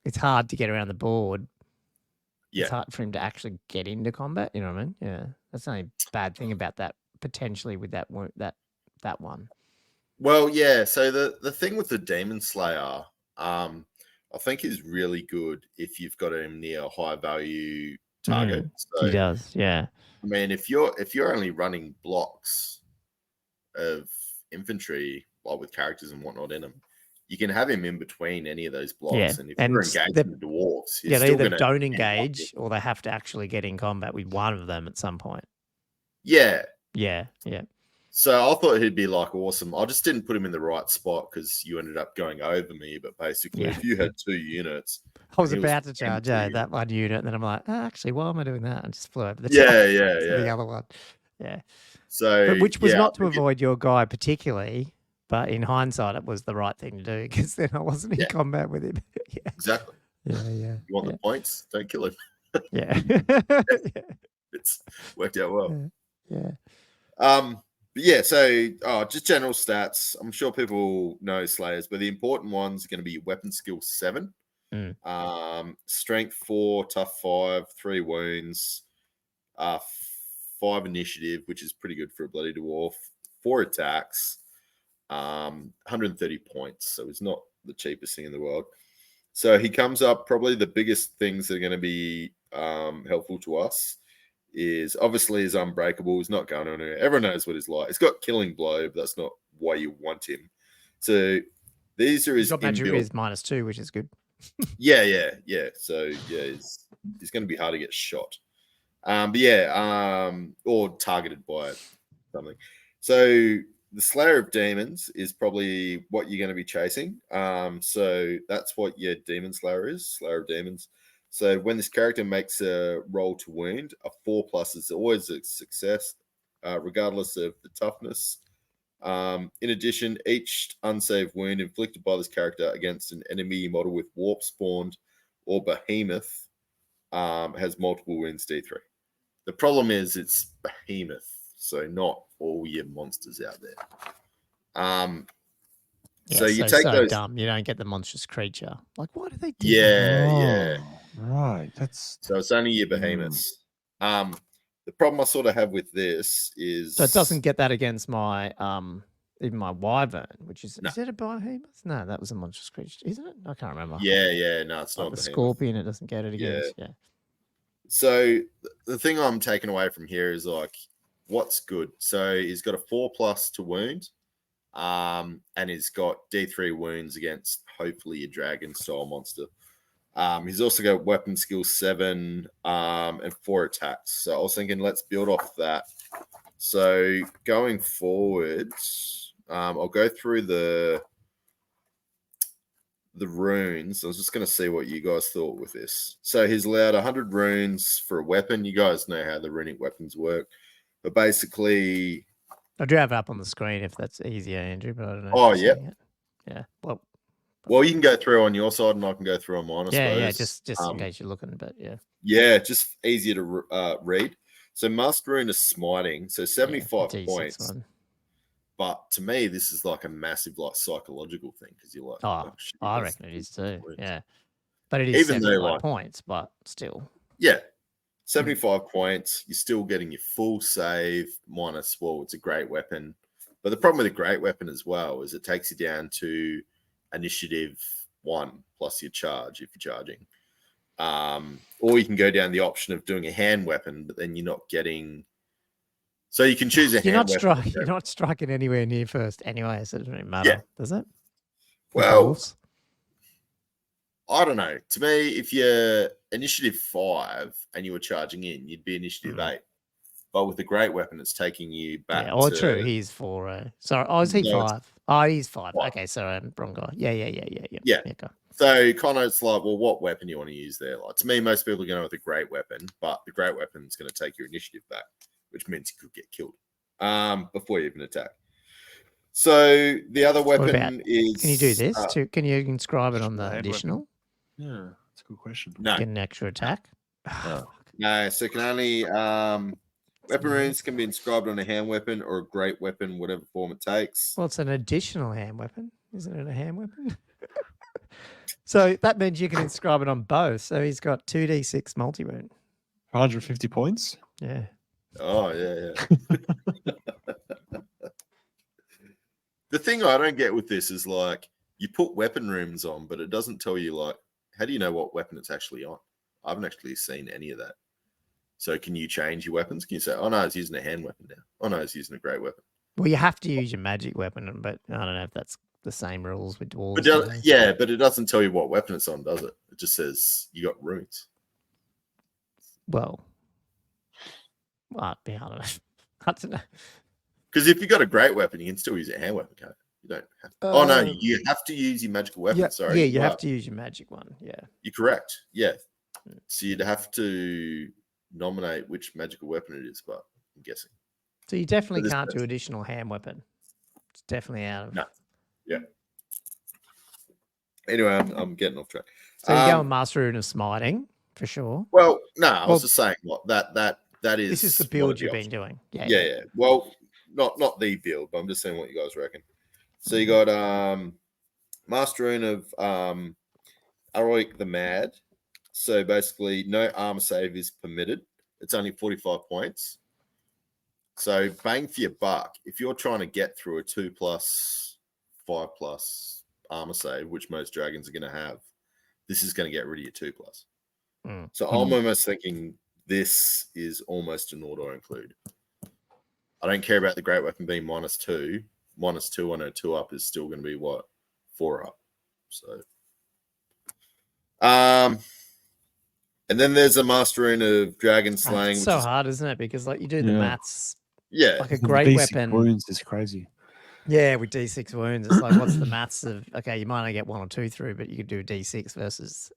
it's hard to get around the board. Yeah. It's hard for him to actually get into combat. You know what I mean? Yeah. That's the only bad thing about that, potentially, with that one. Well, yeah. So the thing with the Demon Slayer, I think is really good if you've got him near a high value target. So, he does, yeah. I mean, if you're only running blocks of infantry, like with characters and whatnot in them, you can have him in between any of those blocks. Yeah. And if you're engaging the dwarves, they either don't engage or they have to actually get in combat with one of them at some point. Yeah. Yeah, yeah. So I thought he'd be like awesome. I just didn't put him in the right spot because you ended up going over me. But basically, if you had 2 units, I was about to charge that one unit, and then I'm like, actually, why am I doing that? And just flew over the top to the other one. Yeah. So, but which was not to avoid your guy particularly, but in hindsight, it was the right thing to do because then I wasn't in combat with him. Yeah. Exactly. Yeah. You want the points? Don't kill him. Yeah. It's worked out well. Yeah. But yeah, so just general stats. I'm sure people know Slayers, but the important ones are going to be weapon skill 7, strength 4, tough 5, 3 wounds, 5 initiative, which is pretty good for a bloody dwarf, 4 attacks, 130 points. So it's not the cheapest thing in the world. So he comes up, probably the biggest things that are going to be helpful to us is obviously he's unbreakable. He's not going anywhere. Everyone knows what he's like. He's got killing blow, but that's not why you want him. So these are his magic is -2, which is good. Yeah. So yeah, he's going to be hard to get shot. But yeah, or targeted by something. So the Slayer of Demons is probably what you're going to be chasing. So that's what your Demon Slayer is, Slayer of Demons. So when this character makes a roll to wound, a 4+ is always a success, regardless of the toughness. In addition, each unsaved wound inflicted by this character against an enemy model with warp spawned or behemoth has multiple wounds D3. The problem is it's behemoth, so not all your monsters out there. So you take those. Dumb. You don't get the monstrous creature. Like, why do they do Yeah. Right. So it's only your behemoths. The problem I sort of have with this is so it doesn't get that against my even my wyvern, which is is it a behemoth? No, that was a monstrous creature, isn't it? I can't remember. Yeah. No, it's not the scorpion. It doesn't get it against. Yeah. So the thing I'm taking away from here is like, what's good? So he's got a 4+ to wound. And he's got D3 wounds against hopefully a dragon style monster. He's also got weapon skill 7 and 4 attacks. So I was thinking, let's build off that. So going forward, I'll go through the runes. I was just going to see what you guys thought with this. So he's allowed 100 runes for a weapon. You guys know how the runic weapons work, but basically. I do have it up on the screen if that's easier, Andrew, but I don't know. Oh, yeah. Yeah. Well, you can go through on your side and I can go through on mine, I suppose. Yeah, just in case you're looking, but yeah. Yeah, just easier to read. So Master Rune is smiting, so 75 points. One. But to me, this is like a massive psychological thing because you're like, shit, I reckon it is too. Yeah. But it is even 75 points, but still. Yeah. 75 points, you're still getting your full save minus, it's a great weapon. But the problem with a great weapon as well is it takes you down to initiative 1 plus your charge if you're charging. Or you can go down the option of doing a hand weapon, but then you're not getting. So you can choose a hand weapon. You're not striking anywhere near first anyway, so it doesn't really matter, does it? Well, I don't know. To me, if you're initiative 5 and you were charging in, you'd be initiative 8. But with the great weapon, it's taking you back. Yeah, oh, to... true. He's 4. Sorry. Oh, is he 5? Oh, he's 5. Okay, sorry. I'm wrong guy. Yeah. Okay. So kind of it's like, well, what weapon you want to use there? Like to me, most people are going with a great weapon, but the great weapon is going to take your initiative back, which means you could get killed before you even attack. So the other weapon is... Can you do this? Can you inscribe it on the additional? Weapon. Yeah, that's a good question. No. Get an extra attack? No, so can only... weapon runes can be inscribed on a hand weapon or a great weapon, whatever form it takes. Well, it's an additional hand weapon. Isn't it a hand weapon? So that means you can inscribe it on both. So he's got 2d6 multi-wound. 150 points? Yeah. Oh, yeah. The thing I don't get with this is like you put weapon runes on, but it doesn't tell you like, how do you know what weapon it's actually on? I haven't actually seen any of that. So can you change your weapons? Can you say, oh no, it's using a hand weapon now. Oh no, it's using a great weapon. Well, you have to use your magic weapon, but I don't know if that's the same rules with dwarves. But but it doesn't tell you what weapon it's on, does it? It just says you got runes. Well, I don't know. I don't know. Because if you got a great weapon, you can still use a hand weapon, can't you? You don't have to. Oh no, you have to use your magical weapon. Yeah, sorry. Yeah, you have to use your magic one. Yeah. You're correct. Yeah. So you'd have to nominate which magical weapon it is, but I'm guessing. So you definitely can't do additional hand weapon. It's definitely out of... No. Yeah. Anyway, I'm getting off track. So you go on Master Rune of Smiting, for sure. Well, no, I was just saying what that is. This is the build you've been doing. Yeah. Well, not the build, but I'm just saying what you guys reckon. So you got Master Rune of Aroik the Mad. So basically, no armor save is permitted. It's only 45 points. So bang for your buck. If you're trying to get through a 2+, 5+ armor save, which most dragons are going to have, this is going to get rid of your 2+. So I'm almost thinking this is almost an auto include. I don't care about the great weapon being -2. -2 on a 2 up is still going to be what? 4 up. So and then there's a Master Rune of Dragon Slaying. It's so hard, isn't it? Because like you do the maths. Yeah. Like a great D6 weapon. Wounds is crazy. Yeah, with D6 wounds, it's like, what's the maths of, okay, you might only get 1 or 2 through, but you could do a D6 versus...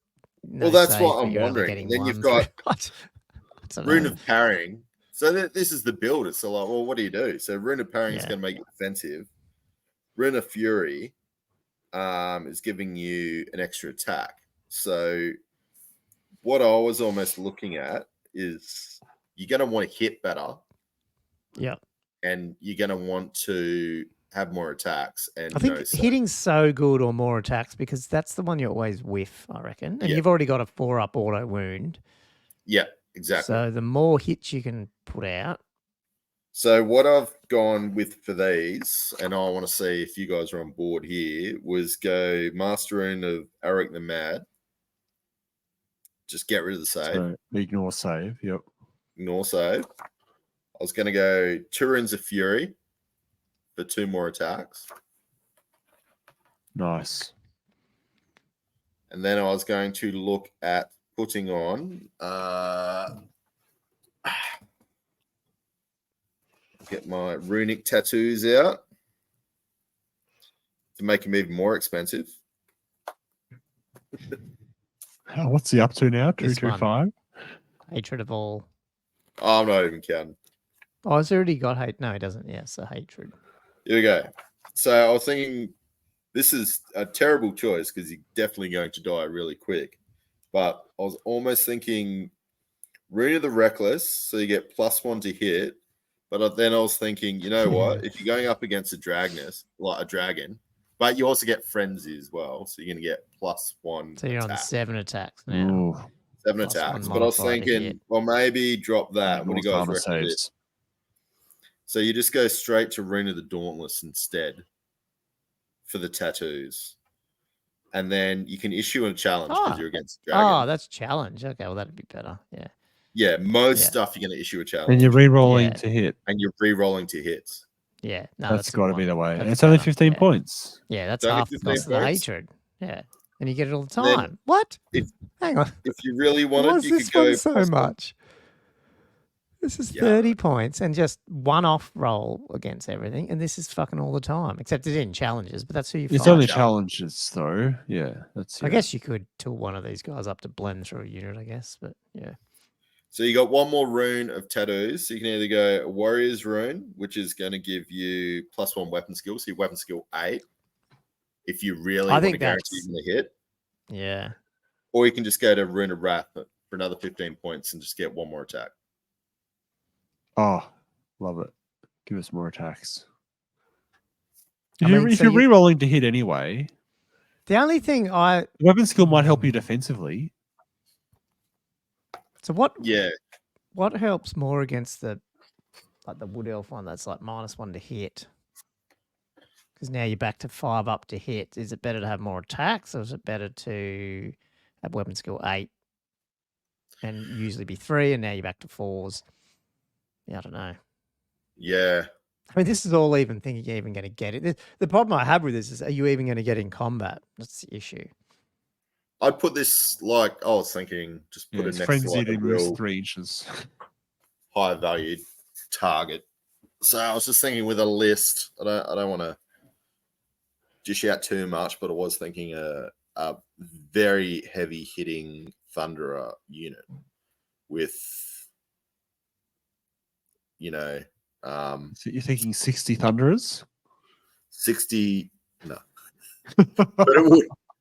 well, that's what I'm wondering. Then you've got Rune of Parrying. So this is the build. It's so like, well, what do you do? So Rune of Parrying is going to make you defensive. Rune of Fury is giving you an extra attack. So what I was almost looking at is you're going to want to hit better. Yeah. And you're going to want to have more attacks. And I think hitting's so good or more attacks because that's the one you always whiff, I reckon. And you've already got a 4-up auto wound. Yeah, exactly. So the more hits you can put out. So what I've gone with for these, and I want to see if you guys are on board here, was go Master Rune of Aroik the Mad. Just get rid of the save. So ignore save, yep. Ignore save. I was going to go 2 Runes of Fury for 2 more attacks. Nice. And then I was going to look at putting on... get my runic tattoos out to make them even more expensive. What's he up to now? 225? Hatred of all. Oh, I'm not even counting. Oh, he's already got hate. No, he doesn't. Yeah, so hatred. Here we go. So I was thinking this is a terrible choice because you're definitely going to die really quick. But I was almost thinking Rune of the Reckless, so you get +1 to hit. But then I was thinking, you know what? If you're going up against a dragon, but you also get Frenzy as well, so you're going to get +1. So you're attack. on 7 attacks now. Ooh. 7 attacks. But I was thinking, well, maybe drop that. What do you guys reckon? So you just go straight to Rune of the Dauntless instead for the tattoos. And then you can issue a challenge because you're against a dragon. Oh, that's a challenge. Okay, well, that'd be better. Yeah. Yeah, most stuff you're going to issue a challenge. And you're re-rolling to hit. And you're re-rolling to hits. Yeah. No, that's got to be the way. That's it's only 15 points. Yeah, that's half the cost of the hatred. Yeah. And you get it all the time. Then what? Hang on. If you really wanted, What's you this could go one so much? This is 30 points and just one off roll against everything. And this is fucking all the time, except it's in challenges, but that's who you fight. It's only challenges, though. Yeah, that's. I guess you could tool one of these guys up to blend through a unit, I guess, but yeah. So you got one more rune of tattoos. So you can either go Warrior's Rune, which is going to give you +1 weapon skill. So your weapon skill 8. If you really want to guarantee you're going to hit. Yeah. Or you can just go to Rune of Wrath for another 15 points and just get one more attack. Oh, love it. Give us more attacks. I mean, if you're re-rolling to hit anyway, the only thing weapon skill might help you defensively. So what? Yeah. What helps more against the Wood Elf one that's like -1 to hit? Because now you're back to 5 up to hit. Is it better to have more attacks, or is it better to have weapon skill 8 and usually be 3, and now you're back to 4s? Yeah, I don't know. Yeah. I mean, this is all even thinking you're even going to get it. The problem I have with this is, are you even going to get in combat? That's the issue. I'd put this I was thinking, just put it next frenzied to in real 3 inches. high valued target. So I was just thinking with a list, I don't want to dish out too much, but I was thinking a very heavy hitting Thunderer unit with, So you're thinking 60 Thunderers? 60, no. But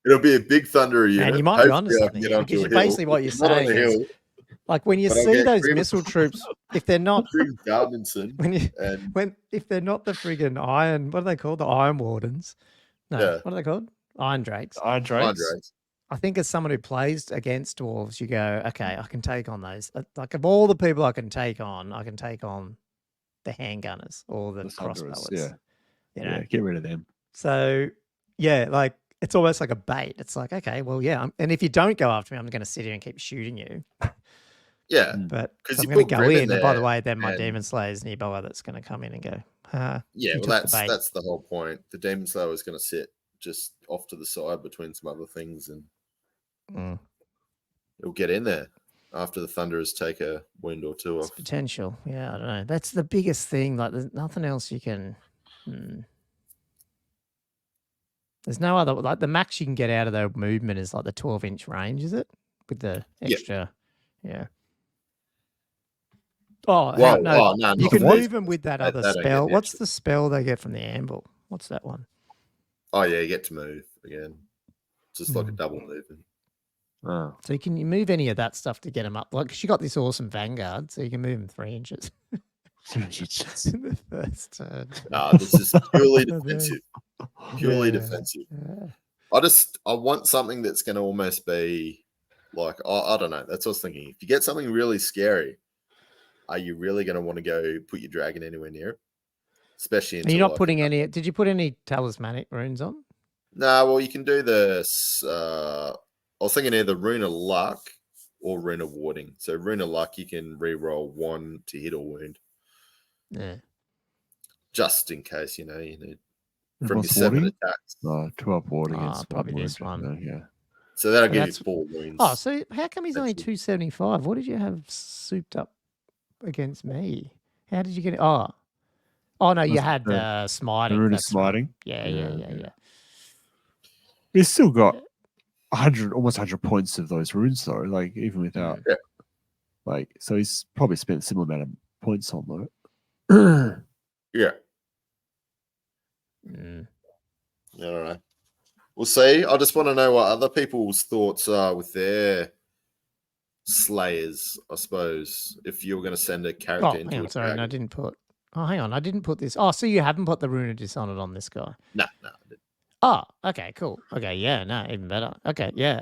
it'll be a big Thunderer unit. And you might be onto something here, because basically what you're saying is, like when you see those missile troops, if they're not if they're not the friggin' iron, what are they called? The Iron Wardens. No, yeah. What are they called? Iron Drakes. Iron Drakes. I think as someone who plays against dwarves, you go, okay, I can take on those. Like of all the people I can take on the handgunners or the crossbowers. Yeah. Yeah, get rid of them. So yeah, like it's almost like a bait. It's like, okay, well, yeah. And if you don't go after me, I'm going to sit here and keep shooting you. Yeah. But so I'm going to go in. And by the way, then my Demon Slayer's nearby that's going to come in and go, yeah, well, that's the whole point. The Demon Slayer is going to sit just off to the side between some other things, and it'll get in there after the Thunderers take a wound or two off. It's potential. Yeah, I don't know. That's the biggest thing. Like, there's nothing else you can. There's no other. Like, the max you can get out of their movement is like the 12-inch range, is it? With the extra. Yeah. Oh, no. You can move them with that other spell. What's the spell they get from the Anvil? What's that one? Oh, yeah, you get to move again. Just like a double movement. Oh. So you move any of that stuff to get them up. Like, cause you got this awesome Vanguard, so you can move them 3 inches. 3 inches. In the first turn. No, this is purely defensive. Purely defensive. Yeah. I want something that's going to almost be like, I don't know. That's what I was thinking. If you get something really scary, are you really going to want to go put your dragon anywhere near it? Especially into, and you're not putting any. Did you put any talismanic runes on? No, well, you can do this. I was thinking either Rune of Luck or Rune of Warding. So Rune of Luck, you can re-roll 1 to hit or wound. Yeah. Just in case, you need from your 7 attacks. 12 warding. Probably this one. Yeah. So that'll give you 4 wounds. Oh, so how come he's only 275? What did you have souped up against me? How did you get it? Oh no, you had smiting. The rune of smiting. Yeah. He's still got 100, almost 100 points of those runes, though. Like even without, so he's probably spent a similar amount of points on that. Yeah. I don't know. We'll see. I just want to know what other people's thoughts are with their Slayers, I suppose. If you were going to send a character into a sorry, no, I didn't put. Oh, hang on, I didn't put this. Oh, so you haven't put the Rune of Dishonored on this guy? No, I didn't. Oh, okay, cool. Okay, yeah, no, even better. Okay, yeah.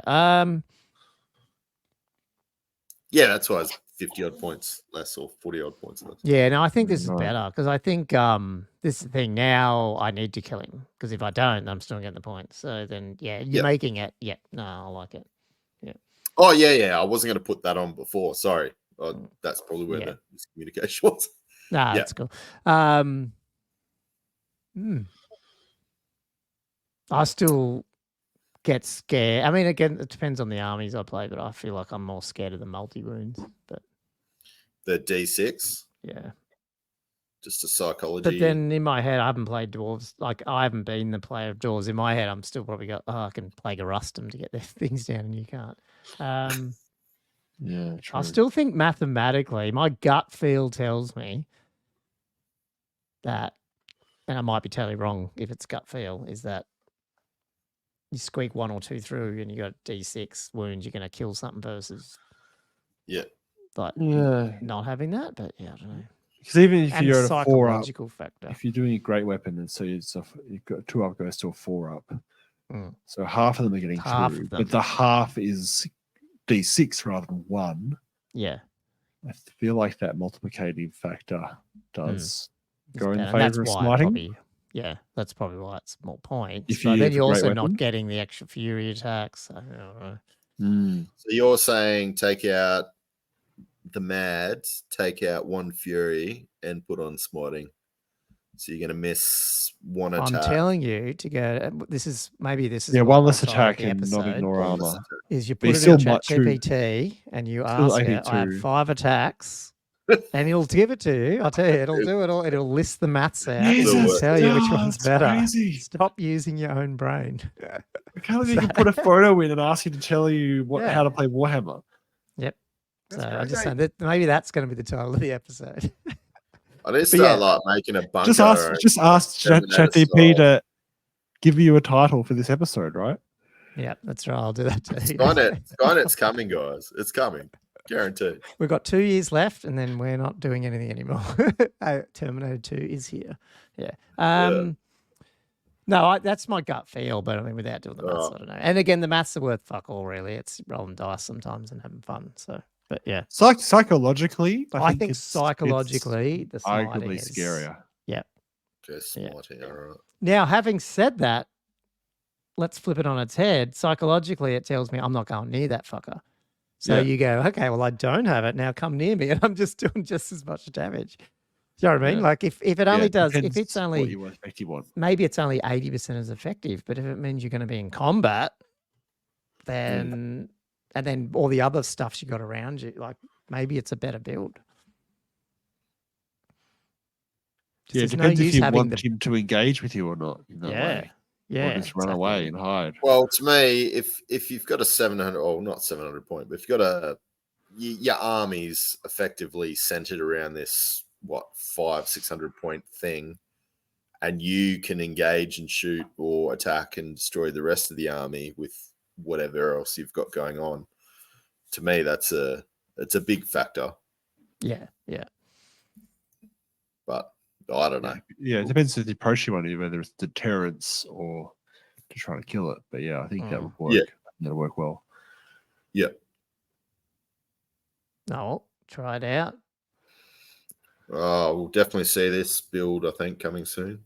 Yeah, that's why it's 50-odd points less or 40-odd points less. Yeah, no, I think this is better because I think this is the thing. Now I need to kill him because if I don't, I'm still getting the points. So then, you're making it. Yeah, no, I like it. Yeah. Oh, yeah. I wasn't going to put that on before. Sorry. That's probably where the miscommunication was. Nah, that's cool. I still get scared. I mean, again, it depends on the armies I play, but I feel like I'm more scared of the multi-runes. But The D6. Yeah. Just a psychology. But then in my head, I haven't played dwarves. Like, I haven't been the player of dwarves. In my head, I'm still probably I can Plague a Rustum to get their things down, and you can't. Yeah, true. I still think mathematically, my gut feel tells me that, and I might be totally wrong if it's gut feel, is that you squeak 1 or 2 through and you got D6 wounds, you're going to kill something versus like not having that. But yeah, I don't know. Because even if And you're at a 4 up, psychological factor. if you're doing a great weapon, and so you've got 2 up goes to a 4 up, so half of them are getting through, but the half is D6 rather than 1. Yeah, I feel like that multiplicative factor does go in favor of smiting. That's probably why it's more points. If but then you're also not getting the extra fury attacks. I don't know. So you're saying take out the mads, take out 1 fury, and put on smiting. So you're going to miss 1 attack. I'm telling you to go. This is 1 less attack and not ignore armor. Is you put it in ChatGPT and you ask it, I have 5 attacks, and it'll give it to you. I'll tell you, it'll do it all. It'll list the maths out and tell you which one's better. Crazy. Stop using your own brain. I can't believe you can put a photo in and ask you to tell you how to play Warhammer. Yep. So I just said that maybe that's going to be the title of the episode. I need to start like making a bunker. Just ask ChatGPT to give you a title for this episode, right? Yeah, that's right. I'll do that too. Skynet's coming, guys. It's coming. Guaranteed. We've got 2 years left, and then we're not doing anything anymore. Terminator 2 is here. Yeah. No, that's my gut feel, but I mean, without doing the maths, I don't know. And again, the maths are worth fuck all, really. It's rolling dice sometimes and having fun. So, but yeah. Psychologically, I think psychologically, the arguably scarier. Yeah. Just smarting, all right. Now, having said that, let's flip it on its head. Psychologically, it tells me I'm not going near that fucker. So you go, okay, well, I don't have it. Now come near me, and I'm just doing just as much damage. Do you know what I mean? Like if it only does, if it's only, maybe it's only 80% as effective, but if it means you're going to be in combat, then, and then all the other stuff you got around you, like maybe it's a better build. It depends if you want him to engage with you or not. Yeah. Or just run away and hide. Well, to me, if you've got a 700, or not 700 point, but if you've got your army's effectively centered around this 500-600 point thing, and you can engage and shoot or attack and destroy the rest of the army with whatever else you've got going on. To me, it's a big factor. Yeah. But I don't know. Yeah, it depends on the approach you want to do, whether it's deterrence or to try to kill it. But yeah, I think that would work. Yeah. That'll work well. Yeah. No, try it out. We'll definitely see this build, I think, coming soon.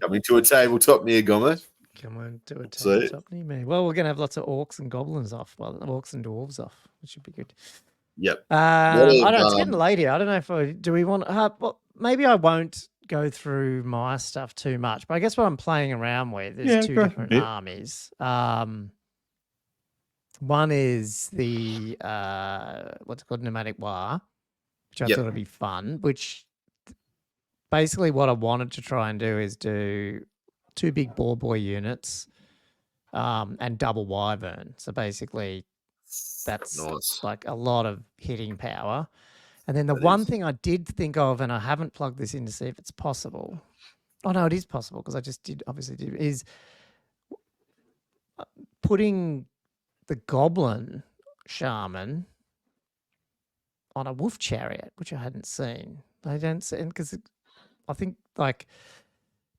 Coming to a tabletop near Gomer. Coming to a tabletop near me. Well, we're going to have lots of orcs and goblins off. Well, orcs and dwarves off, which should be good. Yep. I don't know. It's getting late here. I don't know if do we want. Well, maybe I won't go through my stuff too much, but I guess what I'm playing around with is 2 different armies. One is the what's it called, Nomadic War, which I thought would be fun. Which basically what I wanted to try and do is do 2 big boar boy units, and double wyvern. So basically, that's nice. Like a lot of hitting power. And then the one thing I did think of, and I haven't plugged this in to see if it's possible. Oh, no, it is possible because I just obviously did, is putting the goblin shaman on a wolf chariot, which I hadn't seen. I don't see, because I think like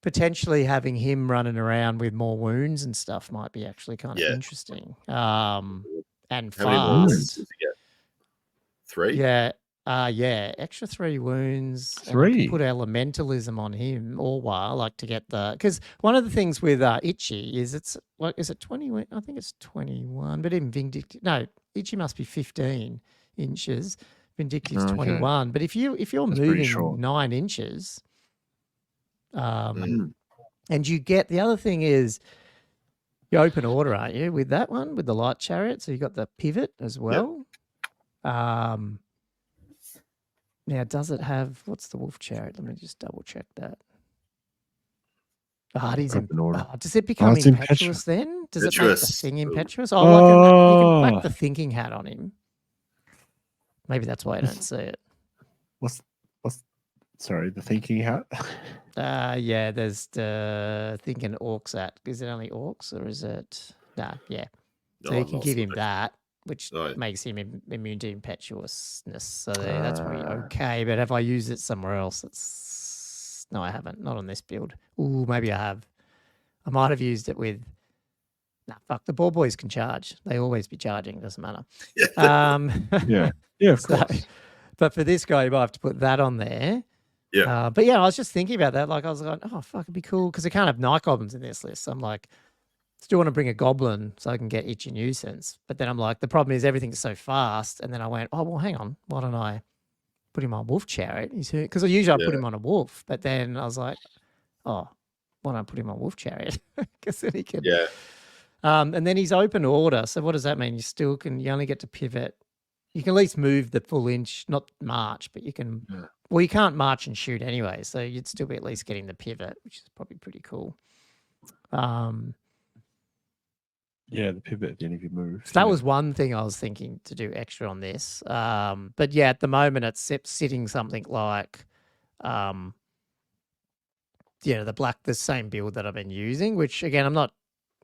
potentially having him running around with more wounds and stuff might be actually kind of interesting. And how many wounds does he get? 3? Yeah, extra 3 wounds. 3. Put elementalism on him all while, like to get because one of the things with Itchy is is it 20? I think it's 21, but even Vindictive. No, Itchy must be 15 inches. Vindictive's 21. But if you're moving 9 inches, and you get the other thing is. You open order, aren't you, with that one, with the light chariot? So you got the pivot as well. Now, does it have, what's the wolf chariot? Let me just double check that. Oh, he's does it become impetuous then? Does it make the thing impetuous? Oh, you can whack the thinking hat on him. Maybe that's why I don't see it. What's sorry, the thinking hat? Yeah, there's the thinking orcs at. Is it only orcs or is it? Nah, yeah. So you can give him that, which makes him immune to impetuousness. So that's probably okay. But have I used it somewhere else? No, I haven't. Not on this build. Ooh, maybe I have. I might have used it with. Nah, fuck. The ball boys can charge. They always be charging. Doesn't matter. Yeah, of course. But for this guy, you might have to put that on there. Yeah. But yeah, I was just thinking about that. Like, I was like, oh, fuck, it'd be cool. Because I can't have night goblins in this list. So I'm like, still want to bring a goblin so I can get itchy nuisance. But then I'm like, the problem is everything's so fast. And then I went, oh, well, hang on. Why don't I put him on wolf chariot? Because usually I put him on a wolf. But then I was like, oh, why don't I put him on wolf chariot? Because then he can. Yeah. And then he's open order. So what does that mean? You only get to pivot. You can at least move the full inch, not march, but you can. Yeah. Well, you can't march and shoot anyway, so you'd still be at least getting the pivot, which is probably pretty cool. Yeah, the pivot at the end of your move. So that was one thing I was thinking to do extra on this. But yeah, at the moment it's sitting something like, the same build that I've been using, which again, I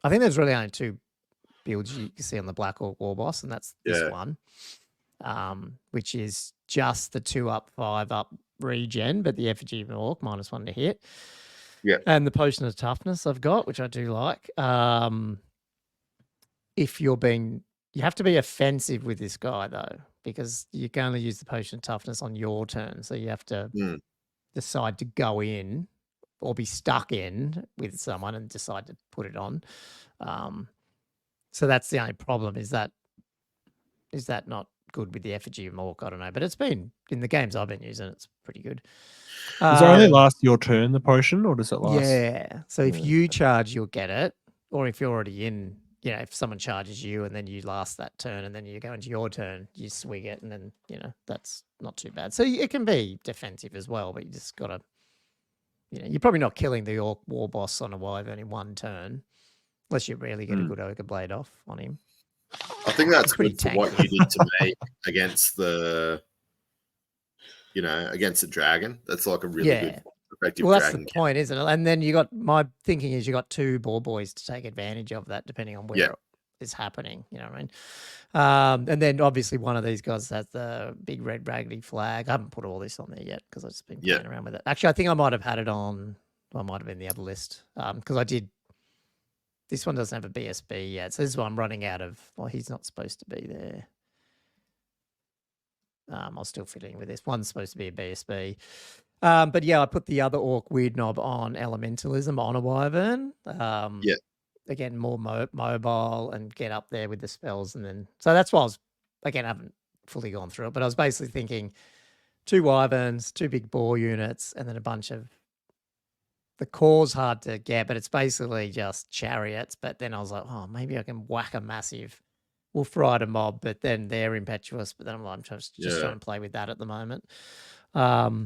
think there's really only two builds you can see on the Black Orc War Boss, and that's this one. Which is just the 2-up, 5-up regen, but the effigy of an orc -1 to hit. Yeah. And the potion of toughness I've got, which I do like. If you have to be offensive with this guy though, because you can only use the potion of toughness on your turn. So you have to decide to go in or be stuck in with someone and decide to put it on. So that's the only problem. Is that not good with the effigy of Mork? I don't know, but it's been in the games I've been using. It's pretty good. Does it only last your turn, the potion, or does it last? Yeah. So if you charge, you'll get it, or if you're already in, if someone charges you and then you last that turn and then you go into your turn, you swig it, and then that's not too bad. So it can be defensive as well, but you just gotta, you're probably not killing the Orc War Boss on a wyvern in one turn, unless you really get a good ogre blade off on him. I think that's good for what you did to me against the, against the dragon. That's like a really good effective dragon. That's the point, isn't it? And then my thinking is you got two ball boys to take advantage of that, depending on where it is happening. You know what I mean? And then obviously one of these guys has the big red raggedy flag. I haven't put all this on there yet because I've just been playing around with it. Actually, I think I might have had it on. I might have been the other list because I did. This one doesn't have a BSB yet. So this is what I'm running out of. Well, he's not supposed to be there. I'll still fit in with this. One's supposed to be a BSB. But yeah, I put the other orc weird knob on elementalism on a wyvern. Again, more mobile and get up there with the spells. And then, so that's why I haven't fully gone through it, but I was basically thinking 2 wyverns, 2 big boar units, and then a bunch of. The core's hard to get, but it's basically just chariots. But then I was like, oh, maybe I can whack a massive wolf rider mob, but then they're impetuous. But then I'm like, I'm just trying to play with that at the moment. Have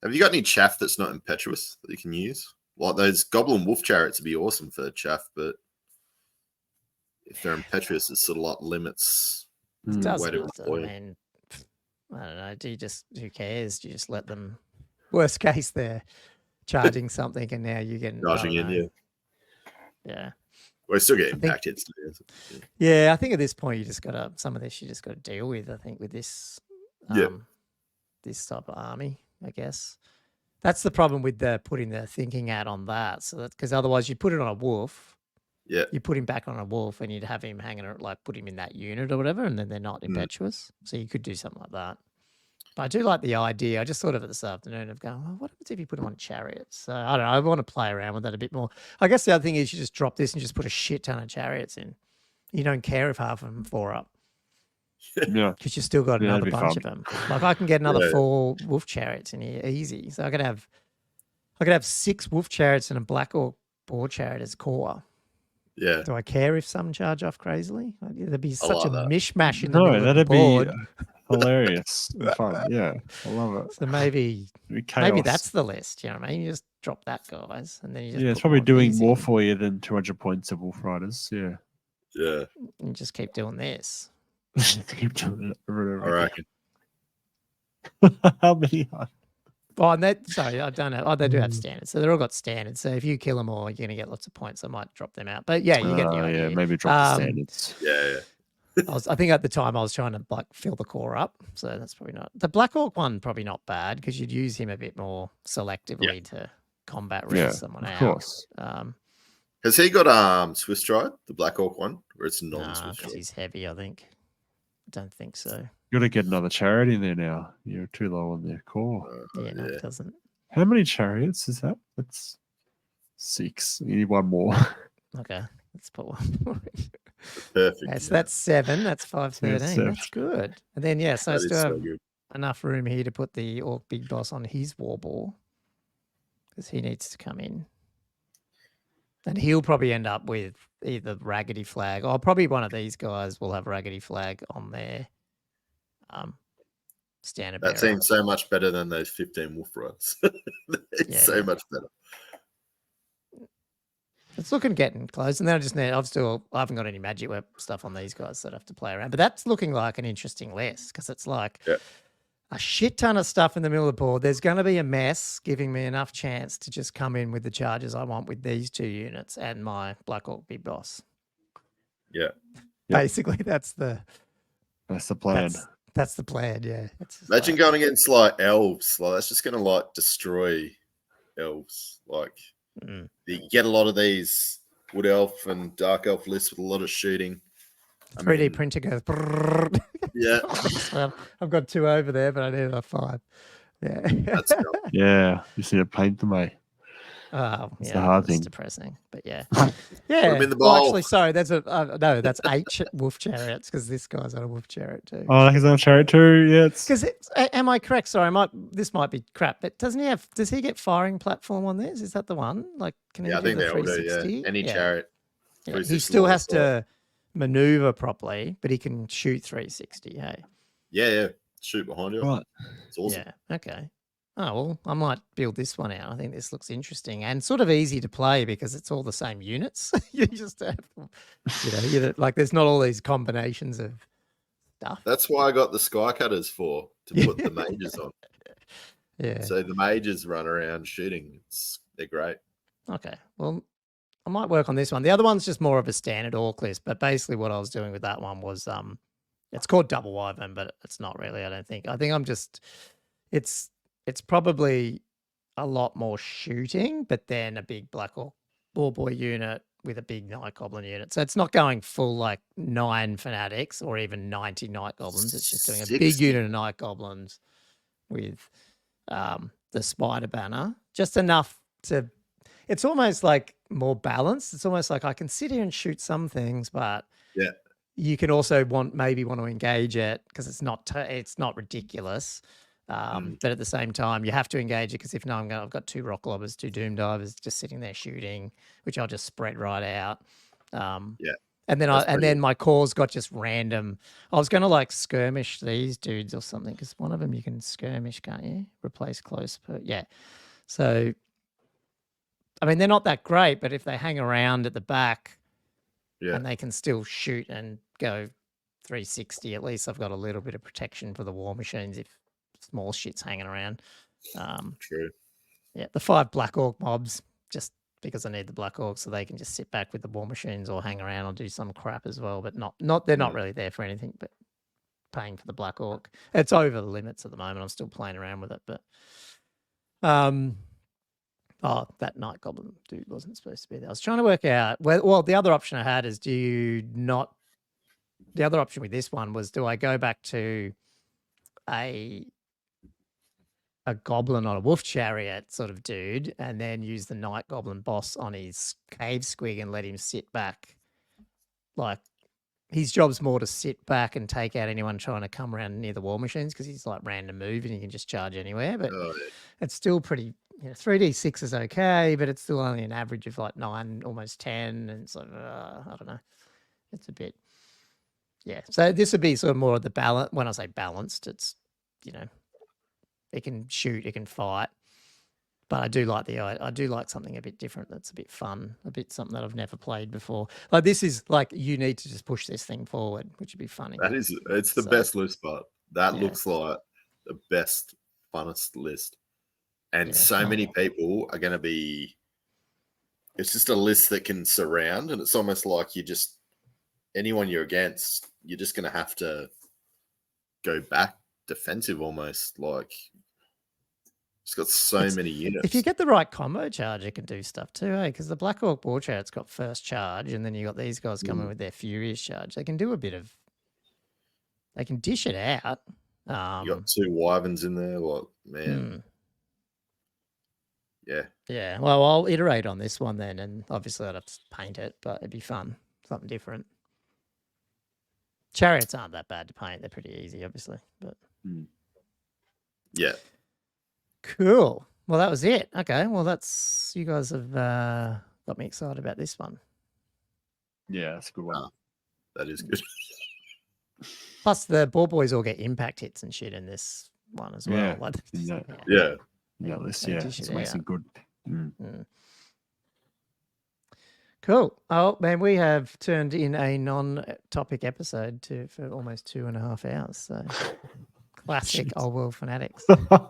you got any chaff that's not impetuous that you can use? Like those goblin wolf chariots would be awesome for chaff, but if they're impetuous, it sort of like limits the way to deploy. I mean, I don't know. Who cares? Do you just let them? Worst case, they're charging something, and now you're getting charging in, yeah. We're still getting impacted. Yeah, I think at this point you just gotta deal with. I think with this, this type of army, I guess that's the problem with putting the thinking hat on that. So that's because otherwise you put it on a wolf. Yeah, you put him back on a wolf, and you'd have him hanging, like put him in that unit or whatever, and then they're not impetuous. So you could do something like that. But I do like the idea. I just thought of it this afternoon of going, well, what happens if you put them on chariots? So I don't know. I want to play around with that a bit more. I guess the other thing is you just drop this and just put a shit ton of chariots in. You don't care if half of them 4-up. Yeah. Because you still got another bunch of them. Like I can get another 4 wolf chariots in here easy. So I could have 6 wolf chariots and a black orc boar chariot as core. Yeah. Do I care if some charge off crazily? There'd be such a mishmash in the middle of the board. hilarious and fun. Yeah, I love it. So maybe Chaos. that's the list. You know what I mean? You just drop that, guys, and then you just it's put probably more of doing these more in, for you than 200 points of Wolf Riders. Yeah. Yeah. and just keep doing this. Keep doing it over and I over reckon. again. How many are Oh, and sorry, I don't know. Oh, they do have Mm. standards. So they're all got standards. So if you kill them all, you're going to get lots of points. I might drop them out. But yeah, you get the idea. Yeah, maybe drop the standards. Yeah. I think at the time I was trying to like fill the core up. So that's probably not. The Black Orc one, probably not bad because you'd use him a bit more selectively to combat rest someone out. Of course. Has he got Swiss Stride, the Black Orc one, or it's Nah, non-Swiss because Stride? he's heavy, I think. I don't think so. You got to get another chariot in there now. You're too low on their core. Yeah, no, it doesn't. How many chariots is that? That's 6. You need one more. Okay, let's put one more in. Perfect. Okay, so that's 7. That's 513. That's good. And then so I That is still so have good. enough room here to put the Orc Big Boss on his war ball because he needs to come in. And he'll probably end up with either Raggedy Flag or probably one of these guys will have Raggedy Flag on their standard That bearer. seems so much better than those 15 Wolf Riders. It's so much better. It's getting close. And then I haven't got any Magic Web stuff on these guys, so I'd have to play around. But that's looking like an interesting list because it's like a shit ton of stuff in the middle of the board. There's going to be a mess, giving me enough chance to just come in with the charges I want with these 2 units and my Black Orc Big Boss. Yeah. Basically, that's the plan. That's the plan, yeah. Imagine going against like elves. Like that's just going to like destroy elves. Like you get a lot of these wood elf and dark elf lists with a lot of shooting. 3D printer goes. Yeah. Well, I've got 2 over there, but I need a 5. Yeah. That's cool. Yeah. You see it paint them, mate. Oh, it's the hard thing. It's depressing, but yeah. Yeah. in the well, bowl. actually, sorry, that's no, that's 8 wolf chariots because this guy's on a wolf chariot too. Oh, he's on a chariot too. Yeah. Because am I correct? Sorry, this might be crap, but does he get firing platform on this? Is that the one? Like, can he do the 360? Any chariot. Yeah. He still has to maneuver properly, but he can shoot 360. Hey. Yeah. Shoot behind you. Right. It's awesome. Yeah. Okay. Oh, well, I might build this one out. I think this looks interesting and sort of easy to play because it's all the same units. You just have, like there's not all these combinations of stuff. That's why I got the Sky Cutters to put the mages on. Yeah. So the mages run around shooting. They're great. Okay. Well, I might work on this one. The other one's just more of a standard orc list, but basically what I was doing with that one was it's called Double Wyvern, but it's not really, I don't think. I think I'm just it's probably a lot more shooting, but then a big Black Orc War Boy unit with a big Night Goblin unit. So it's not going full like 9 Fanatics or even 90 Night Goblins. It's just doing a big unit of Night Goblins with the Spider Banner. Just enough to... It's almost like more balanced. It's almost like I can sit here and shoot some things, but you can also maybe want to engage it because it's not ridiculous. But at the same time, you have to engage it because if not, I've got 2 Rock Lobbers, 2 Doom Divers just sitting there shooting, which I'll just spread right out. And then my core's got just random. I was going to like skirmish these dudes or something because one of them you can skirmish, can't you? Replace close. Yeah. So, I mean, they're not that great, but if they hang around at the back and they can still shoot and go 360, at least I've got a little bit of protection for the war machines if small shit's hanging around. True. Yeah, the 5 Black Orc mobs, just because I need the Black Orcs so they can just sit back with the war machines or hang around or do some crap as well, but they're not really there for anything, but paying for the Black Orc. It's over the limits at the moment. I'm still playing around with it, but that Night Goblin dude wasn't supposed to be there. I was trying to work out well, the other option I had is the other option with this one was, do I go back to a goblin on a wolf chariot sort of dude and then use the Night Goblin boss on his cave squig and let him sit back? Like, his job's more to sit back and take out anyone trying to come around near the war machines because he's like random move and he can just charge anywhere. But it's still pretty, 3d6 is okay, but it's still only an average of like 9, almost 10. And it's like, I don't know. It's a bit. Yeah. So this would be sort of more of the balance. When I say balanced, it's, you know, it can shoot, it can fight. But I do like something a bit different that's a bit fun, a bit something that I've never played before. Like this is like you need to just push this thing forward, which would be funny. It's the best list, but that looks like the best, funnest list. And so many people are going to be. It's just a list that can surround, and it's almost like anyone you're against, you're just going to have to go back defensive almost. Like it's got many units. If you get the right combo charge, it can do stuff too, eh? Because the Black Hawk War Chariot's got first charge, and then you got these guys coming with their Furious charge. They can do a bit of. They can dish it out. You got 2 Wyverns in there, like man. Yeah. Yeah. Well, I'll iterate on this one then, and obviously I'd have to paint it, but it'd be fun, something different. Chariots aren't that bad to paint; they're pretty easy, obviously. But yeah. Cool. Well, that was it. Okay. Well, that's you guys have got me excited about this one. Yeah, that's a good one. That is good. Plus, the ball boys all get impact hits and shit in this one as well. Yeah. Like, Yeah. It's amazing good. Cool. Oh man, we have turned in a non-topic episode for almost 2.5 hours. So classic Old World Fanatics. I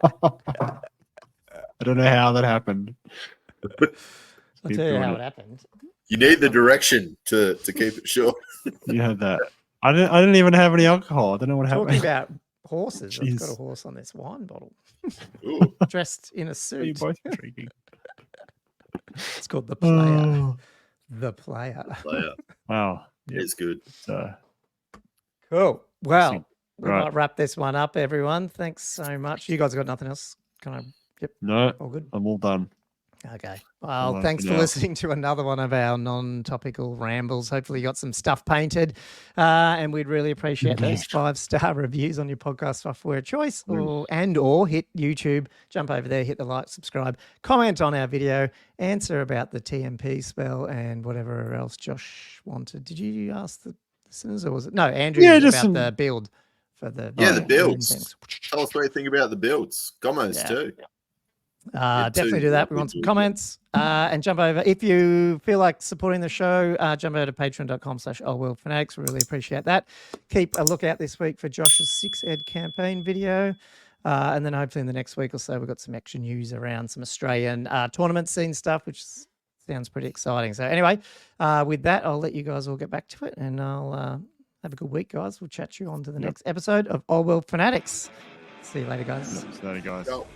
don't know how that happened. I'll tell you how it happened. You need the direction to keep it short. You had that. I didn't even have any alcohol. I don't know what happened. Talking about horses, I've got a horse on this wine bottle. Dressed in a suit. You're both intriguing. It's called The Player. The Player. Wow. It's good. Cool. Well, we might wrap this one up, everyone. Thanks so much. You guys got nothing else? Yep. No, all good. I'm all done. Okay. Well, thanks for listening to another one of our non-topical rambles. Hopefully you got some stuff painted. And we'd really appreciate those 5-star reviews on your podcast software of choice or hit YouTube, jump over there, hit the like, subscribe, comment on our video, answer about the TMP spell and whatever else Josh wanted. Did you ask the listeners or was it? No, Andrew about the build for the the builds. Tell us what you think about the builds. Commos too. Definitely do that. We want some comments and jump over. If you feel like supporting the show, jump over to patreon.com/oldworldfanatics. We really appreciate that. Keep a lookout this week for Josh's 6 Ed campaign video. And then hopefully in the next week or so, we've got some extra news around some Australian tournament scene stuff, which sounds pretty exciting. So anyway, with that, I'll let you guys all get back to it and I'll have a good week, guys. We'll chat you on to the next episode of Old World Fanatics. See you later, guys. See you later, guys. Go.